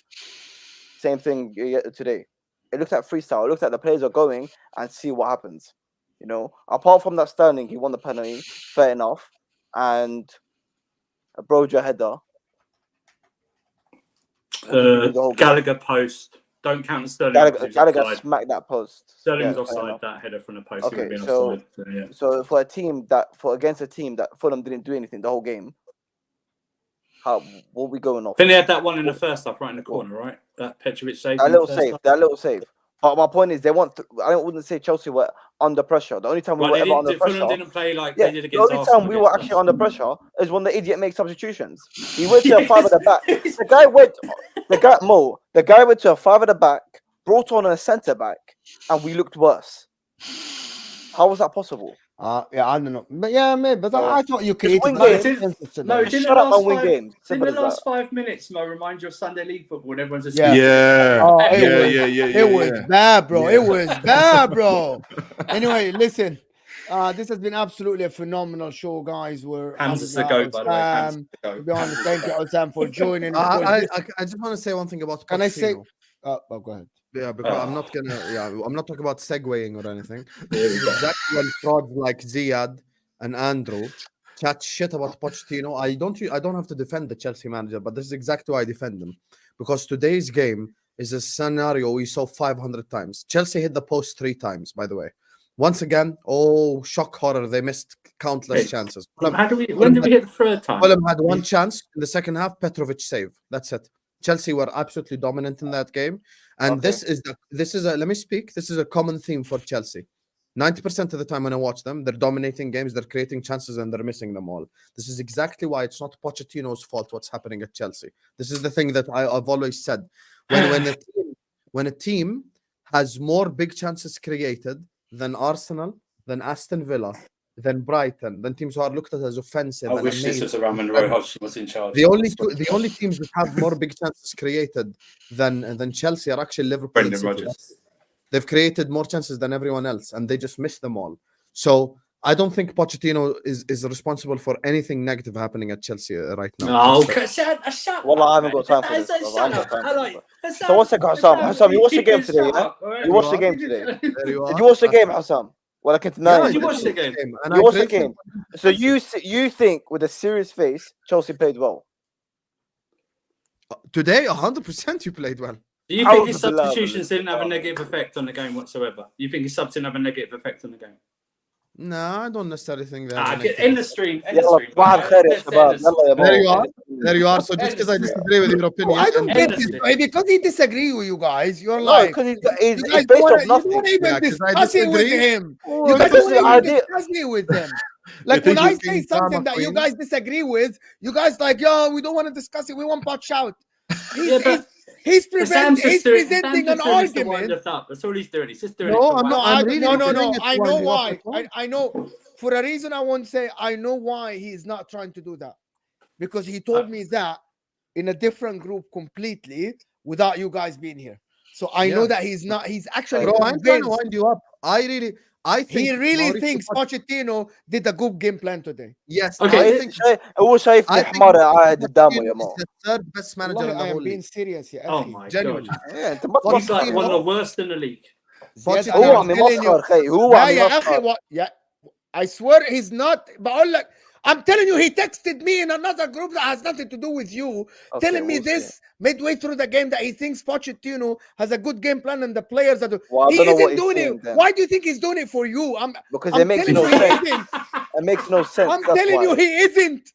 Same thing today. It looks like freestyle. It looks like the players are going and see what happens. You know, apart from that Sterling, he won the penalty, fair enough, and a Broja header. Gallagher post. Don't count Sterling. Gallagher smacked that post. Sterling was offside that header from the post. Okay, so for against a team that Fulham didn't do anything the whole game, what are we going off? Then they had that one in the first half, right in the corner, right? That Petrovic save. That little save. But my point is, I wouldn't say Chelsea were under pressure. The only time we were ever under pressure. Fulham didn't play like they did against Arsenal. The only time we were actually under pressure is when the idiot makes substitutions. He went to a five at the back. The guy went to a five at the back, brought on a centre back, and we looked worse. How was that possible? Yeah, I don't know, but yeah, maybe. But I thought you created. Shut up and win games. In the last 5 minutes, Mo, remind you of Sunday League football. And everyone's just It was bad, bro. It was bad, bro. Anyway, listen. This has been absolutely a phenomenal show, guys. Hamza's the goat, by the way. To be honest, thank you, Osam, for joining. I just want to say one thing about. Can I say? Go ahead. Yeah, because I'm not talking about segueing or anything. This is exactly when frauds like Ziad and Andrew chat shit about Pochettino. I don't have to defend the Chelsea manager, but this is exactly why I defend them. Because today's game is a scenario we saw 500 times. Chelsea hit the post 3 times, by the way. Once again, shock horror, they missed countless chances. When did we hit the third time? Fulham had one chance in the second half, Petrovic save. That's it. Chelsea were absolutely dominant in that game. And this is a common theme for Chelsea. 90% of the time when I watch them, they're dominating games, they're creating chances, and they're missing them all. This is exactly why it's not Pochettino's fault what's happening at Chelsea. This is the thing that I've always said. When a team has more big chances created than Arsenal, than Aston Villa, than Brighton, than teams who are looked at as offensive. I wish this was around when Roy Hodgson was in charge. The only teams that have more big chances created than Chelsea are actually Liverpool. Brendan Rodgers. They've created more chances than everyone else, and they just missed them all. So I don't think Pochettino is responsible for anything negative happening at Chelsea right now. No, shut well, I haven't got time for this. So what's the Hassam, you watched the game today, yeah? You watched the game today. Did you watch the game, Hassam? Well, I can't deny. You watched the game. You watched the game. So you think with a serious face, Chelsea played well? Today, 100% you played well. Do you think his substitutions didn't have a negative effect on the game whatsoever? You think his subs didn't have a negative effect on the game? No, I don't necessarily think that. In the stream. There you are. So just because I disagree with your opinion, I don't get this. Because he disagree with you guys, you're like, because he's based off nothing. You don't even discuss it with him. You guys don't even discuss it with them. Like when I say something that you guys disagree with, you guys like, yo, we don't want to discuss it. We want Poch out. He's presenting an argument. That's all he's doing. He's just doing no, I know why. I know for a reason I won't say. I know why he's not trying to do that, because he told me that in a different group completely without you guys being here. So I know that he's not. He's actually. Bro, I'm trying to wind you up. I think he really thinks Pochettino did a good game plan today. Yes. Okay. I think the third best manager in the whole league. I am being serious here. Oh my God. Yeah, he's like one of the worst in the league. I swear he's not. But I'm telling you, he texted me in another group that has nothing to do with you, telling me this midway through the game that he thinks Pochettino has a good game plan and the players that do. Well, I He don't know what isn't he's doing saying it. then. Why do you think he's doing it for you? Because I'm it makes telling no you, he sense. isn't. It makes no sense. I'm That's telling why. you, he isn't.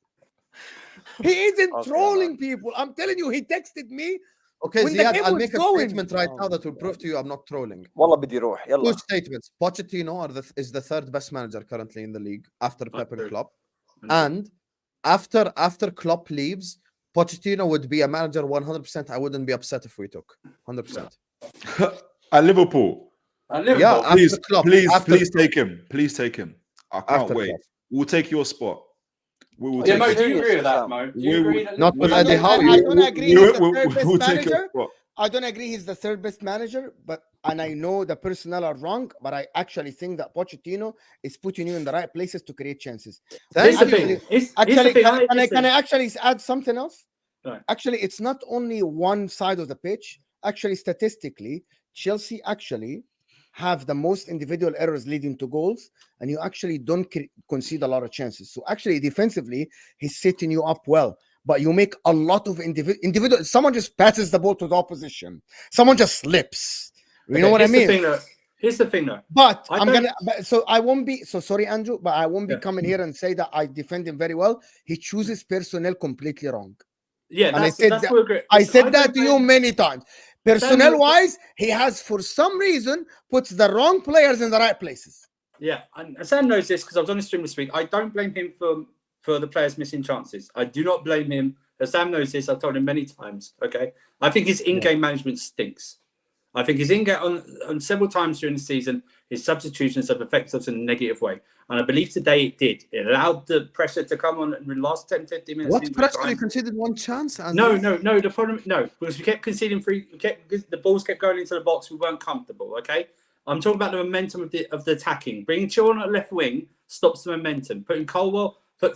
He isn't Okay, trolling people. I'm telling you, he texted me. Okay, When the Ziad, game I'll was make a going. statement right now that will prove to you I'm not trolling. والله بدي روح. Two يلا. statements. Pochettino is the third best manager currently in the league after Pep and Klopp. And after Klopp leaves, Pochettino would be a manager 100%. I wouldn't be upset if we took 100%. At Liverpool. Yeah, Please, after Klopp, please take him. Please take him. I can't After wait. Klopp. We'll take your spot. We will Yeah, take Mo, it. do you agree with that, Sam. Mo? Do you agree that Not with I Eddie don't, Howe. I don't agree he's the third best We'll take your manager. spot. I don't agree he's the third best manager, and I know the personnel are wrong, but I actually think that Pochettino is putting you in the right places to create chances. Here's the Actually, thing. Here's the Actually, thing. can I actually add something else? Right. Actually, it's not only one side of the pitch. Actually, statistically, Chelsea actually have the most individual errors leading to goals, and you actually don't concede a lot of chances. So actually, defensively, he's setting you up well. But you make a lot of individual. Someone just passes the ball to the opposition. Someone just slips. You know what I mean? Here's the thing, though. But I I'm don't- gonna. So I won't be. So sorry, Andrew, but I won't be Yeah. coming here and say that I defend him very well. He chooses personnel completely wrong. Yeah, And I that's said that's that- what we're I said don't that to you blame- many times. Personnel wise, he has for some reason puts the wrong players in the right places. Yeah, and Sam knows this because I was on the stream this week. I don't blame him for the players missing chances. I do not blame him. As Sam knows this, I've told him many times. Okay, I think his in-game management stinks. I think his in-game on several times during the season, his substitutions have affected us in a negative way. And I believe today it did. It allowed the pressure to come on in the last 10, 15 minutes. What pressure? You conceded one chance. No. The problem, because we kept conceding the balls kept going into the box. We weren't comfortable. Okay, I'm talking about the momentum of the attacking. Bringing Chilwell at left wing stops the momentum. Putting Colwell. Yeah,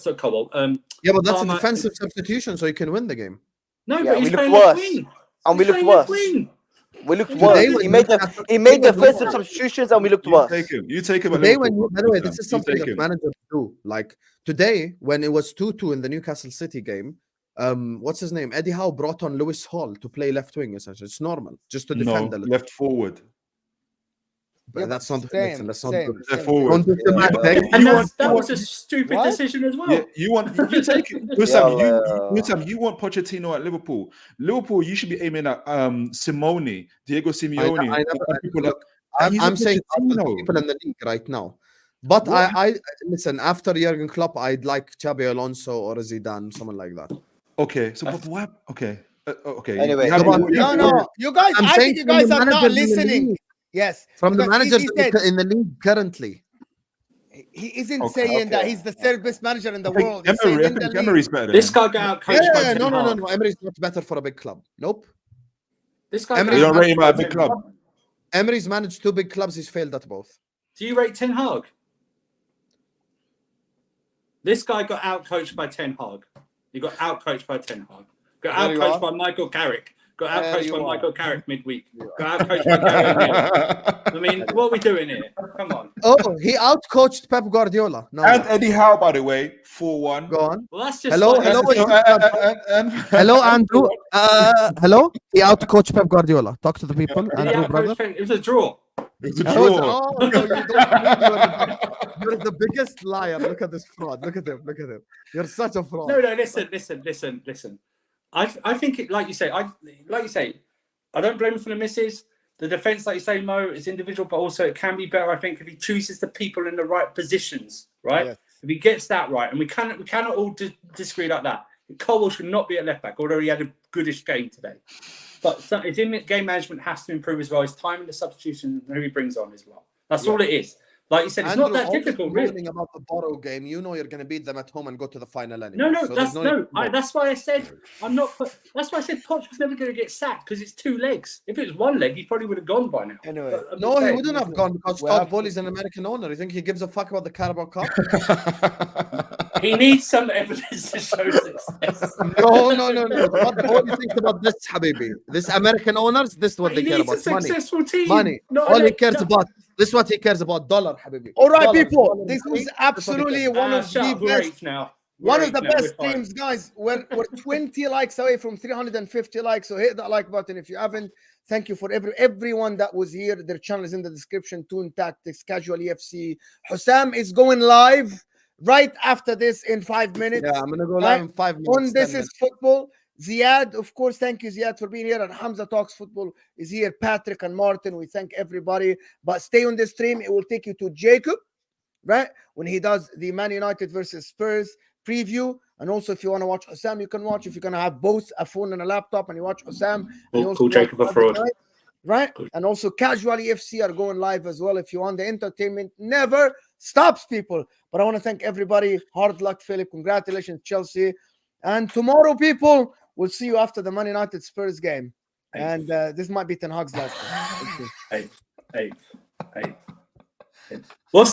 but that's Palmer- a defensive substitution, so you can win the game. No, Yeah, but he's we playing looked left worse. wing. And we He's looked playing left worse. wing. We looked Today worse. when He made defensive substitutions and we looked You worse. take him. You take him. At Today, Liverpool. by the way, Sam. this is You something take that him. managers do. Like today, when it was 2-2 in the Newcastle City game, what's his name? Eddie Howe brought on Lewis Hall to play left wing. Essentially, it's normal just to defend a little. Left forward. But Yeah, that's but not same, that's not same, good. Left same. forward. Don't do the mad thing. And You that want- was a stupid What? decision as well. Yeah, you take it. Sam, you want Pochettino at Liverpool. Liverpool, you should be aiming at Simone, Diego Simeone. I'm saying Pochettino. people in the league right now. But I listen, after Jurgen Klopp, I'd like Xabi Alonso or Zidane, someone like that. Okay, so but what? Okay, okay. Anyway, No, you guys. I'm I saying think you from guys the are not managers in the listening. league. Yes, From the because managers he said in the league currently. he isn't Okay, saying that he's the third best manager in the I think world. He's saying Emery, I in the think league. Emery's better. This Than him. guy got out coached by Ten No. Hag. Emery's not better for a big club. Nope. This guy Emery- You got don't out rate him at a coached big by Ten club. Hag. Emery's managed 2 big clubs. He's failed at both. Do you rate Ten Hag? This guy got out coached by Ten Hag. He got out coached by Ten Hag. Got out There you coached are. by Michael Carrick. Got out There coached you by are. Michael Carrick midweek. Got out coached by Gary Neville. I mean, what are we doing here? Come on. Oh, he outcoached Pep Guardiola. No, And Eddie Howe, by the way, 4-1. go on. Well, that's just Hello, like- hello. Hello, Andrew. Hello. He outcoached Pep Guardiola. Talk to the people, Did he Andrew, out brother. coach Pep? It was a draw. It's a That was- draw. oh, no, you're the biggest liar. Look at this fraud. Look at him. Look at him. You're such a fraud. No, listen. I think it, like you say, I don't blame him for the misses. The defense, like you say, Mo, is individual, but also it can be better. I think if he chooses the people in the right positions, right? Yes. If he gets that right, and we cannot all disagree like that. Colwell should not be at left back, although he had a goodish game today. But his in-game management has to improve as well. His time in the substitution, who he brings on as well. That's all it is. Like you said, it's not that always difficult, really. moaning about the Borough game. You know you're going to beat them at home and go to the final anyway. No, So there's that's why I said I'm not. That's why I said Poch was never going to get sacked because it's 2 legs. If it was 1 leg, he probably would have gone by now. Anyway. But I'm No, just he saying. wouldn't have gone because Well, Todd Bowley's an American owner. You think he gives a fuck about the Carabao Cup? He needs some evidence to show success. No. Todd Bowley thinks about this, Habibi. This American owners, this is what He they care needs a about. Money. successful team. Money. Not All a- he cares about. This is what he cares about. Dollar, Habibi. All right, Dollars, people. dollars, This money. was absolutely one of Shut the up, best. Rafe now. One of the now, best we're fine. teams, guys. We're 20 likes away from 350 likes. So hit that like button if you haven't. Thank you for everyone that was here. Their channel is in the description. Toon Tactics, Casual EFC. Hussam is going live right after this in 5 minutes. Yeah, I'm gonna go Right? live in 5 minutes. On This 10 is Football. Ziad, of course, thank you, Ziad, for being here. And Hamza Talks Football is here. Patrick and Martin, we thank everybody. But stay on the stream. It will take you to Jacob, right? When he does the Man United versus Spurs preview. And also, if you want to watch Hussam, you can watch. If you're going to have both a phone and a laptop and you watch Hussam, and you also Call Jacob a watch fraud. Night, right? And also, Casual EFC are going live as well. If you want, the entertainment never stops, people. But I want to thank everybody. Hard luck, Philip. Congratulations, Chelsea. And tomorrow, people, we'll see you after the Man United Spurs game. And this might be Ten Hag's last game. Eight. What's